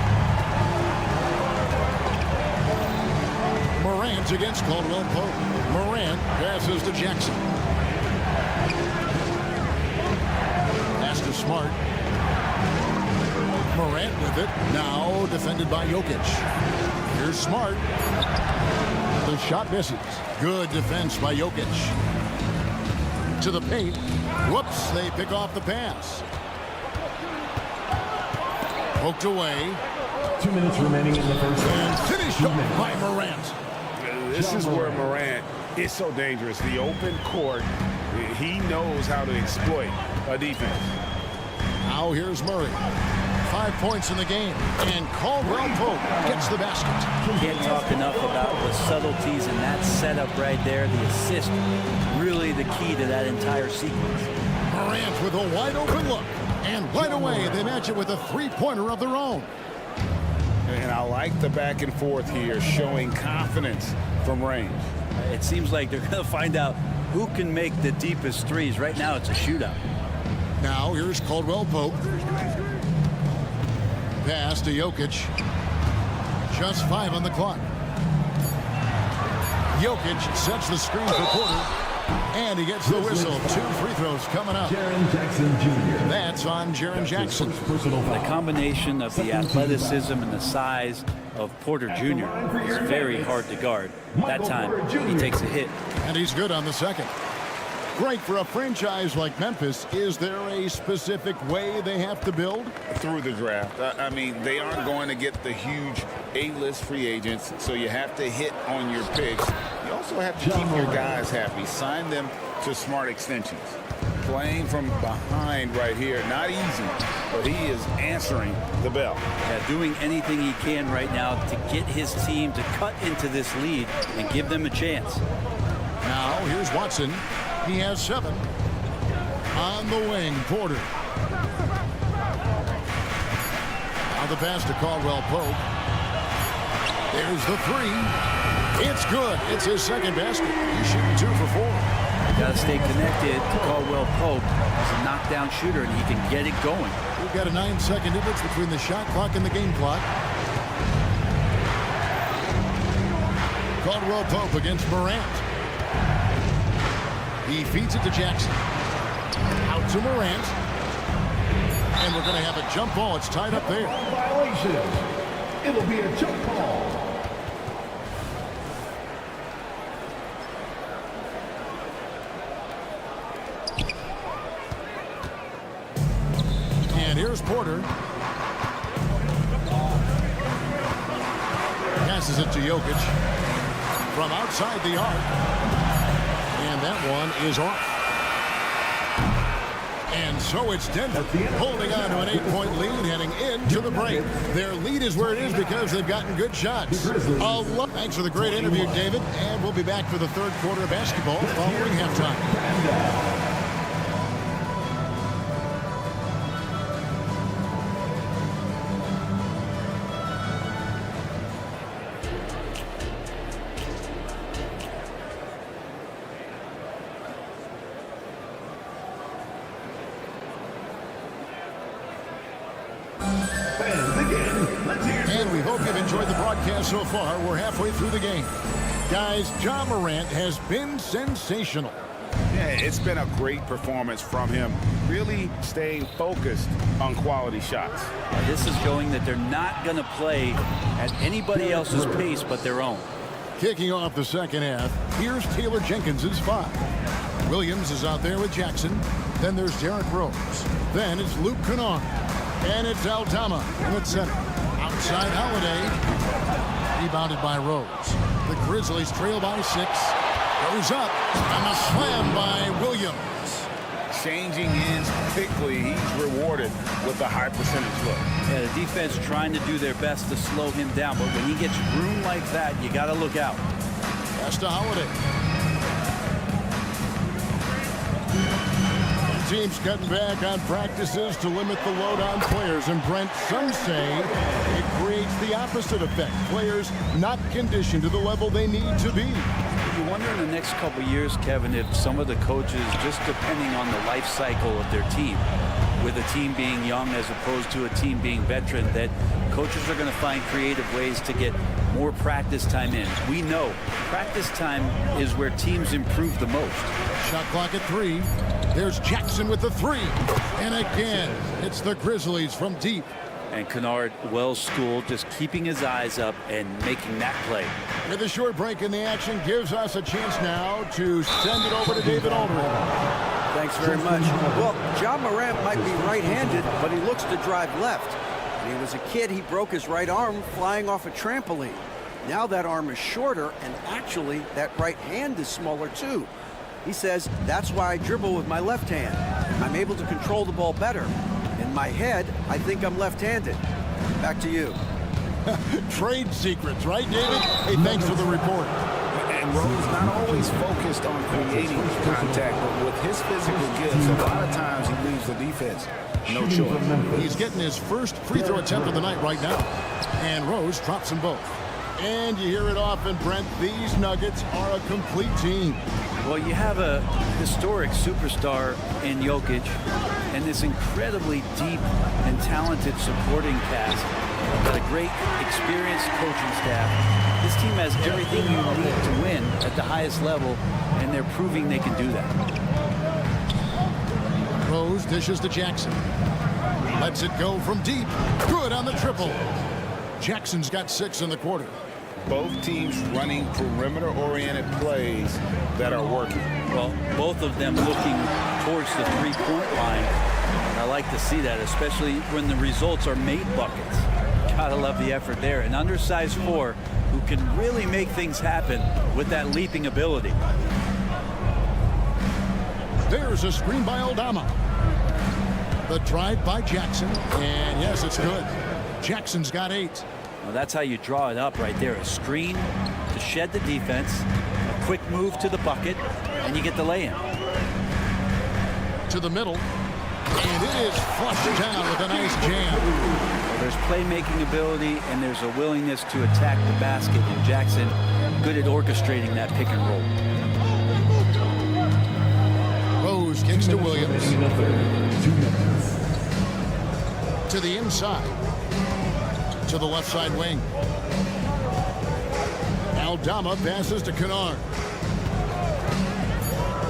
Morant against Caldwell Pope. Morant passes to Jackson. Pass to Smart. Morant with it. Now defended by Jokic. Here's Smart. The shot misses. Good defense by Jokic. To the paint. Whoops, they pick off the pass. Poked away. 2 minutes remaining in the first half. And finished up by Morant. This is where Morant is so dangerous. The open court, he knows how to exploit a defense. Now here's Murray. 5 points in the game. And Caldwell Pope gets the basket. Can't talk enough about the subtleties in that setup right there. The assist, really the key to that entire sequence. Morant with a wide open look. And right away, they match it with a three-pointer of their own. And I like the back and forth here, showing confidence from range. It seems like they're going to find out who can make the deepest threes. Right now, it's a shootout. Now, here's Caldwell Pope. Pass to Jokic. Just 5 on the clock. Jokic sets the screen for Porter. And he gets the whistle. 2 free throws coming up. Jaren Jackson Jr. That's on Jaren Jackson. The combination of the athleticism and the size of Porter Jr. is very hard to guard. That time, he takes a hit. And he's good on the second. Great for a franchise like Memphis. Is there a specific way they have to build? Through the draft. I mean, they aren't going to get the huge A-list free agents, so you have to hit on your picks. You also have to keep your guys happy. Sign them to smart extensions. Playing from behind right here, not easy, but he is answering the bell. Yeah, doing anything he can right now to get his team to cut into this lead and give them a chance. Now, here's Watson. He has 7. On the wing, Porter. Now the pass to Caldwell Pope. There's the 3. It's good. It's his second basket. He's shooting 2 for 4. Got to stay connected to Caldwell Pope. He's a knockdown shooter, and he can get it going. We've got a 9-second difference between the shot clock and the game clock. Caldwell Pope against Morant. He feeds it to Jackson. Out to Morant. And we're going to have a jump ball. It's tied up there. Violation. It'll be a jump ball. And here's Porter. Passes it to Jokic. From outside the arc. And that one is off. And so it's Denver holding on to an 8-point lead heading into the break. Their lead is where it is because they've gotten good shots. Thanks for the great interview, David. And we'll be back for the third quarter of basketball following halftime. And we hope you've enjoyed the broadcast so far. We're halfway through the game. Guys, Ja Morant has been sensational. Yeah, it's been a great performance from him. Really staying focused on quality shots. This is showing that they're not going to play at anybody else's pace but their own. Kicking off the second half, here's Taylor Jenkins' 5. Williams is out there with Jackson. Then there's Derrick Rose. Then it's Luke Kennard. And it's Aldama in the center. Outside Holiday. Rebounded by Rose. The Grizzlies trail by 6. Goes up. And a slam by Williams. Changing ends quickly. He's rewarded with a high percentage look. Yeah, the defense trying to do their best to slow him down. But when he gets room like that, you got to look out. Pass to Holiday. Teams cutting back on practices to limit the load on players. And Brent, some say it creates the opposite effect. Players not conditioned to the level they need to be. You wonder in the next couple years, Kevin, if some of the coaches, just depending on the life cycle of their team, with a team being young as opposed to a team being veteran, that coaches are going to find creative ways to get more practice time in. We know practice time is where teams improve the most. Shot clock at 3. There's Jackson with the 3. And again, it's the Grizzlies from deep. And Kennard, well schooled, just keeping his eyes up and making that play. With a short break in the action, gives us a chance now to send it over to David Aldridge. Thanks very much. Well, Ja Morant might be right-handed, but he looks to drive left. When he was a kid, he broke his right arm flying off a trampoline. Now that arm is shorter, and actually, that right hand is smaller too. He says, that's why I dribble with my left hand. I'm able to control the ball better. In my head, I think I'm left-handed. Back to you. Trade secrets, right, David? Hey, thanks for the report. And And Rose not always focused on creating contact, but with his physical gifts, a lot of times he leaves the defense no choice. He's getting his first free throw attempt of the night right now. And Rose drops them both. And you hear it often, Brent, these Nuggets are a complete team. Well, you have a historic superstar in Jokic and this incredibly deep and talented supporting cast. Got a great, experienced coaching staff. This team has everything you need to win at the highest level, and they're proving they can do that. Rose dishes to Jackson. Lets it go from deep. Good on the triple. Jackson's got 6 in the quarter. Both teams running perimeter-oriented plays that are working. Well, both of them looking towards the three-point line. And I like to see that, especially when the results are made buckets. Gotta love the effort there. An undersized 4 who can really make things happen with that leaping ability. There's a screen by Aldama. The drive by Jackson, and yes, it's good. Jackson's got 8. Well, that's how you draw it up right there. A screen to shed the defense, a quick move to the bucket, and you get the lay-in. To the middle, and it is flushed down with a nice jam. Well, there's playmaking ability, and there's a willingness to attack the basket, and Jackson good at orchestrating that pick and roll. Rose kicks to Williams. To the inside. To the left side wing. Aldama passes to Kennard.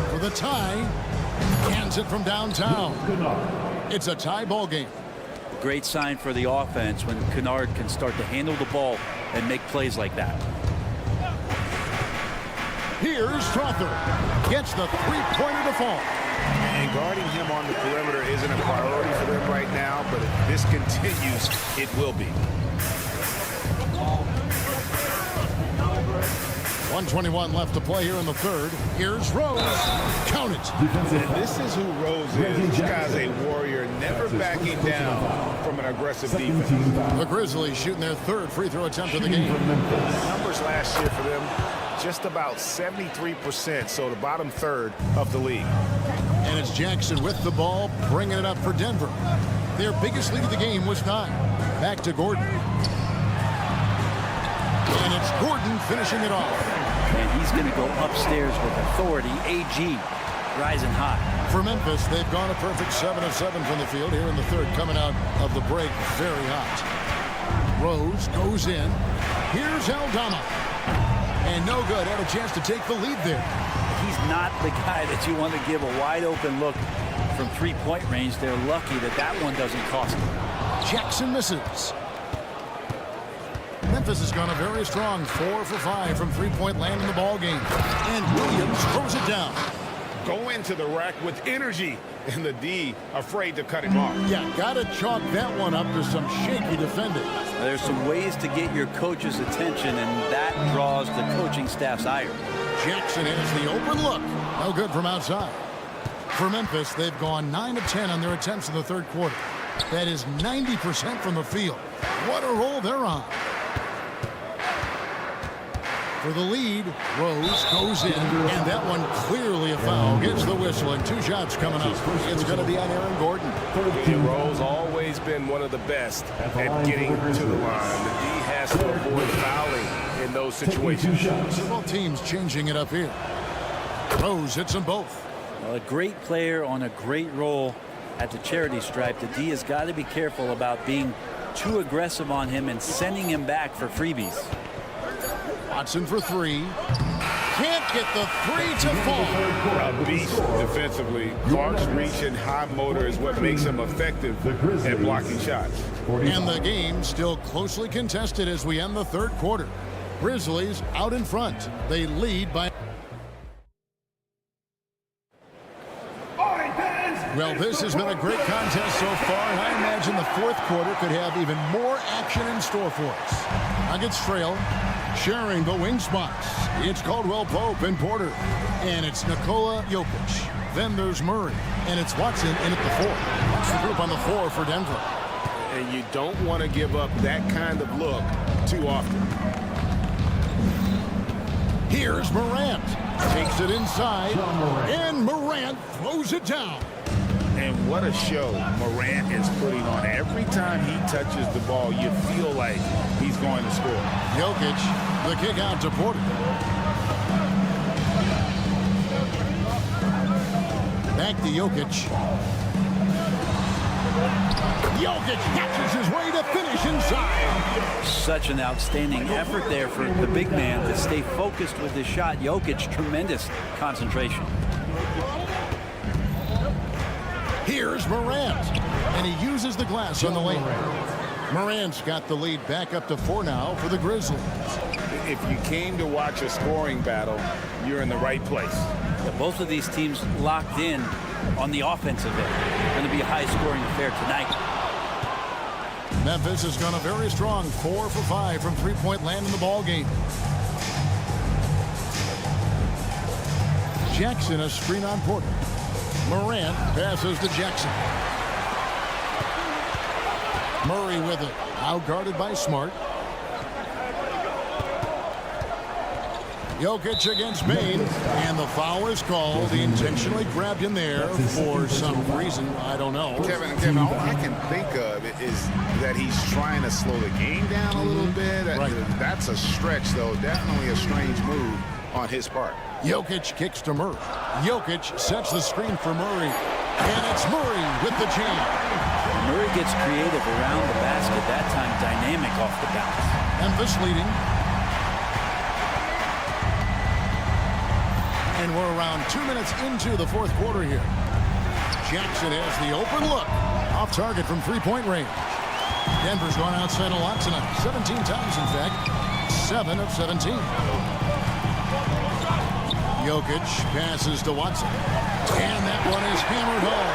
For the tie. Hands it from downtown. It's a tie ball game. Great sign for the offense when Kennard can start to handle the ball and make plays like that. Here's Strother. Gets the three-pointer to fall. And guarding him on the perimeter isn't a priority for them right now, but if this continues, it will be. 1:21 left to play here in the third. Here's Rose. Count it. And this is who Rose is. This guy's a warrior, never backing down from an aggressive defense. The Grizzlies shooting their 3rd free throw attempt of the game. Numbers last year for them, just about 73%, so the bottom third of the league. And it's Jackson with the ball, bringing it up for Denver. Their biggest lead of the game was 9. Back to Gordon. And it's Gordon finishing it off. And he's going to go upstairs with authority. AG rising high. For Memphis, they've gone a perfect 7 of 7 from the field here in the third, coming out of the break very hot. Rose goes in. Here's Aldama. And no good. Had a chance to take the lead there. He's not the guy that you want to give a wide open look from three-point range. They're lucky that that one doesn't cost them. Jackson misses. Memphis has gone a very strong 4 for 5 from three-point land in the ball game. And Williams throws it down. Go into the rack with energy, and the D afraid to cut him off. Yeah, got to chalk that one up to some shaky defending. There's some ways to get your coach's attention, and that draws the coaching staff's ire. Jackson has the open look. No good from outside. For Memphis, they've gone 9 of 10 on their attempts in the third quarter. That is 90% from the field. What a roll they're on. For the lead, Rose goes in, and that one clearly a foul. Gets the whistle, and 2 shots coming up. It's going to be on Aaron Gordon. And Rose always been one of the best at getting to the line. The D has to avoid fouling in those situations. Both teams changing it up here. Rose hits them both. Well, a great player on a great roll at the charity stripe. The D has got to be careful about being too aggressive on him and sending him back for freebies. Watson for 3. Can't get the 3 to fall. A beast defensively. Clark's reach and high motor is what makes him effective at blocking shots. And the game still closely contested as we end the third quarter. Grizzlies out in front. They lead by... Well, this has been a great contest so far, and I imagine the fourth quarter could have even more action in store for us. Nuggets trail, sharing the wing spots. It's Caldwell Pope and Porter, and it's Nikola Jokic. Then there's Murray, and it's Watson in at the 4. That's the group on the 4 for Denver. And you don't want to give up that kind of look too often. Here's Morant. Takes it inside, and Morant throws it down. And what a show Morant is putting on. Every time he touches the ball, you feel like he's going to score. Jokic, the kick out to Porter. Back to Jokic. Jokic catches his way to finish inside. Such an outstanding effort there for the big man to stay focused with his shot. Jokic, tremendous concentration. Here's Morant, and he uses the glass on the lane. Morant's got the lead back up to 4 now for the Grizzlies. If you came to watch a scoring battle, you're in the right place. Yeah, both of these teams locked in on the offensive end. Going to be a high-scoring affair tonight. Memphis has gone a very strong 4 for 5 from three-point land in the ball game. Jackson a screen on Porter. Morant passes to Jackson. Murray with it. Out-guarded by Smart. Jokic against Bain, and the foul is called. He intentionally grabbed him there for some reason. I don't know. Kevin, all I can think of is that he's trying to slow the game down a little bit. Right. That's a stretch, though. Definitely a strange move on his part. Jokic kicks to Murray. Jokic sets the screen for Murray, and it's Murray with the jam. Murray gets creative around the basket, that time dynamic off the bounce. Memphis leading. And we're around 2 minutes into the fourth quarter here. Jackson has the open look. Off target from three-point range. Denver's gone outside a lot tonight. 17 times, in fact. 7 of 17. Jokic passes to Watson. And that one is hammered home.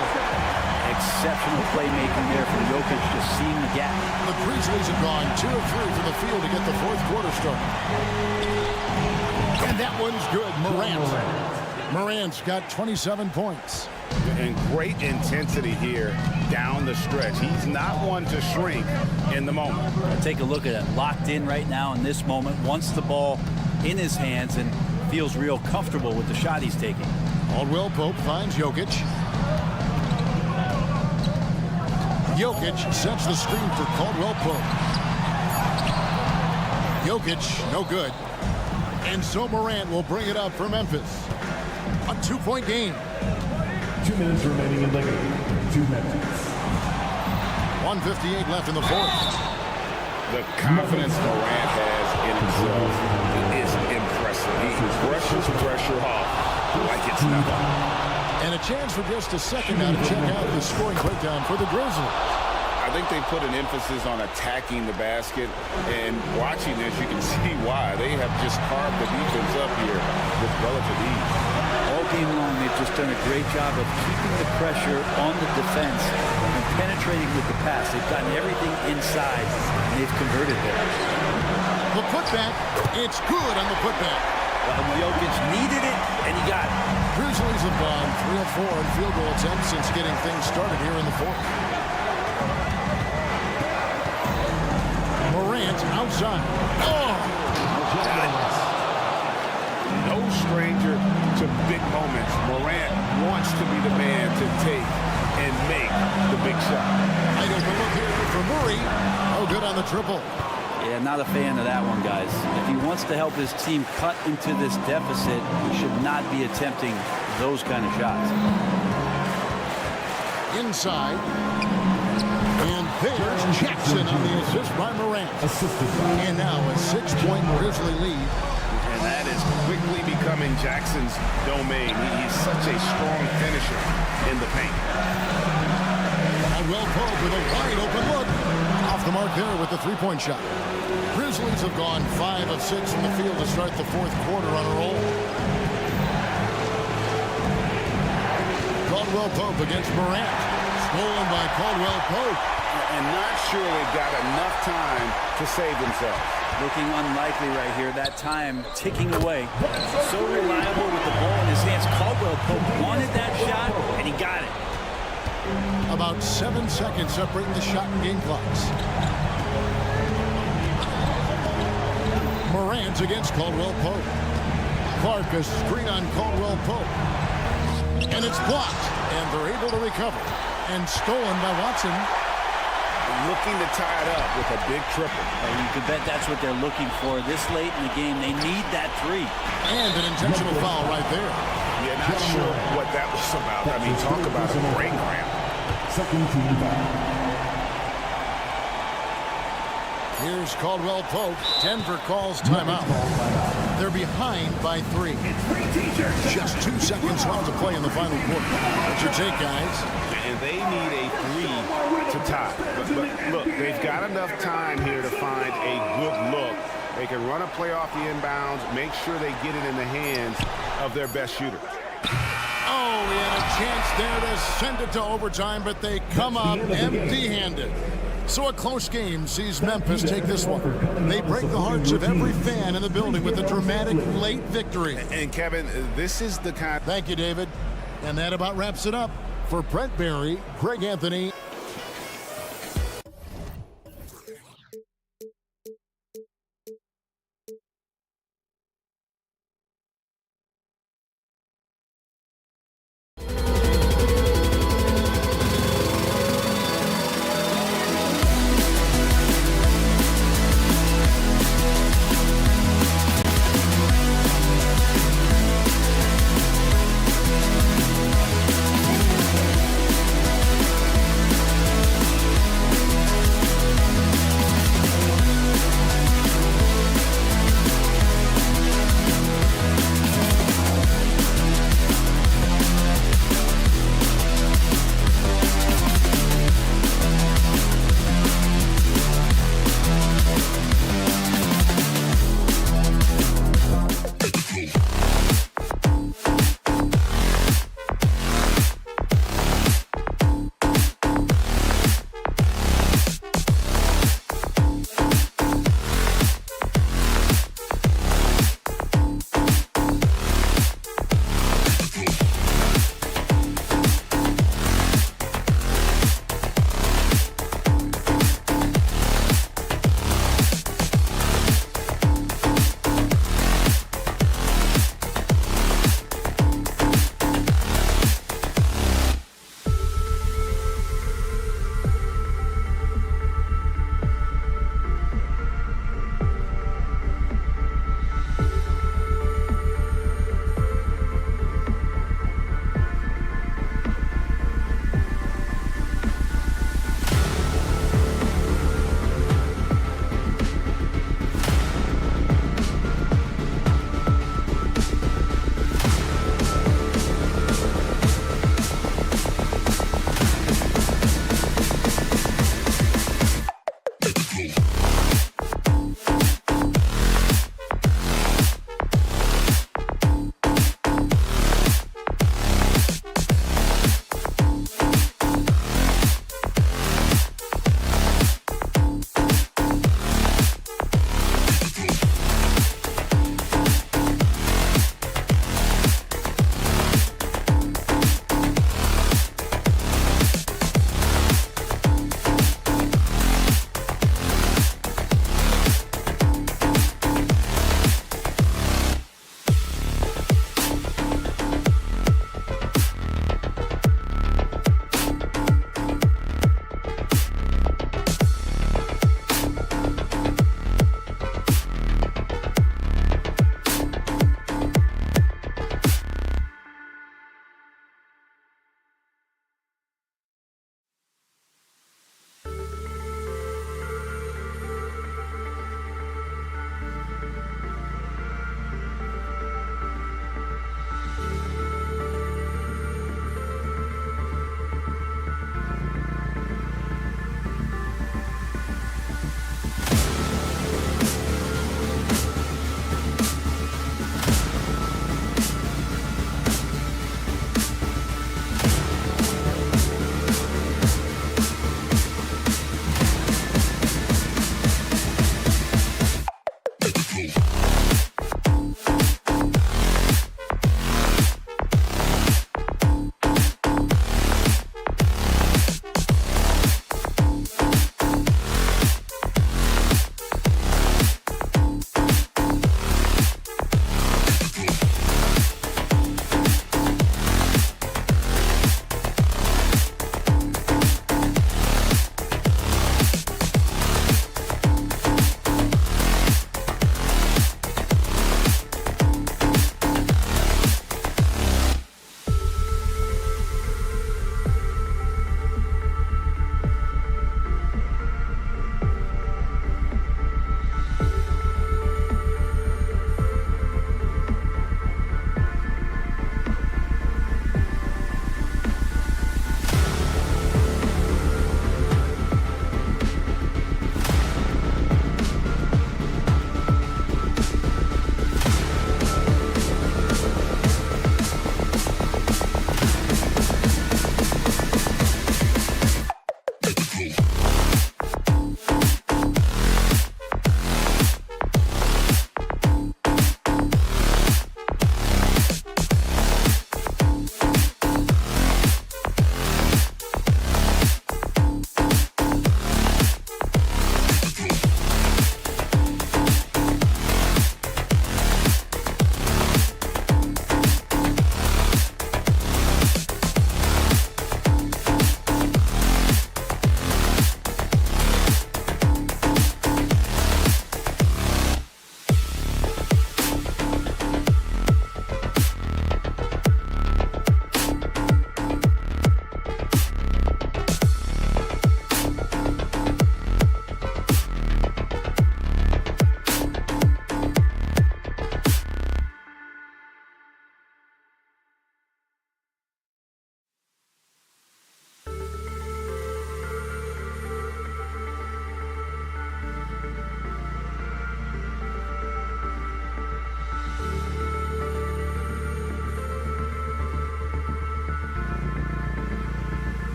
Exceptional playmaking there from Jokic, just seeing the gap. The Grizzlies have gone 2 of 3 from the field to get the fourth quarter started. And that one's good. Morant's got 27 points. And great intensity here down the stretch. He's not one to shrink in the moment. Take a look at it. Locked in right now in this moment. Wants the ball in his hands and feels real comfortable with the shot he's taking. Caldwell Pope finds Jokic. Jokic sets the screen for Caldwell Pope. Jokic, no good. And so Morant will bring it up for Memphis. A 2-point game. 2 minutes remaining in the game. 2 minutes. 1:58 left in the fourth. The confidence Morant has in himself is impressive. He brushes pressure off like it's nothing. And a chance for just a second now to check out the scoring breakdown for the Grizzlies. I think they put an emphasis on attacking the basket, and watching this, you can see why. They have just carved the defense up here with relative ease. All game long, they've just done a great job of keeping the pressure on the defense and penetrating with the pass. They've gotten everything inside, and they've converted there. The putback, it's good on the putback. Well, Jokic needed it, and he got it. Grizzlies have gone 3 of 4 in field goal attempts since getting things started here in the fourth. Morant outside. Oh! No stranger to big moments. Morant wants to be the man to take and make the big shot. I don't look here for Murray. Oh, good on the triple. Yeah, not a fan of that one, guys. If he wants to help his team cut into this deficit, he should not be attempting those kind of shots. Inside. And there's Jackson on the assist by Morant. And now a 6-point Grizzly lead. And that is quickly becoming Jackson's domain. He's such a strong finisher in the paint. Caldwell Pope with a wide open look. Off the mark there with the three-point shot. Grizzlies have gone 5 of 6 from the field to start the fourth quarter on a roll. Caldwell Pope against Morant. Stolen by Caldwell Pope. And not sure they've got enough time to save themselves. Looking unlikely right here. That time ticking away. So reliable with the ball in his hands. Caldwell Pope wanted that shot, and he got it. About 7 seconds separating the shot and game clocks. Morant against Caldwell Pope. Clark, a screen on Caldwell Pope. And it's blocked, and they're able to recover. And stolen by Watson. Looking to tie it up with a big triple. You can bet that's what they're looking for this late in the game. They need that three. And an intentional foul right there. Yeah, not sure what that was about. I mean, talk about a brain cramp. Second team foul. Here's Caldwell Pope. Denver calls timeout. They're behind by 3. Just 2 seconds left to play in the final quarter. What's your take, guys? And they need a 3 to tie. But look, they've got enough time here to find a good look. They can run a play off the inbounds, make sure they get it in the hands of their best shooter. Oh, he had a chance there to send it to overtime, but they come up empty-handed. So a close game sees Memphis take this one. They break the hearts of every fan in the building with a dramatic late victory. And Kevin, this is the kind... Thank you, David. And that about wraps it up. For Brent Barry, Greg Anthony.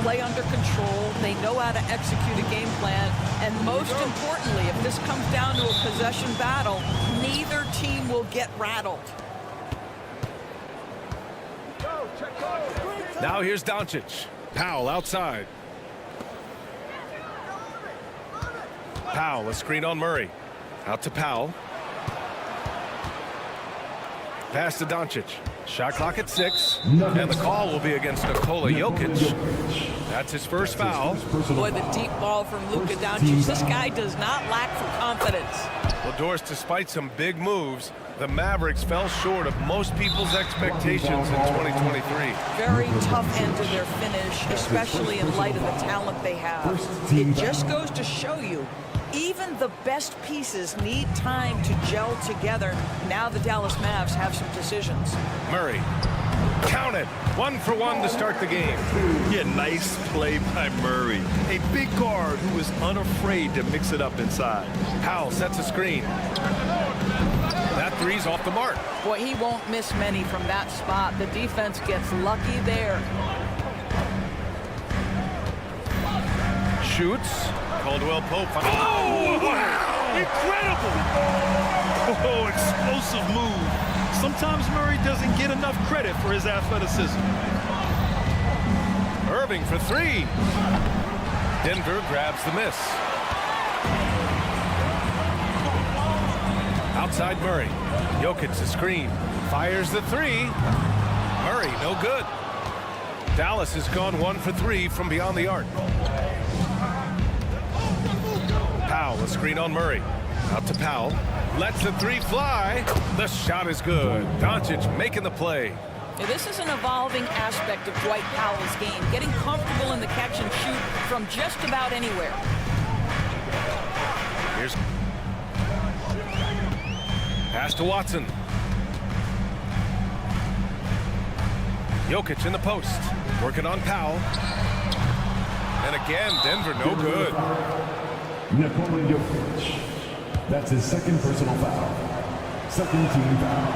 play under control. They know how to execute a game plan. And most importantly, if this comes down to a possession battle, neither team will get rattled. Now here's Doncic. Powell outside. Powell, a screen on Murray. Out to Powell. Pass to Doncic. Shot clock at 6. And the call will be against Nikola Jokic. That's his first foul. Boy, the deep ball from Luka Doncic. This guy does not lack for confidence. Well, Doris, despite some big moves, the Mavericks fell short of most people's expectations in 2023. Very tough end to their finish, especially in light of the talent they have. It just goes to show you, even the best pieces need time to gel together. Now the Dallas Mavs have some decisions. Murray, count it. 1 for 1 to start the game. Yeah, nice play by Murray. A big guard who is unafraid to mix it up inside. Powell sets a screen. That three's off the mark. Boy, he won't miss many from that spot. The defense gets lucky there. Shoots. Caldwell Pope. Oh, wow! Incredible! Oh, explosive move. Sometimes Murray doesn't get enough credit for his athleticism. Irving for 3. Denver grabs the miss. Outside Murray. Jokic the screen. Fires the 3. Murray, no good. Dallas has gone 1 for 3 from beyond the arc. Powell, a screen on Murray. Out to Powell. Lets the 3 fly. The shot is good. Doncic making the play. Yeah, this is an evolving aspect of Dwight Powell's game, getting comfortable in the catch and shoot from just about anywhere. Here's pass to Watson. Jokic in the post. Working on Powell. And again, Denver no good. Nikola Jokic. That's his second personal foul. Second team foul.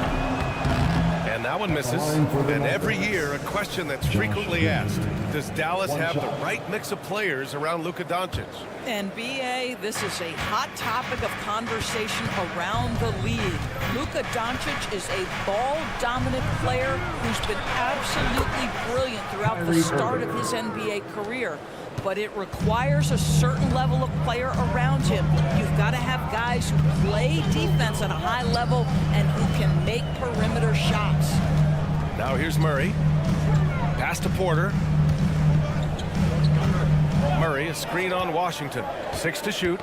And that one misses. And every year, a question that's frequently asked. Does Dallas have the right mix of players around Luka Doncic? And B.A., this is a hot topic of conversation around the league. Luka Doncic is a ball-dominant player who's been absolutely brilliant throughout the start of his NBA career. But it requires a certain level of player around him. You've got to have guys who play defense at a high level and who can make perimeter shots. Now here's Murray. Pass to Porter. Murray, a screen on Washington. 6 to shoot.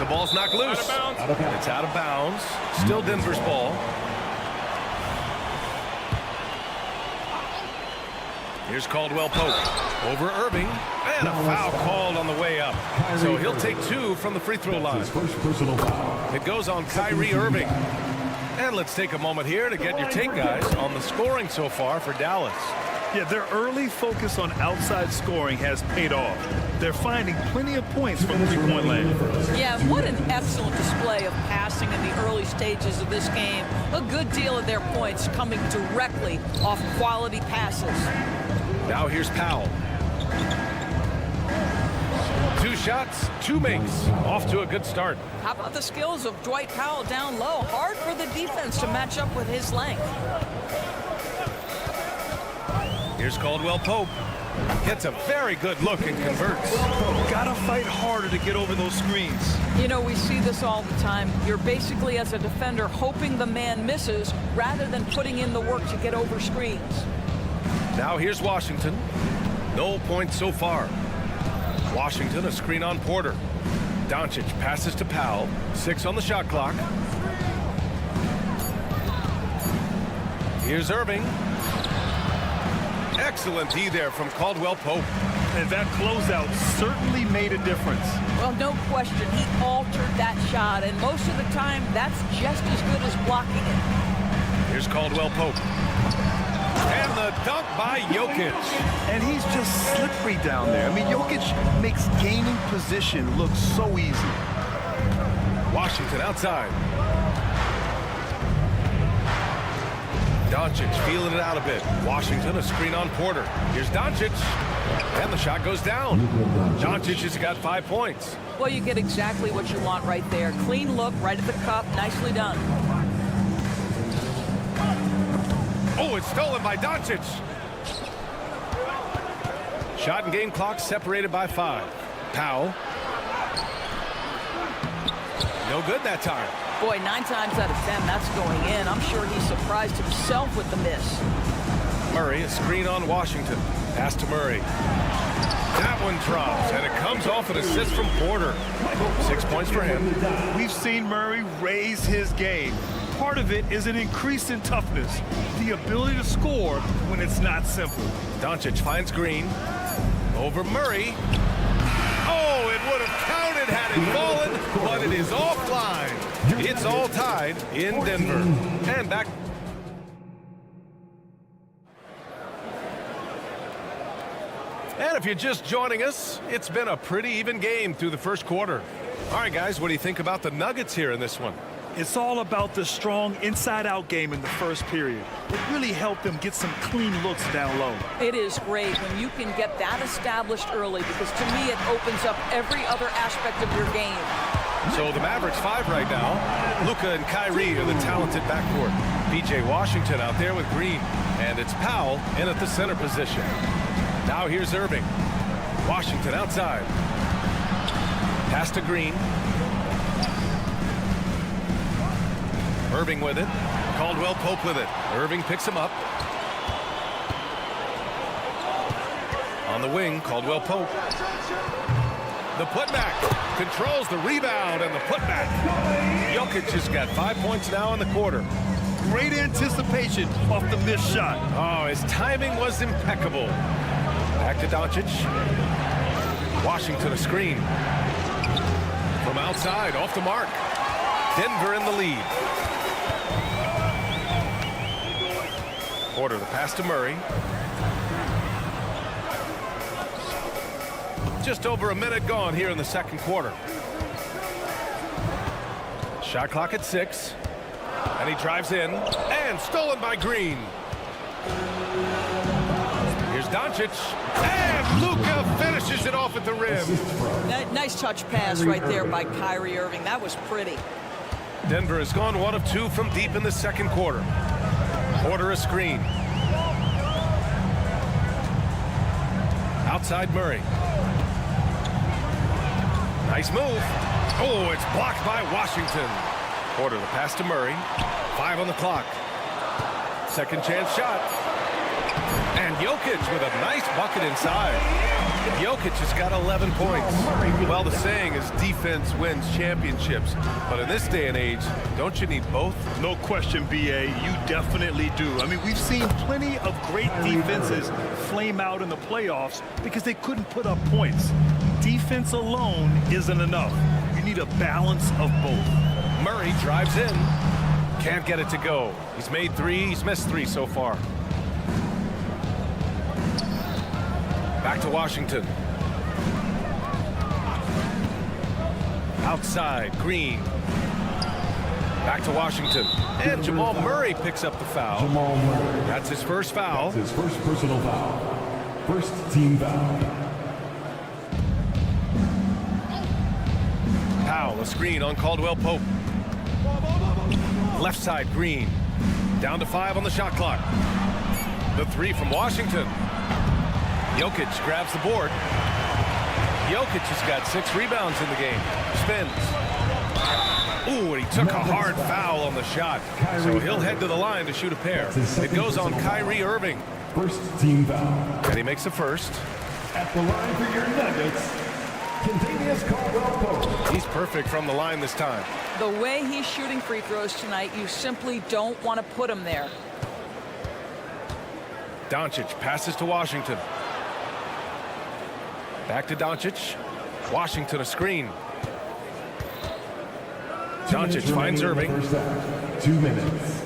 The ball's knocked loose. It's out of bounds. Still Denver's ball. Here's Caldwell Pope. Over Irving. And a foul called on the way up. So he'll take 2 from the free throw line. It goes on Kyrie Irving. And let's take a moment here to get your take, guys, on the scoring so far for Dallas. Yeah, their early focus on outside scoring has paid off. They're finding plenty of points from three-point land. Yeah, what an excellent display of passing in the early stages of this game. A good deal of their points coming directly off quality passes. Now here's Powell. 2 shots, 2 makes. Off to a good start. How about the skills of Dwight Powell down low? Hard for the defense to match up with his length. Here's Caldwell Pope. Gets a very good look and converts. Gotta fight harder to get over those screens. You know, we see this all the time. You're basically, as a defender, hoping the man misses rather than putting in the work to get over screens. Now here's Washington. No points so far. Washington, a screen on Porter. Doncic passes to Powell. 6 on the shot clock. Here's Irving. Excellent D there from Caldwell Pope. And that closeout certainly made a difference. Well, no question. He altered that shot, and most of the time, that's just as good as blocking it. Here's Caldwell Pope. And the dunk by Jokic. And he's just slippery down there. I mean, Jokic makes gaining position look so easy. Washington outside. Doncic feeling it out a bit. Washington, a screen on Porter. Here's Doncic. And the shot goes down. Doncic has got 5 points. Well, you get exactly what you want right there. Clean look right at the cup. Nicely done. Oh, it's stolen by Doncic. Shot and game clock separated by 5. Powell. No good that time. Boy, 9 times out of 10, that's going in. I'm sure he surprised himself with the miss. Murray, a screen on Washington. Pass to Murray. That one drops, and it comes off an assist from Porter. 6 points for him. We've seen Murray raise his game. Part of it is an increase in toughness, the ability to score when it's not simple. Doncic finds Green. Over Murray. Oh, it would have counted had it fallen, but it is offline. It's all tied in Denver. And back. And if you're just joining us, it's been a pretty even game through the first quarter. All right, guys, what do you think about the Nuggets here in this one? It's all about the strong inside-out game in the first period. It really helped them get some clean looks down low. It is great when you can get that established early, because to me it opens up every other aspect of your game. So the Mavericks 5 right now. Luka and Kyrie are the talented backcourt. PJ Washington out there with Green. And it's Powell in at the center position. Now here's Irving. Washington outside. Pass to Green. Irving with it. Caldwell Pope with it. Irving picks him up. On the wing, Caldwell Pope. The putback. Controls the rebound and the putback. Jokic has got 5 points now in the quarter. Great anticipation off the missed shot. Oh, his timing was impeccable. Back to Doncic. Washington a screen. From outside, off the mark. Denver in the lead. Porter the pass to Murray. Just over a minute gone here in the second quarter. Shot clock at 6. And he drives in. And stolen by Green. Here's Doncic. And Luka finishes it off at the rim. Nice touch pass right there by Kyrie Irving. That was pretty. Denver has gone 1 of 2 from deep in the second quarter. Porter a screen. Outside Murray. Nice move. Oh, it's blocked by Washington. Porter the pass to Murray. 5 on the clock. Second chance shot. And Jokic with a nice bucket inside. Jokic has got 11 points. Well, the saying is defense wins championships. But in this day and age, don't you need both? No question, B.A. You definitely do. I mean, we've seen plenty of great defenses flame out in the playoffs because they couldn't put up points. Defense alone isn't enough. You need a balance of both. Murray drives in. Can't get it to go. He's made 3. He's missed 3 so far. Back to Washington. Outside, Green. Back to Washington. And Jamal Murray picks up the foul. Jamal Murray. That's his first foul. That's his first personal foul. First team foul. Powell, a screen on Caldwell Pope. Left side, Green. Down to 5 on the shot clock. The 3 from Washington. Jokic grabs the board. Jokic has got 6 rebounds in the game. Spins. Ooh, and he took a hard foul on the shot. So he'll head to the line to shoot a pair. It goes on Kyrie Irving. First team foul. And he makes the first. At the line for your Nuggets, Kentavious Caldwell-Pope. He's perfect from the line this time. The way he's shooting free throws tonight, you simply don't want to put him there. Doncic passes to Washington. Back to Doncic. Washington a screen. Doncic finds Irving. 2 minutes.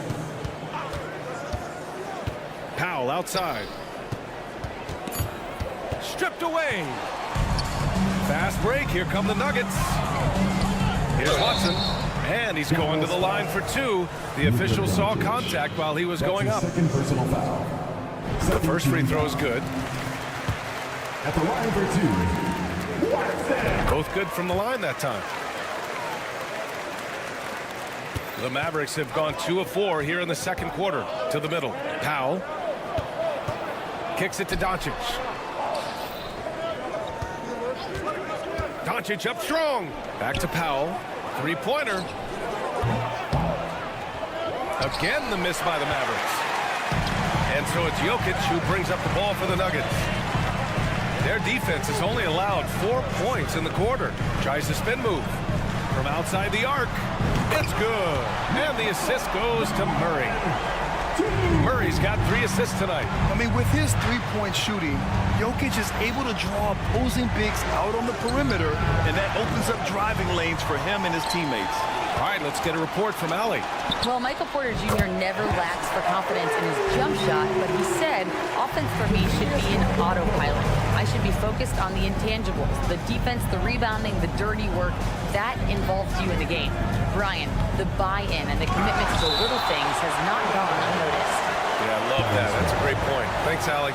Powell outside. Stripped away. Fast break. Here come the Nuggets. Here's Watson. And he's going to the line for 2. The official saw contact while he was going up. Second personal foul. The first free throw is good. At the line for two. Both good from the line that time. The Mavericks have gone 2 of 4 here in the second quarter. To the middle. Powell. Kicks it to Doncic. Doncic up strong. Back to Powell. Three-pointer. Again, the miss by the Mavericks. And so it's Jokic who brings up the ball for the Nuggets. Their defense has only allowed 4 points in the quarter. Tries the spin move. From outside the arc. It's good. And the assist goes to Murray. Murray's got 3 assists tonight. I mean, with his three-point shooting, Jokic is able to draw opposing bigs out on the perimeter, and that opens up driving lanes for him and his teammates. All right, let's get a report from Allie. Well, Michael Porter Jr. never lacks for confidence in his jump shot, but he said, offense for me should be an autopilot. I should be focused on the intangibles, the defense, the rebounding, the dirty work. That involves you in the game. Brian, the buy-in and the commitment to the little things has not gone unnoticed. Yeah, I love that. That's a great point. Thanks, Allie.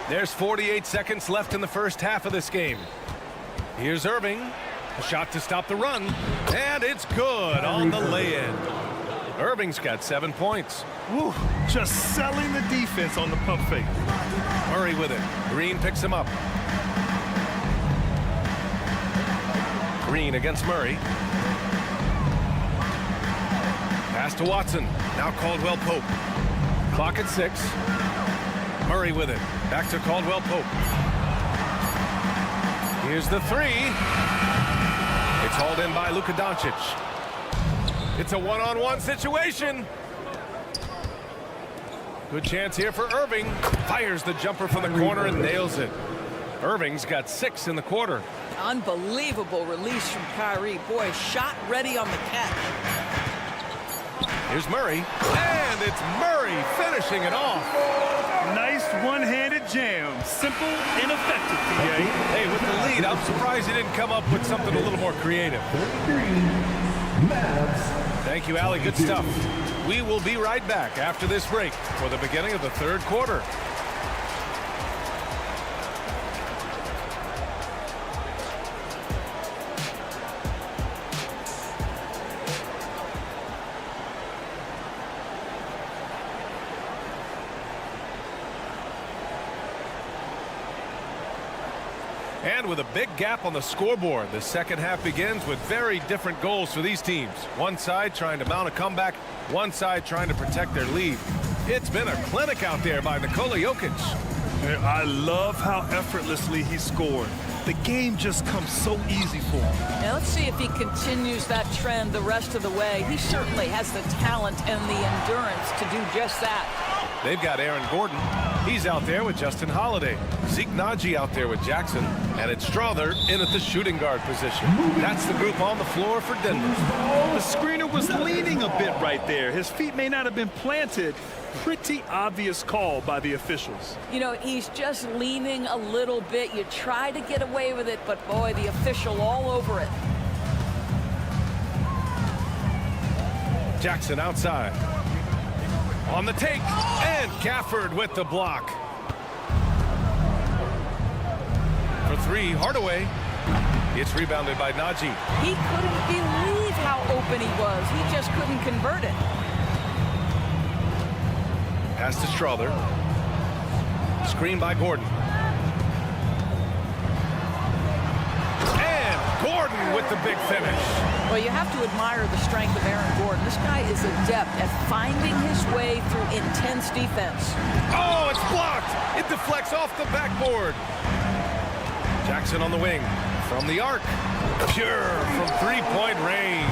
There's 48 seconds left in the first half of this game. Here's Irving. A shot to stop the run. And it's good on the lay-in. Irving's got 7 points. Woo, just selling the defense on the pump fake. Murray with it. Green picks him up. Green against Murray. Pass to Watson. Now Caldwell Pope. Clock at 6. Murray with it. Back to Caldwell Pope. Here's the 3. It's hauled in by Luka Doncic. It's a one-on-one situation. Good chance here for Irving. Fires the jumper from the corner and nails it. Irving's got 6 in the quarter. Unbelievable release from Kyrie. Boy, shot ready on the catch. Here's Murray. And it's Murray finishing it off. Nice one-handed jam. Simple and effective, PA. Hey, with the lead, I'm surprised he didn't come up with something a little more creative. Thank you, Allie. Good stuff. We will be right back after this break for the beginning of the third quarter. And with a big gap on the scoreboard, the second half begins with very different goals for these teams. One side trying to mount a comeback, one side trying to protect their lead. It's been a clinic out there by Nikola Jokic. I love how effortlessly he scored. The game just comes so easy for him. Now let's see if he continues that trend the rest of the way. He certainly has the talent and the endurance to do just that. They've got Aaron Gordon. He's out there with Justin Holiday. Zeke Naji out there with Jackson. And it's Strother in at the shooting guard position. That's the group on the floor for Denver. The screener was leaning a bit right there. His feet may not have been planted. Pretty obvious call by the officials. You know, he's just leaning a little bit. You try to get away with it, but boy, the official all over it. Jackson outside. On the take, and Gafford with the block. For 3, Hardaway. It's rebounded by Naji. He couldn't believe how open he was. He just couldn't convert it. Pass to Strother. Screen by Gordon. And Gordon with the big finish. Well, you have to admire the strength of Aaron Gordon. This guy is adept at finding his way through intense defense. Oh, it's blocked. It deflects off the backboard. Jackson on the wing. From the arc. Pure from three-point range.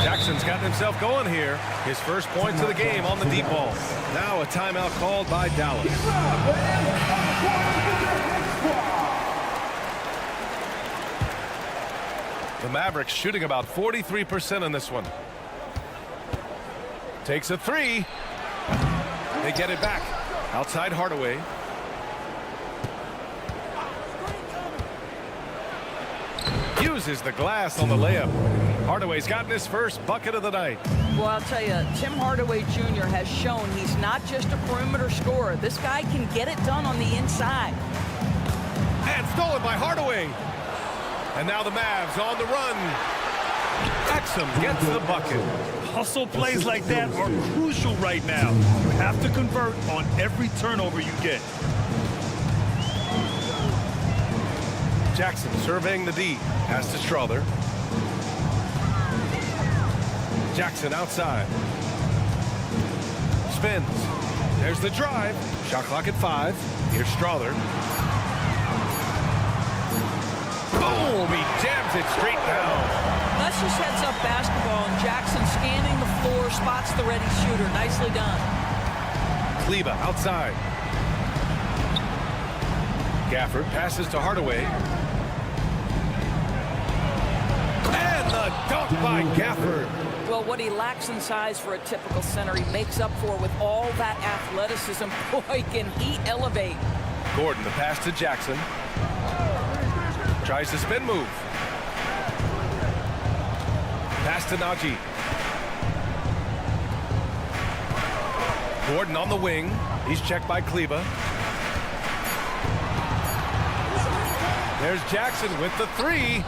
Jackson's gotten himself going here. His first points of the game on the deep ball. Now a timeout called by Dallas. The Mavericks shooting about 43% in this one. Takes a 3. They get it back. Outside Hardaway. Uses the glass on the layup. Hardaway's gotten his first bucket of the night. Well, I'll tell you, Tim Hardaway Jr. has shown he's not just a perimeter scorer. This guy can get it done on the inside. And stolen by Hardaway. And now the Mavs on the run. Exum gets the bucket. Hustle plays like that are crucial right now. You have to convert on every turnover you get. Jackson surveying the D. Pass to Strother. Jackson outside. Spins. There's the drive. Shot clock at 5. Here's Strother. Boom! He jams it straight down. That's just heads-up basketball, and Jackson scanning the floor, spots the ready shooter. Nicely done. Kleba outside. Gafford passes to Hardaway. And the dunk by Gafford. Well, what he lacks in size for a typical center, he makes up for with all that athleticism. Boy, can he elevate. Gordon, the pass to Jackson. Tries to spin move. Pass to Najee. Gordon on the wing. He's checked by Kleba. There's Jackson with the 3.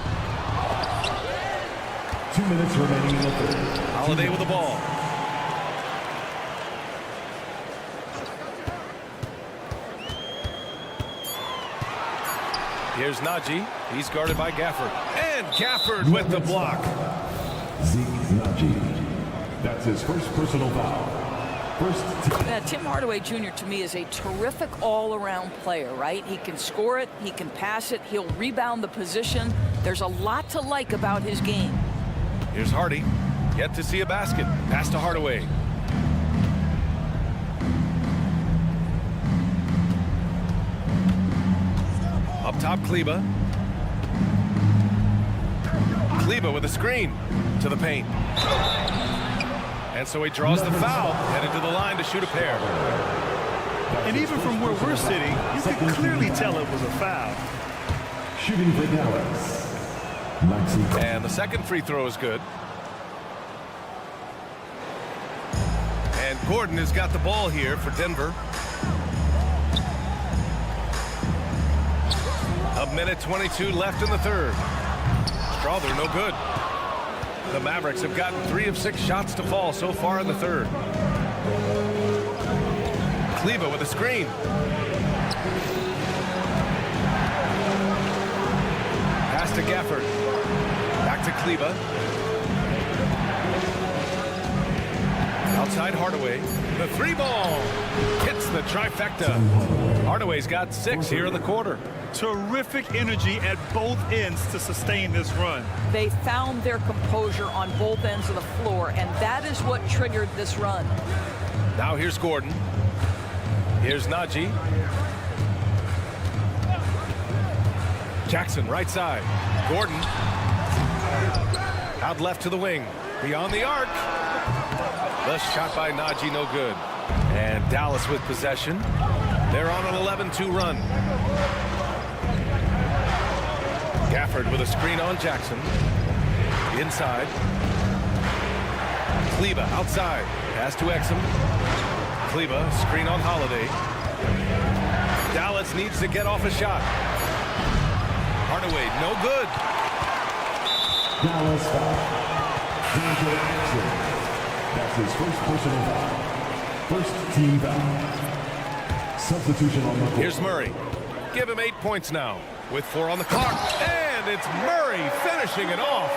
2 minutes remaining in the third. Holiday with the ball. Here's Najee. He's guarded by Gafford. And Gafford with the block. Zeke Najee. That's his first personal foul. Tim Hardaway Jr. to me is a terrific all-around player, right? He can score it, he can pass it, he'll rebound the position. There's a lot to like about his game. Here's Hardy. Yet to see a basket. Pass to Hardaway. Up top, Kleba. Kleba with a screen to the paint. And so he draws the foul, headed to the line to shoot a pair. And even from where we're sitting, you can clearly tell it was a foul. Shooting for Dallas. And the second free throw is good. And Gordon has got the ball here for Denver. A minute 22 left in the third. Strother no good. The Mavericks have gotten 3 of 6 shots to fall so far in the third. Kleba with a screen. Pass to Gafford. Back to Kleba. Outside Hardaway. The 3-ball hits the trifecta. Hardaway's got 6 here in the quarter. Terrific energy at both ends to sustain this run. They found their composure on both ends of the floor, and that is what triggered this run. Now here's Gordon. Here's Najee. Jackson right side. Gordon. Out left to the wing. Beyond the arc. The shot by Najee no good. And Dallas with possession. They're on an 11-2 run. Gafford with a screen on Jackson. Inside. Kleba outside. Pass to Exum. Kleba, screen on Holiday. Dallas needs to get off a shot. Hardaway, no good. Dallas foul. That's his first personal foul. First team foul. Substitution on the court. Here's Murray. Give him 8 points now with 4 on the clock. And it's Murray finishing it off.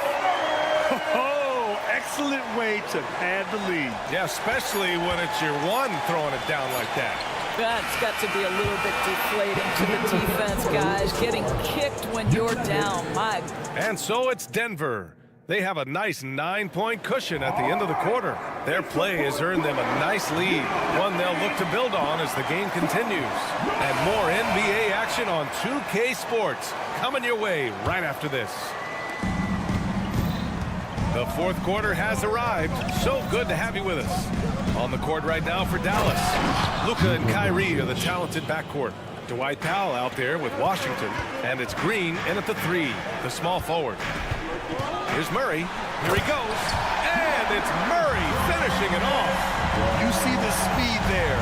Oh, excellent way to pad the lead. Yeah, especially when it's your one throwing it down like that. That's got to be a little bit deflating to the defense, guys. Getting kicked when you're down. My. And so it's Denver. They have a nice 9-point cushion at the end of the quarter. Their play has earned them a nice lead, one they'll look to build on as the game continues. And more NBA action on 2K Sports coming your way right after this. The fourth quarter has arrived. So good to have you with us. On the court right now for Dallas, Luka and Kyrie are the talented backcourt. Dwight Powell out there with Washington, and it's Green in at the 3, the small forward. Here's Murray. Here he goes, and it's Murray finishing it off. You see the speed there.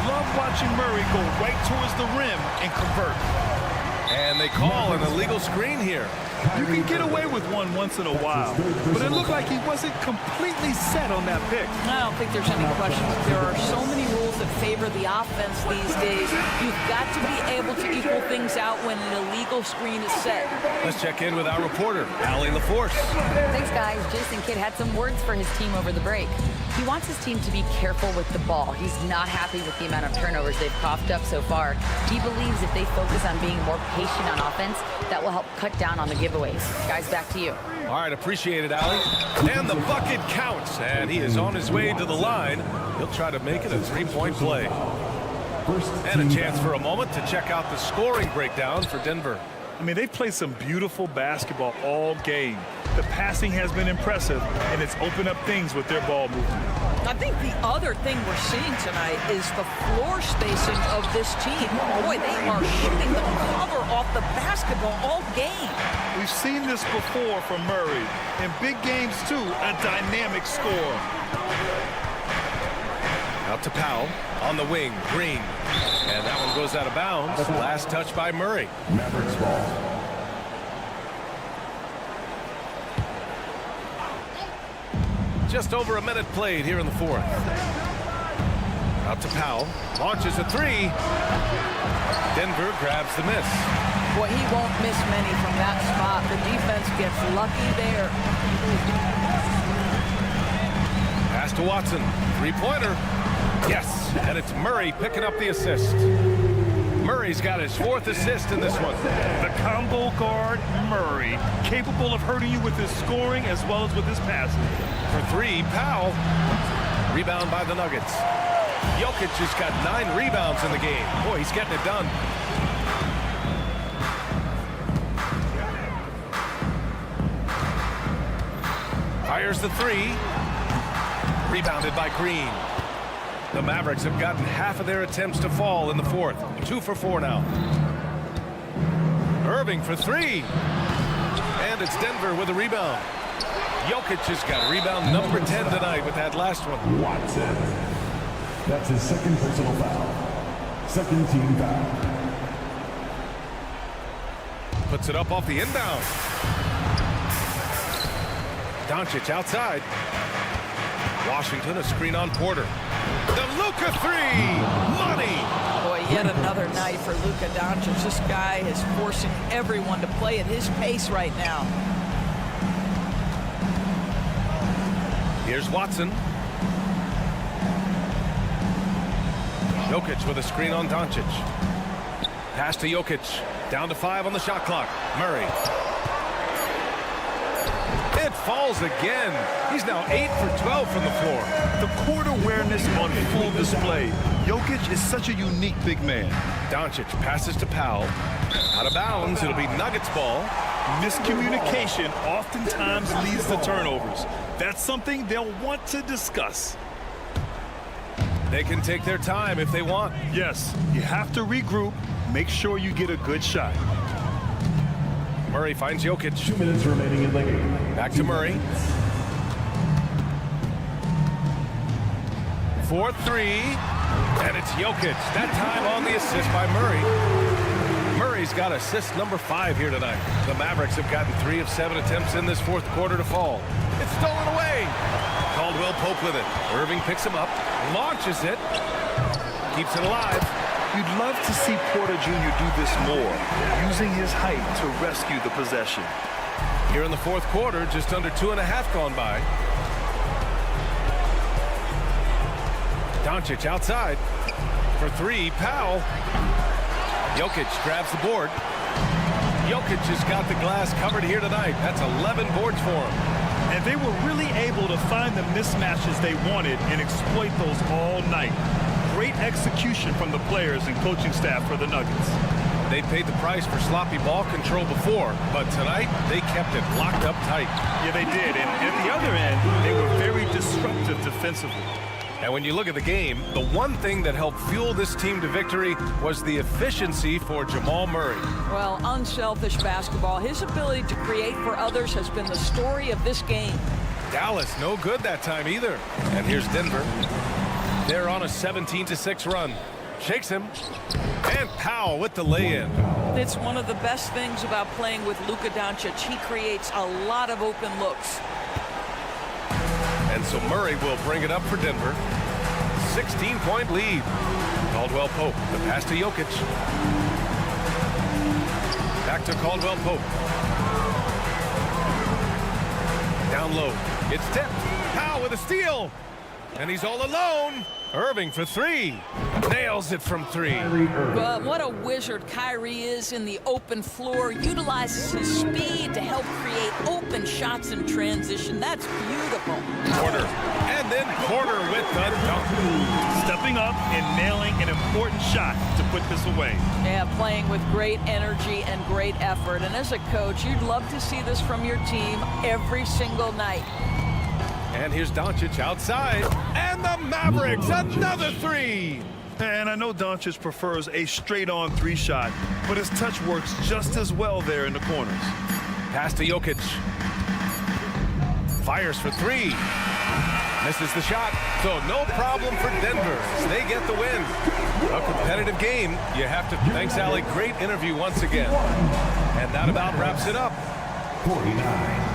Love watching Murray go right towards the rim and convert. And they call an illegal screen here. You can get away with one once in a while, but it looked like he wasn't completely set on that pick. I don't think there's any question. There are so many rules that favor the offense these days. You've got to be able to equal things out when an illegal screen is set. Let's check in with our reporter, Allie LaForce. Thanks, guys. Jason Kidd had some words for his team over the break. He wants his team to be careful with the ball. He's not happy with the amount of turnovers they've coughed up so far. He believes if they focus on being more patient on offense, that will help cut down on the giveaways. Guys, back to you. All right, appreciate it, Allie. And the bucket counts, and he is on his way to the line. He'll try to make it a 3-point play. And a chance for a moment to check out the scoring breakdown for Denver. I mean, they've played some beautiful basketball all game. The passing has been impressive, and it's opened up things with their ball movement. I think the other thing we're seeing tonight is the floor spacing of this team. Boy, they are shooting the cover off the basketball all game. We've seen this before from Murray. In big games, too, a dynamic score. Out to Powell on the wing, Green. And that one goes out of bounds. Last touch by Murray. Mavericks ball. Just over a minute played here in the 4th. Out to Powell. Launches a 3. Denver grabs the miss. Boy, he won't miss many from that spot. The defense gets lucky there. Pass to Watson. 3-pointer. Yes, and it's Murray picking up the assist. Murray's got his 4th assist in this one. The combo guard, Murray, capable of hurting you with his scoring as well as with his passing. For 3, Powell. Rebound by the Nuggets. Jokic has got 9 rebounds in the game. Boy, he's getting it done. Fires the 3. Rebounded by Green. The Mavericks have gotten half of their attempts to fall in the 4th. 2 for 4 now. Irving for 3. And it's Denver with a rebound. Jokic has got rebound number 10 tonight with that last one. Watson. That's his 2nd personal foul. 2nd team foul. Puts it up off the inbound. Doncic outside. Washington, a screen on Porter. The Luka 3, money. Boy, yet another night for Luka Doncic. This guy is forcing everyone to play at his pace right now. Here's Watson. Jokic with a screen on Doncic. Pass to Jokic. Down to 5 on the shot clock. Murray. It falls again. He's now 8 for 12 from the floor. The court awareness on full display. Jokic is such a unique big man. Doncic passes to Powell. Out of bounds. It'll be Nuggets ball. Miscommunication oftentimes leads to turnovers. That's something they'll want to discuss. They can take their time if they want. Yes, you have to regroup. Make sure you get a good shot. Murray finds Jokic. 2 minutes remaining in the game. Back to Murray. 4-3. And it's Jokic. That time on the assist by Murray. Murray's got assist number 5 here tonight. The Mavericks have gotten 3 of 7 attempts in this 4th quarter to fall. It's stolen away. Caldwell Pope with it. Irving picks him up. Launches it. Keeps it alive. You'd love to see Porter Jr. do this more, using his height to rescue the possession. Here in the 4th quarter, just under 2.5 gone by. Doncic outside. For 3, Powell. Jokic grabs the board. Jokic has got the glass covered here tonight. That's 11 boards for him. And they were really able to find the mismatches they wanted and exploit those all night. Great execution from the players and coaching staff for the Nuggets. They paid the price for sloppy ball control before, but tonight they kept it locked up tight. Yeah, they did. And at the other end, they were very disruptive defensively. And when you look at the game, the one thing that helped fuel this team to victory was the efficiency for Jamal Murray. Well, unselfish basketball. His ability to create for others has been the story of this game. Dallas, no good that time either. And here's Denver. They're on a 17-6 run. Shakes him. And Powell with the lay-in. It's one of the best things about playing with Luka Doncic. He creates a lot of open looks. And so Murray will bring it up for Denver. 16-point lead. Caldwell Pope, the pass to Jokic. Back to Caldwell Pope. Down low. It's tipped. Powell with a steal. And he's all alone. Irving for three. Nails it from three. What a wizard Kyrie is in the open floor. Utilizes his speed to help create open shots in transition. That's beautiful. Porter. And then Porter with the dunk. Stepping up and nailing an important shot to put this away. Yeah, playing with great energy and great effort. And as a coach, you'd love to see this from your team every single night. And here's Doncic outside. And the Mavericks, another three. And I know Doncic prefers a straight-on three shot, but his touch works just as well there in the corners. Pass to Jokic. Fires for three. Misses the shot, so no problem for Denver as they get the win. A competitive game. You have to thank Sally. Great interview once again. And that about wraps it up. 49.